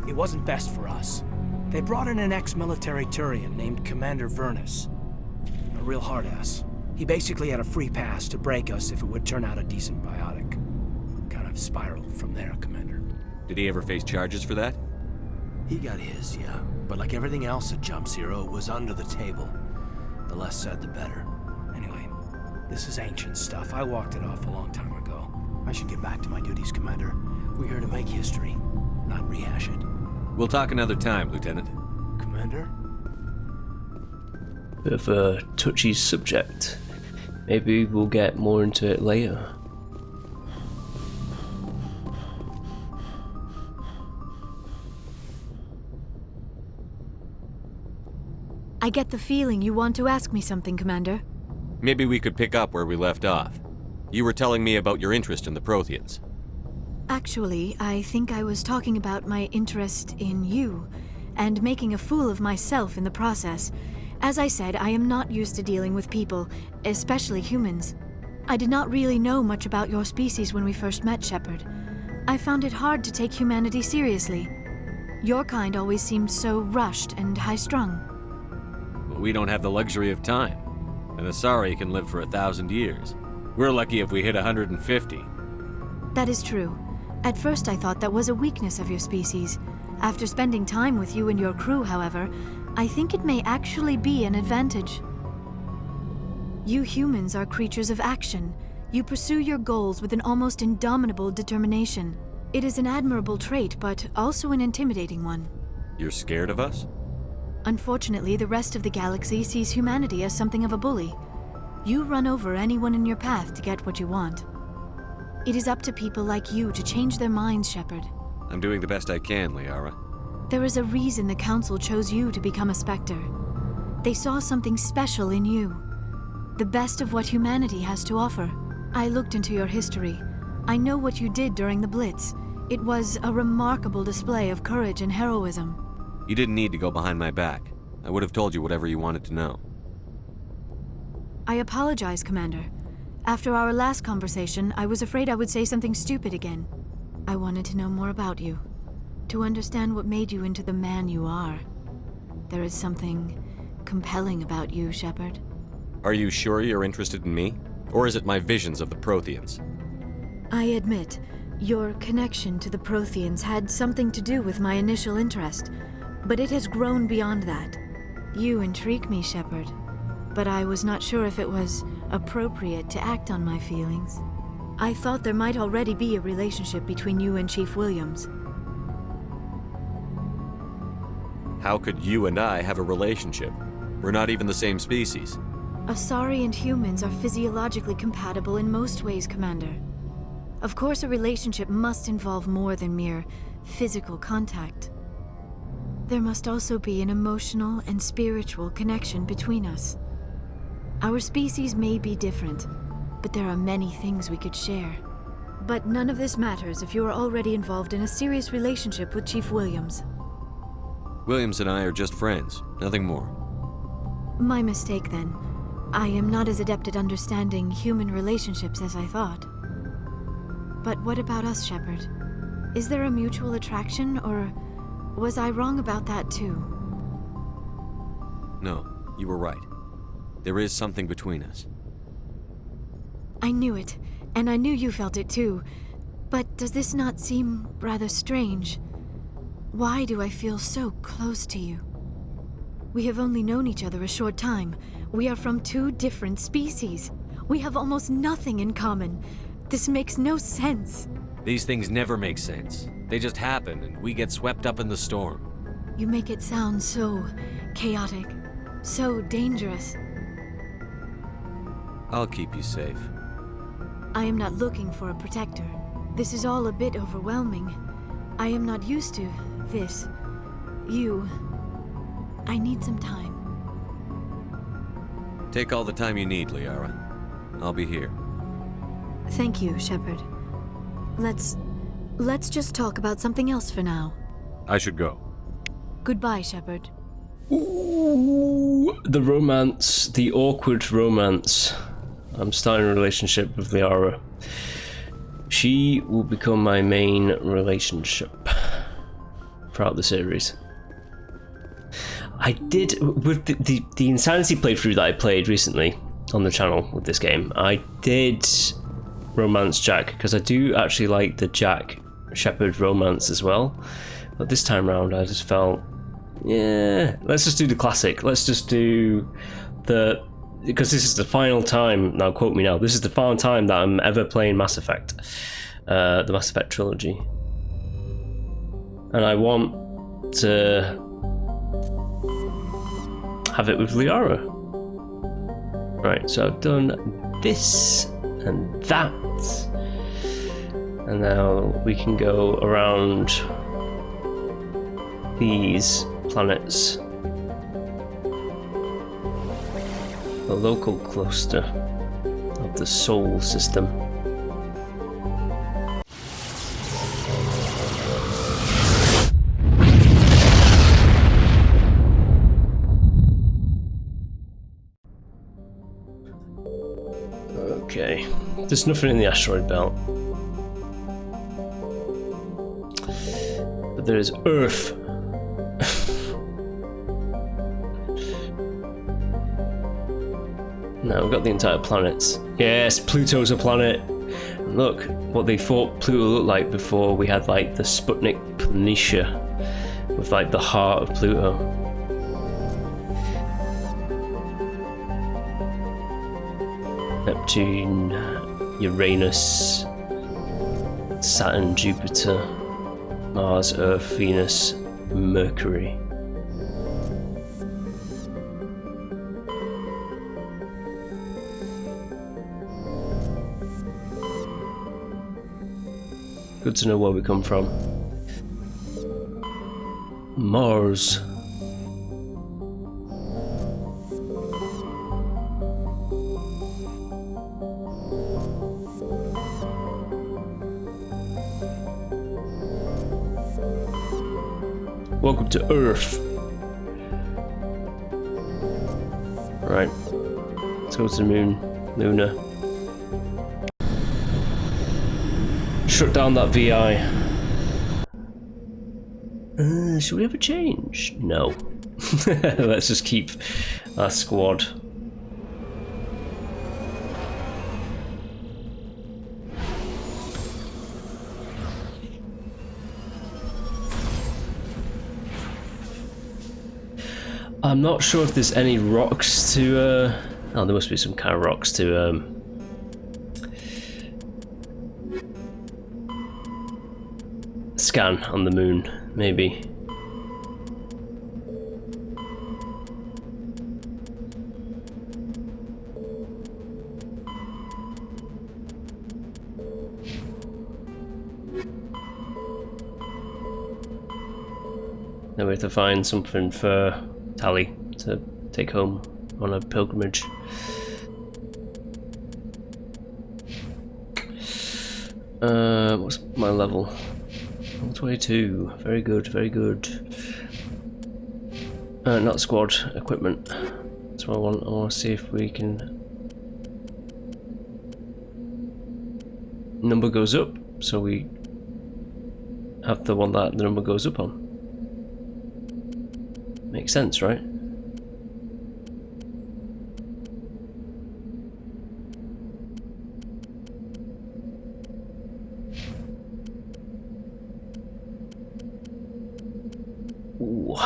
It wasn't best for us. They brought in an ex-military Turian named Commander Vernus. A real hard-ass. He basically had a free pass to break us if it would turn out a decent biotic. Kind of spiraled from there, Commander. Did he ever face charges for that? He got his, yeah. But like everything else at Jump Zero, it was under the table. The less said, the better. Anyway, this is ancient stuff. I walked it off a long time ago. I should get back to my duties, Commander. We're here to make history, not rehash it. We'll talk another time, Lieutenant. Commander? Bit of a touchy subject. Maybe we'll get more into it later. I get the feeling you want to ask me something, Commander. Maybe we could pick up where we left off. You were telling me about your interest in the Protheans. Actually, I think I was talking about my interest in you, and making a fool of myself in the process. As I said, I am not used to dealing with people, especially humans. I did not really know much about your species when we first met, Shepard. I found it hard to take humanity seriously. Your kind always seemed so rushed and high-strung. But we don't have the luxury of time. An Asari can live for 1,000 years. We're lucky if we hit 150. That is true. At first I thought that was a weakness of your species. After spending time with you and your crew, however, I think it may actually be an advantage. You humans are creatures of action. You pursue your goals with an almost indomitable determination. It is an admirable trait, but also an intimidating one. You're scared of us? Unfortunately, the rest of the galaxy sees humanity as something of a bully. You run over anyone in your path to get what you want. It is up to people like you to change their minds, Shepard. I'm doing the best I can, Liara. There is a reason the Council chose you to become a Spectre. They saw something special in you. The best of what humanity has to offer. I looked into your history. I know what you did during the Blitz. It was a remarkable display of courage and heroism. You didn't need to go behind my back. I would have told you whatever you wanted to know. I apologize, Commander. After our last conversation, I was afraid I would say something stupid again. I wanted to know more about you. To understand what made you into the man you are. There is something compelling about you, Shepard. Are you sure you're interested in me? Or is it my visions of the Protheans? I admit, your connection to the Protheans had something to do with my initial interest, but it has grown beyond that. You intrigue me, Shepard, but I was not sure if it was appropriate to act on my feelings. I thought there might already be a relationship between you and Chief Williams. How could you and I have a relationship? We're not even the same species. Asari and humans are physiologically compatible in most ways, Commander. Of course, a relationship must involve more than mere physical contact. There must also be an emotional and spiritual connection between us. Our species may be different, but there are many things we could share. But none of this matters if you are already involved in a serious relationship with Chief Williams. Williams and I are just friends, nothing more. My mistake, then. I am not as adept at understanding human relationships as I thought. But what about us, Shepard? Is there a mutual attraction, or was I wrong about that too? No, you were right. There is something between us. I knew it, and I knew you felt it too. But does this not seem rather strange? Why do I feel so close to you? We have only known each other a short time. We are from two different species. We have almost nothing in common. This makes no sense. These things never make sense. They just happen, and we get swept up in the storm. You make it sound so chaotic, so dangerous. I'll keep you safe. I am not looking for a protector. This is all a bit overwhelming. I am not used to this. You. I need some time. Take all the time you need, Liara. I'll be here. Thank you, Shepard. Let's just talk about something else for now. I should go. Goodbye, Shepard. Ooh, the romance, the awkward romance. I'm starting a relationship with Liara. She will become my main relationship throughout the series. I did, with the Insanity playthrough that I played recently on the channel with this game, I did romance Jack, because I do actually like the Jack Shepard romance as well. But this time around I just felt, yeah, let's just do the classic. Let's just do the, because this is the final time, now quote me now, this is the final time that I'm ever playing Mass Effect, the Mass Effect trilogy. And I want to have it with Liara. Right, so I've done this and that. And now we can go around these planets. The local cluster of the Sol system. Okay, there's nothing in the asteroid belt. But there is Earth. Now we've got the entire planets. Yes, Pluto's a planet. And look, what they thought Pluto looked like before we had like the Sputnik Planitia with like the heart of Pluto. Neptune, Uranus, Saturn, Jupiter, Mars, Earth, Venus, Mercury. Good to know where we come from. Mars. Welcome to Earth. Right, let's go to the moon. Luna. Shut down that VI. Should we have a change? No. Let's just keep our squad. I'm not sure if there's any rocks to, oh, there must be some kind of rocks to, scan on the moon, maybe. Now we have to find something for Tally to take home on a pilgrimage. What's my level? 22. Very good, very good. Not squad equipment. That's what I want. I want to see if we can. Number goes up, so we have the one that the number goes up on. Makes sense, right? Ooh.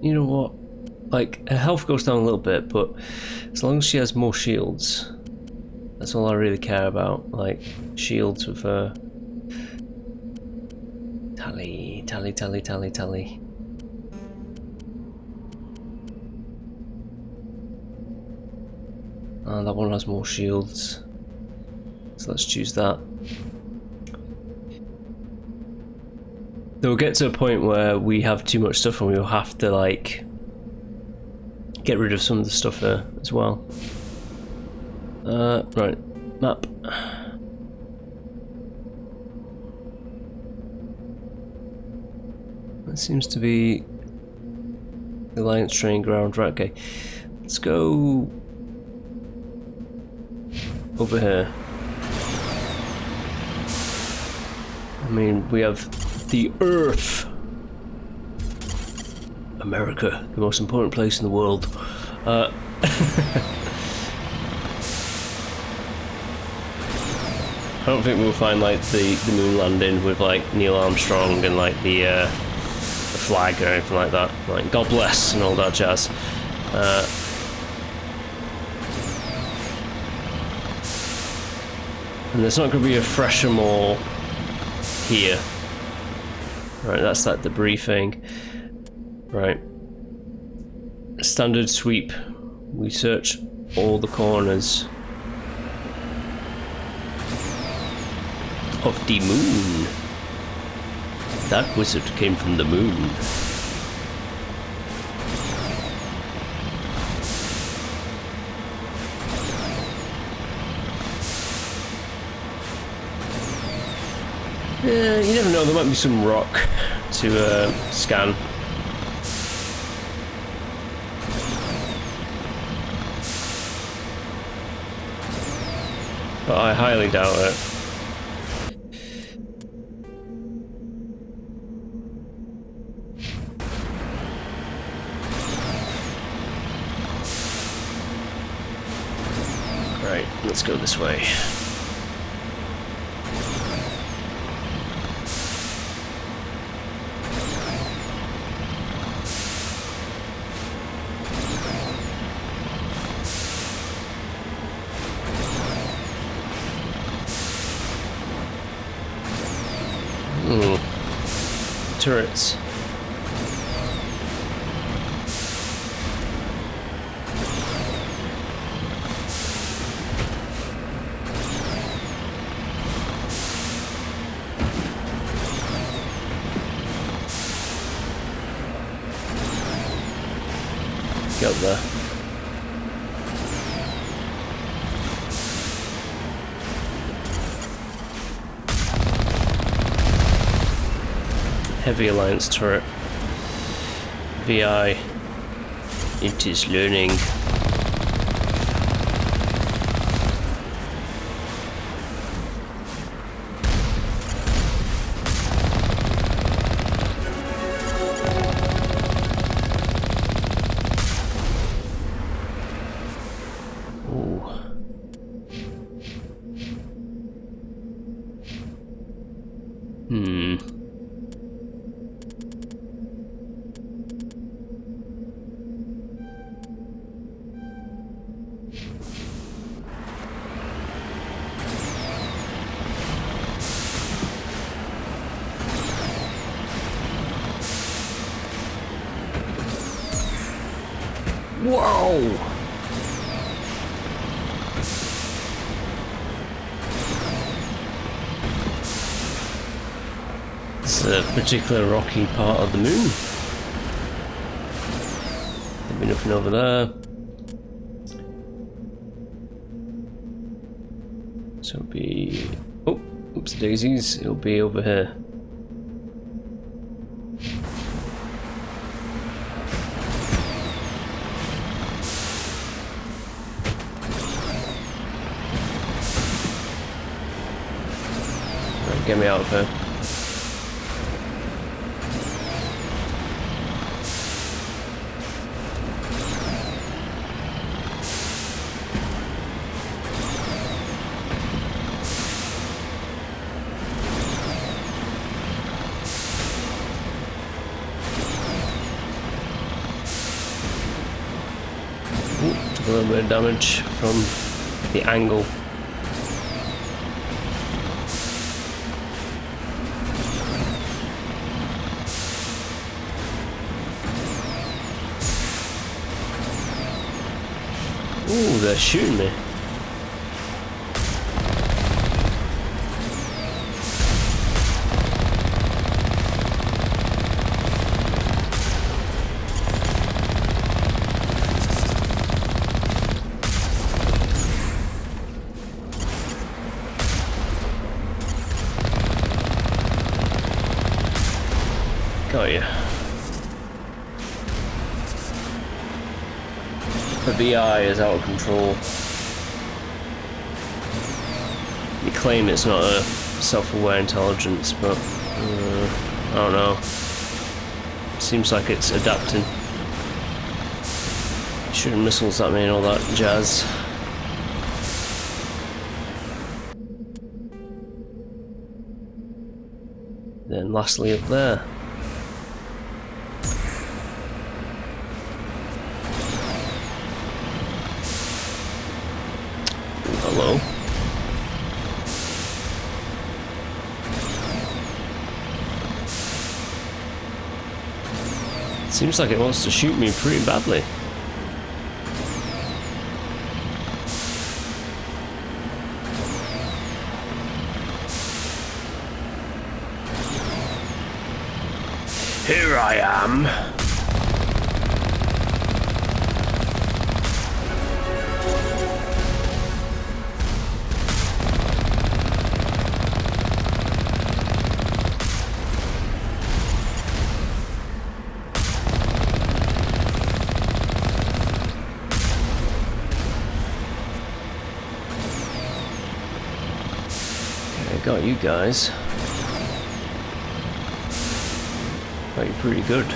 You know what? Like, her health goes down a little bit, but as long as she has more shields, that's all I really care about. Like, shields with her. Tally, tally, tally, tally, tally. That one has more shields. So let's choose that. We'll get to a point where we have too much stuff and we'll have to, like, get rid of some of the stuff there as well. Right, map. That seems to be the Alliance training ground. Right, okay. Let's go over here. I mean, we have the Earth. America, the most important place in the world. I don't think we'll find like the moon landing with like Neil Armstrong and like the flag or anything like that. Like God bless and all that jazz. And there's not going to be a fresher more here. Right, that's that debris thing. Right. Standard sweep. We search all the corners of the moon. That wizard came from the moon. You never know, there might be some rock to scan. But I highly doubt it. Right, let's go this way. Turrets. Get up there. Heavy Alliance turret. VI. It is learning. Whoa! This is a particular rocky part of the moon. There'll be nothing over there. So it'll be... oh, oops daisies, it'll be over here. Get me out of here. a little bit of damage from the angle. Ooh, they're shooting me. Got you. The VI is out of control. You claim it's not a self-aware intelligence, but I don't know. Seems like it's adapting. Shooting missiles at me and all that jazz. Then lastly up there. Hello. Seems like it wants to shoot me pretty badly. Here I am. Got you guys. Got you pretty good.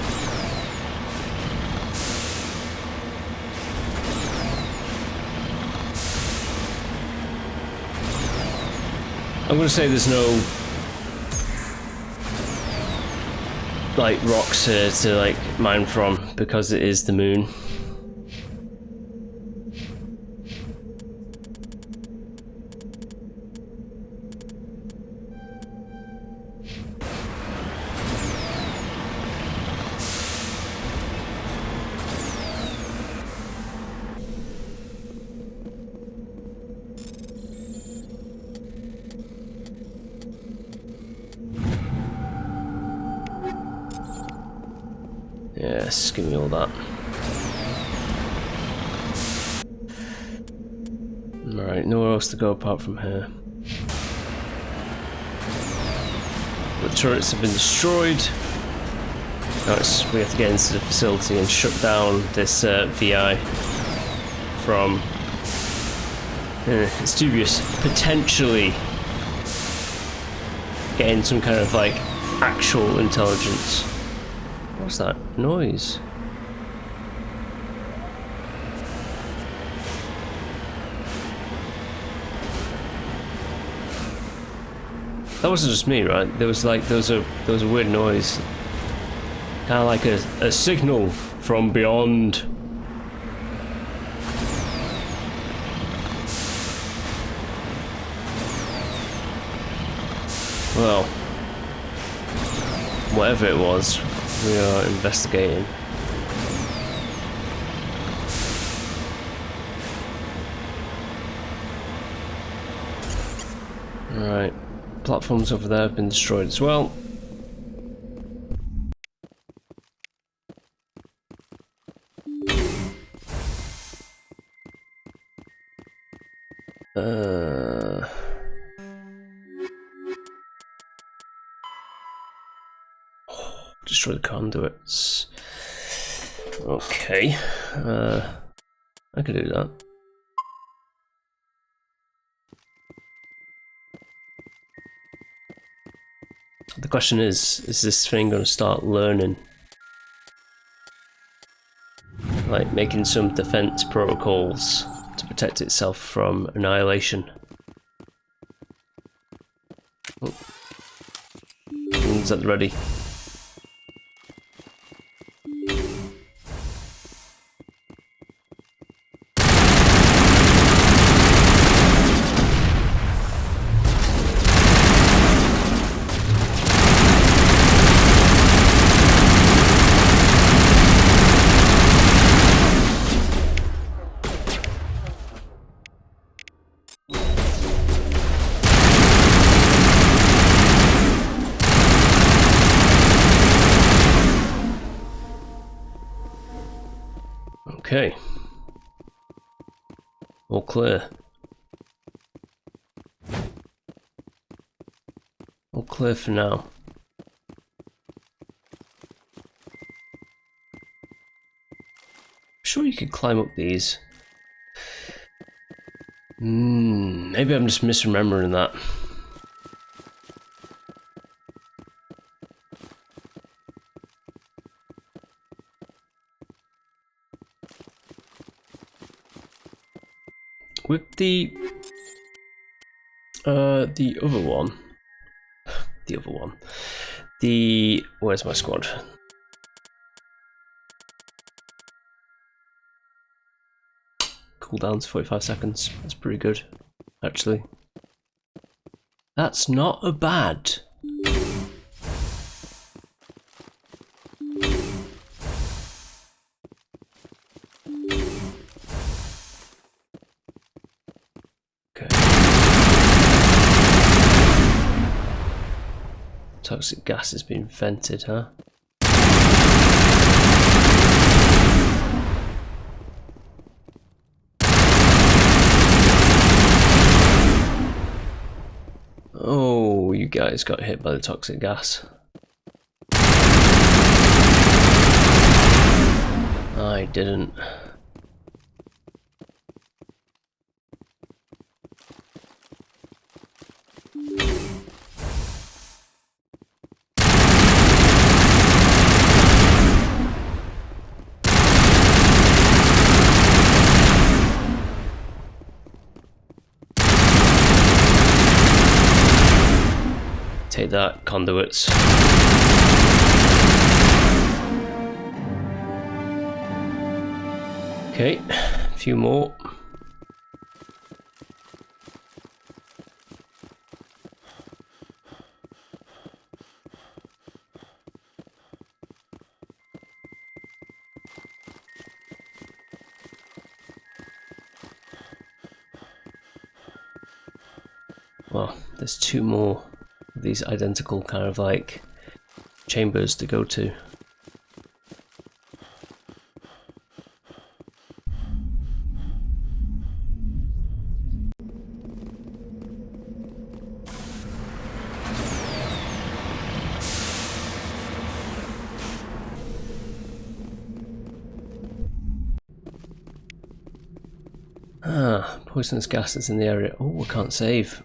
I'm gonna say there's no like rocks here to like mine from because it is the moon. Yes, give me all that. Alright, nowhere else to go apart from here. The turrets have been destroyed. Now we have to get into the facility and shut down this VI from... it's dubious. Potentially getting some kind of like actual intelligence. What's that noise? That wasn't just me, right? There was a weird noise, kind of like a signal from beyond. Well, whatever it was, we are investigating. Alright, platforms over there have been destroyed as well. Destroy the conduits. Okay, I could do that. The question is this thing going to start learning? Like making some defense protocols to protect itself from annihilation? Oh. Is that ready? Okay. All clear. All clear for now. Sure you could climb up these. Maybe I'm just misremembering that. With the other one, where's my squad? Cooldown's 45 seconds. That's pretty good, actually. That's not a bad. Toxic gas has been vented, huh? Oh, you guys got hit by the toxic gas. I didn't. Take that, conduits. Okay, a few more. Well, there's two more of these identical kind of like chambers to go to. Ah, poisonous gases in the area. Oh, we can't save.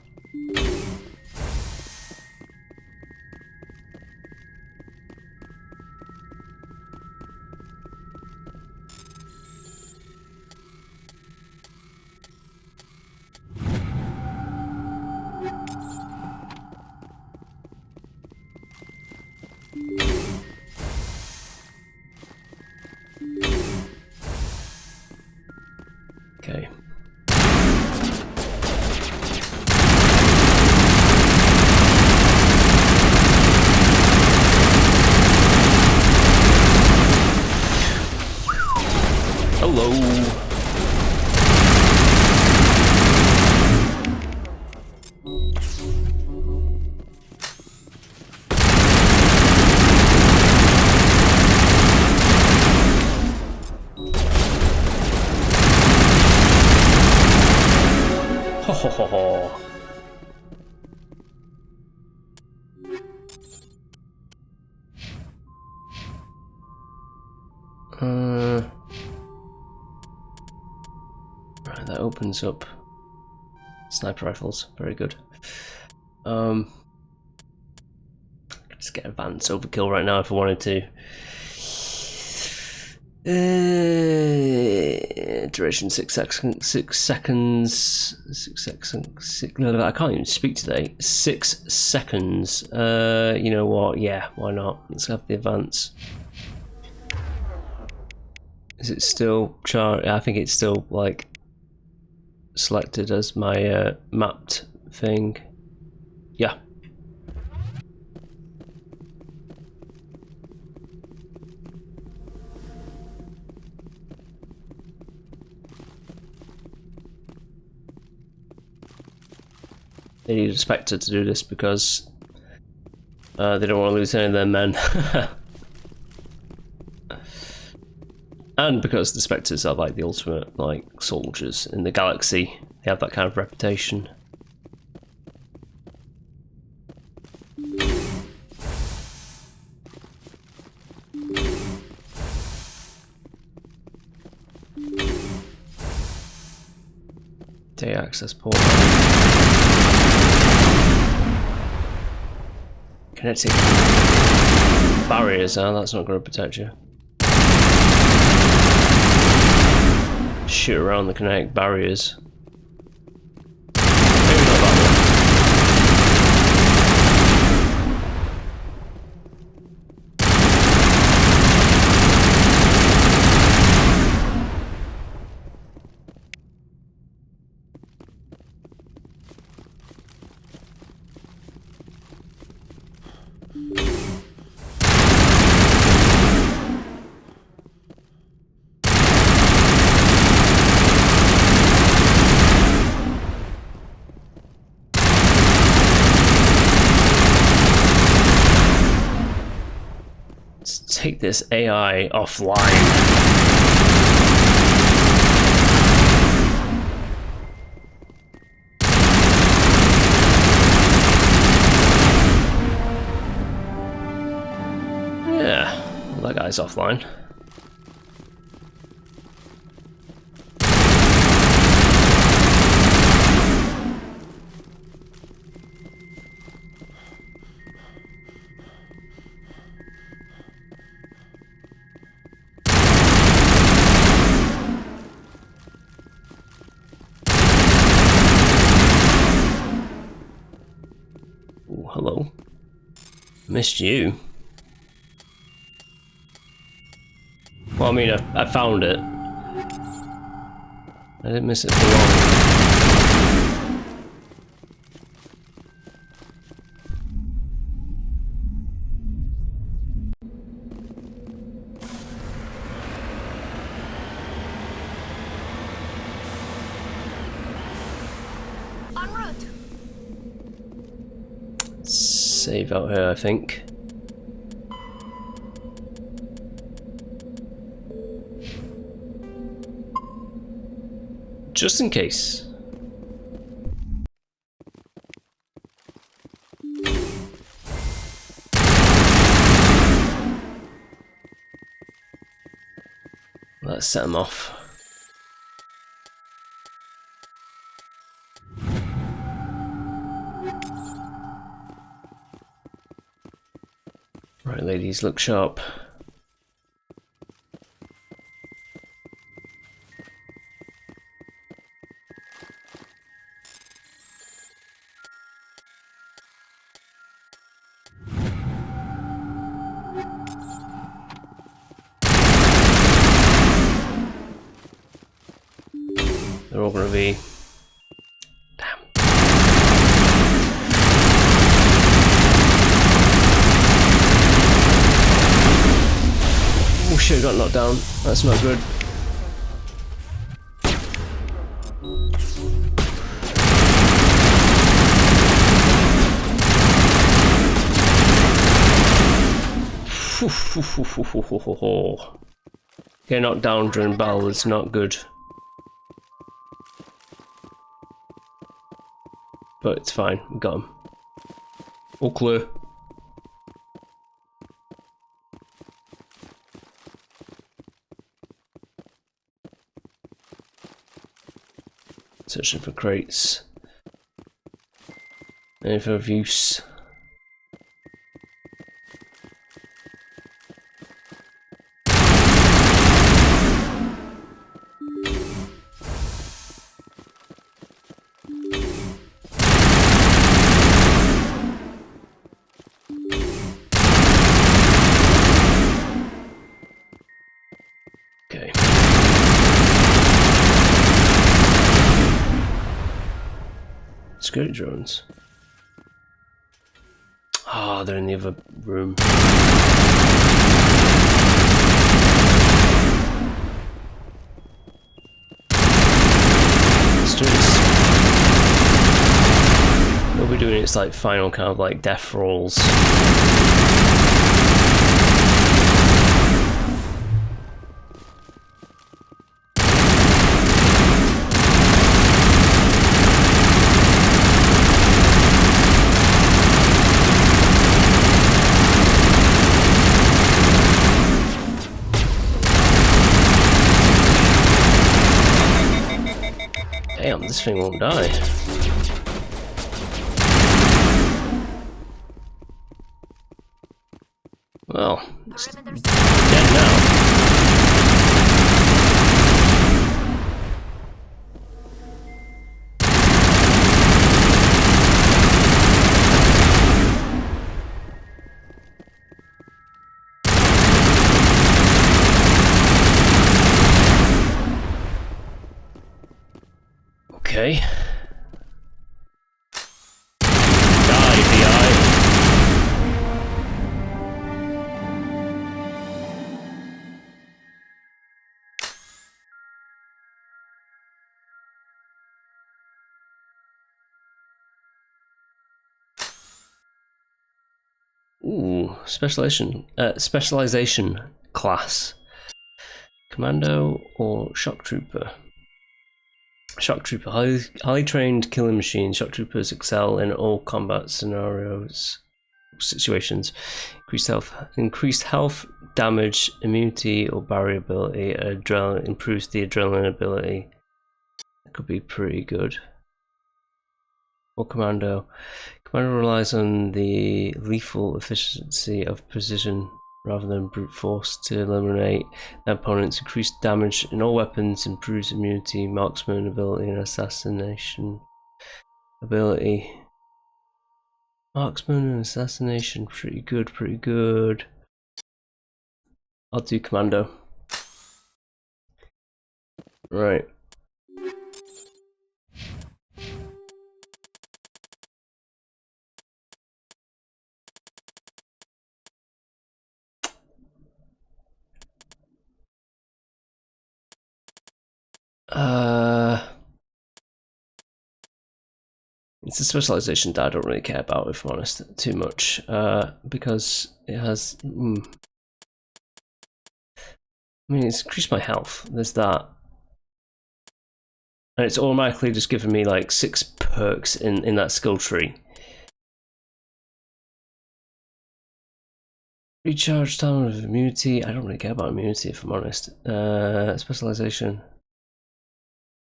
Okay. Hello. Ho ho ho ho. Right, that opens up sniper rifles. Very good. Just get advanced overkill right now if I wanted to. Duration 6 seconds. 6 seconds. 6 seconds. I can't even speak today. 6 seconds. You know what? Yeah, why not? Let's have the advance. Is it still chart? I think it's still like selected as my mapped thing. Yeah. They need a Spectre to do this because they don't want to lose any of their men. And because the Spectres are like the ultimate like soldiers in the galaxy, they have that kind of reputation. Day access port. Kinetic barriers, that's not going to protect you. Shoot around the kinetic barriers. Maybe not that one. Take this AI offline. Yeah, well, that guy's offline. Ooh, hello. Missed you. Well, I mean, I found it. I didn't miss it for long. En route. Save out here, I think. Just in case. Let's set them off. Right, ladies, look sharp. They're all going to be... Damn. Oh shit, got knocked down. That's not good. Getting knocked down during battle is not good. But it's fine, we got him. All clear. Searching for crates. Anything of use. Okay. Security drones. Ah, they're in the other room. Let's do this. What we're doing, it's like final kind of like death rolls. this thing won't die. Well, it's dead now. Okay. Die, VI. Ooh, specialization class. Commando or shock trooper? Shock trooper, highly trained killing machine. Shock troopers excel in all combat situations. Increased health, damage, immunity, or barrier ability. Adrenaline improves the adrenaline ability. That could be pretty good. Or commando. Commando relies on the lethal efficiency of precision rather than brute force to eliminate the opponent's. Increased damage in all weapons, improves immunity, marksman ability, and assassination ability. Marksman and assassination, pretty good, pretty good. I'll do commando. Right. It's a specialization that I don't really care about, if I'm honest, too much, because it has. I mean, it's increased my health. There's that, and it's automatically just giving me like 6 perks in that skill tree. Recharge time of immunity. I don't really care about immunity, if I'm honest. Specialization.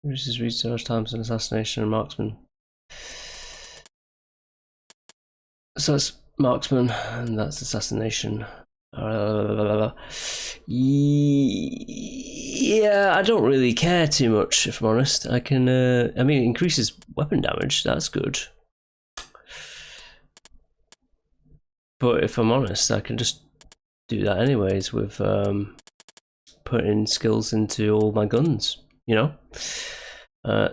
Reduces recharge times and assassination and marksman. So it's marksman, and that's assassination. Yeah, I don't really care too much, if I'm honest. I can, I mean, it increases weapon damage, that's good. But if I'm honest, I can just do that anyways with putting skills into all my guns, you know?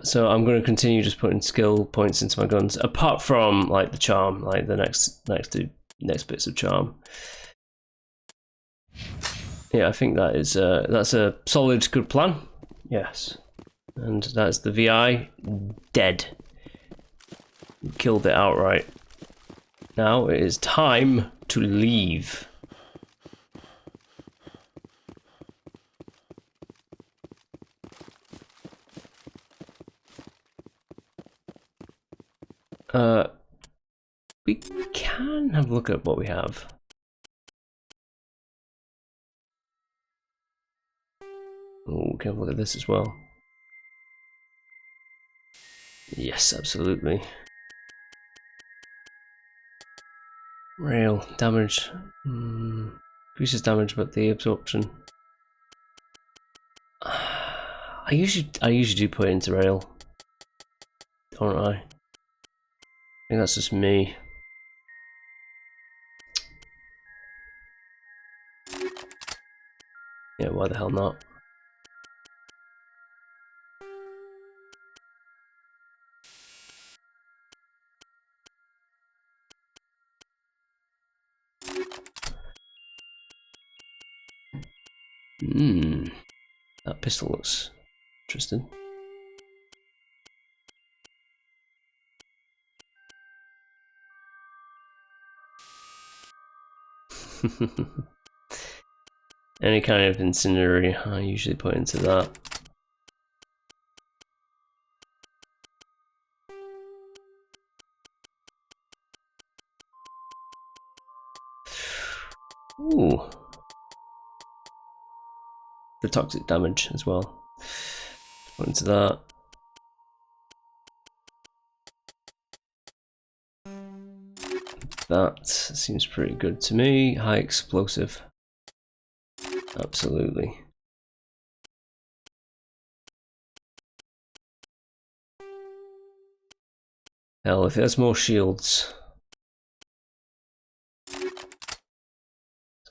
So I'm going to continue just putting skill points into my guns, apart from like the charm, like the next bits of charm. Yeah, I think that is that's a solid, good plan. Yes, and that's the VI dead. Killed it outright. Now it is time to leave. We can have a look at what we have. Oh, we can have a look at this as well. Yes, absolutely. Rail damage. Increases damage, but the absorption. I usually do put it into rail, don't I? I think that's just me. Yeah, why the hell not? That pistol looks interesting. Any kind of incendiary I usually put into that. Ooh. The toxic damage as well. Put into that. That seems pretty good to me. High explosive. Absolutely. Hell, if it has more shields. Let's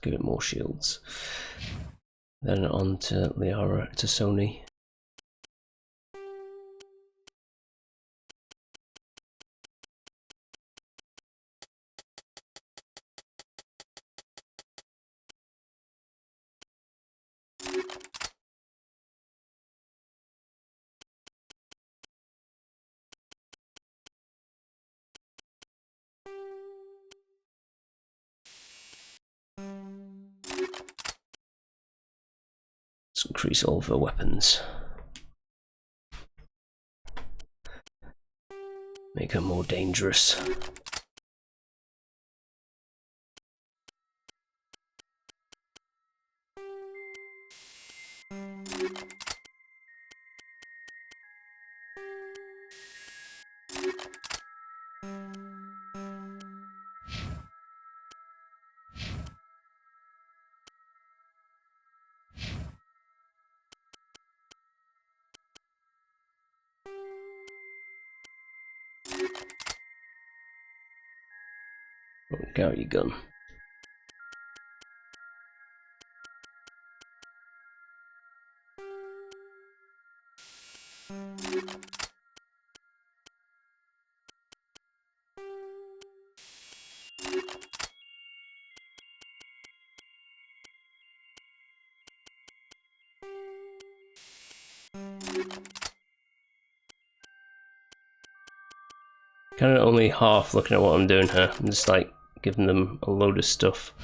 give it more shields. Then on to Liara, to Sony. Let's increase all of her weapons. Make her more dangerous. Get out your gun. Kind of only half looking at what I'm doing here. I'm just like giving them a load of stuff.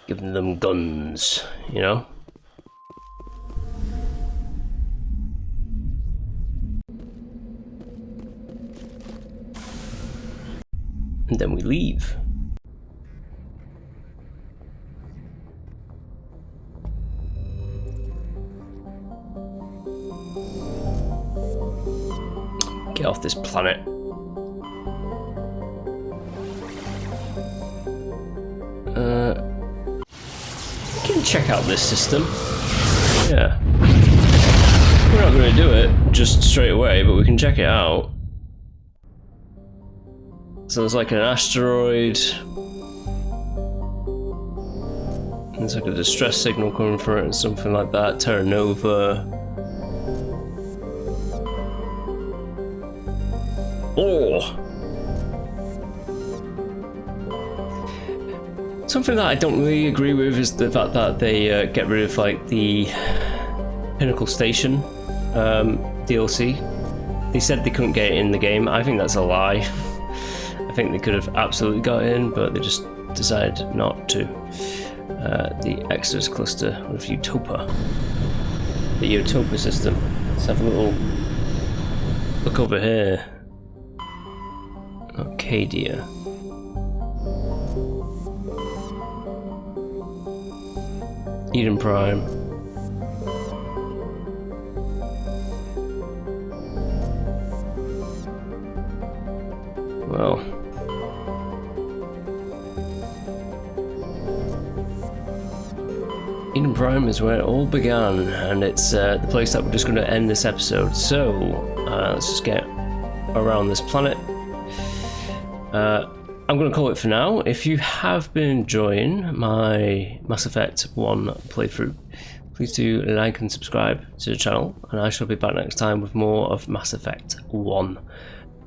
Giving them guns, you know? And then we leave. Get off this planet. We can check out this system. Yeah. We're not going to do it just straight away, but we can check it out. So there's like an asteroid. There's like a distress signal coming from it and something like that. Terra Nova. Oh! Something that I don't really agree with is the fact that they get rid of like the Pinnacle Station DLC. They said they couldn't get it in the game. I think that's a lie. I think they could have absolutely got it in, but they just decided not to. The Exodus cluster with Utopia. The Utopia system. Let's have a little look over here. Arcadia. Eden Prime. Well. Eden Prime is where it all began, and it's the place that we're just going to end this episode. So, let's just get around this planet. I'm going to call it for now. If you have been enjoying my Mass Effect 1 playthrough, please do like and subscribe to the channel, and I shall be back next time with more of Mass Effect 1.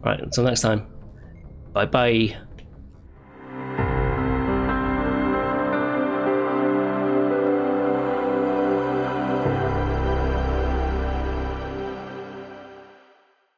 Right, until next time, bye bye.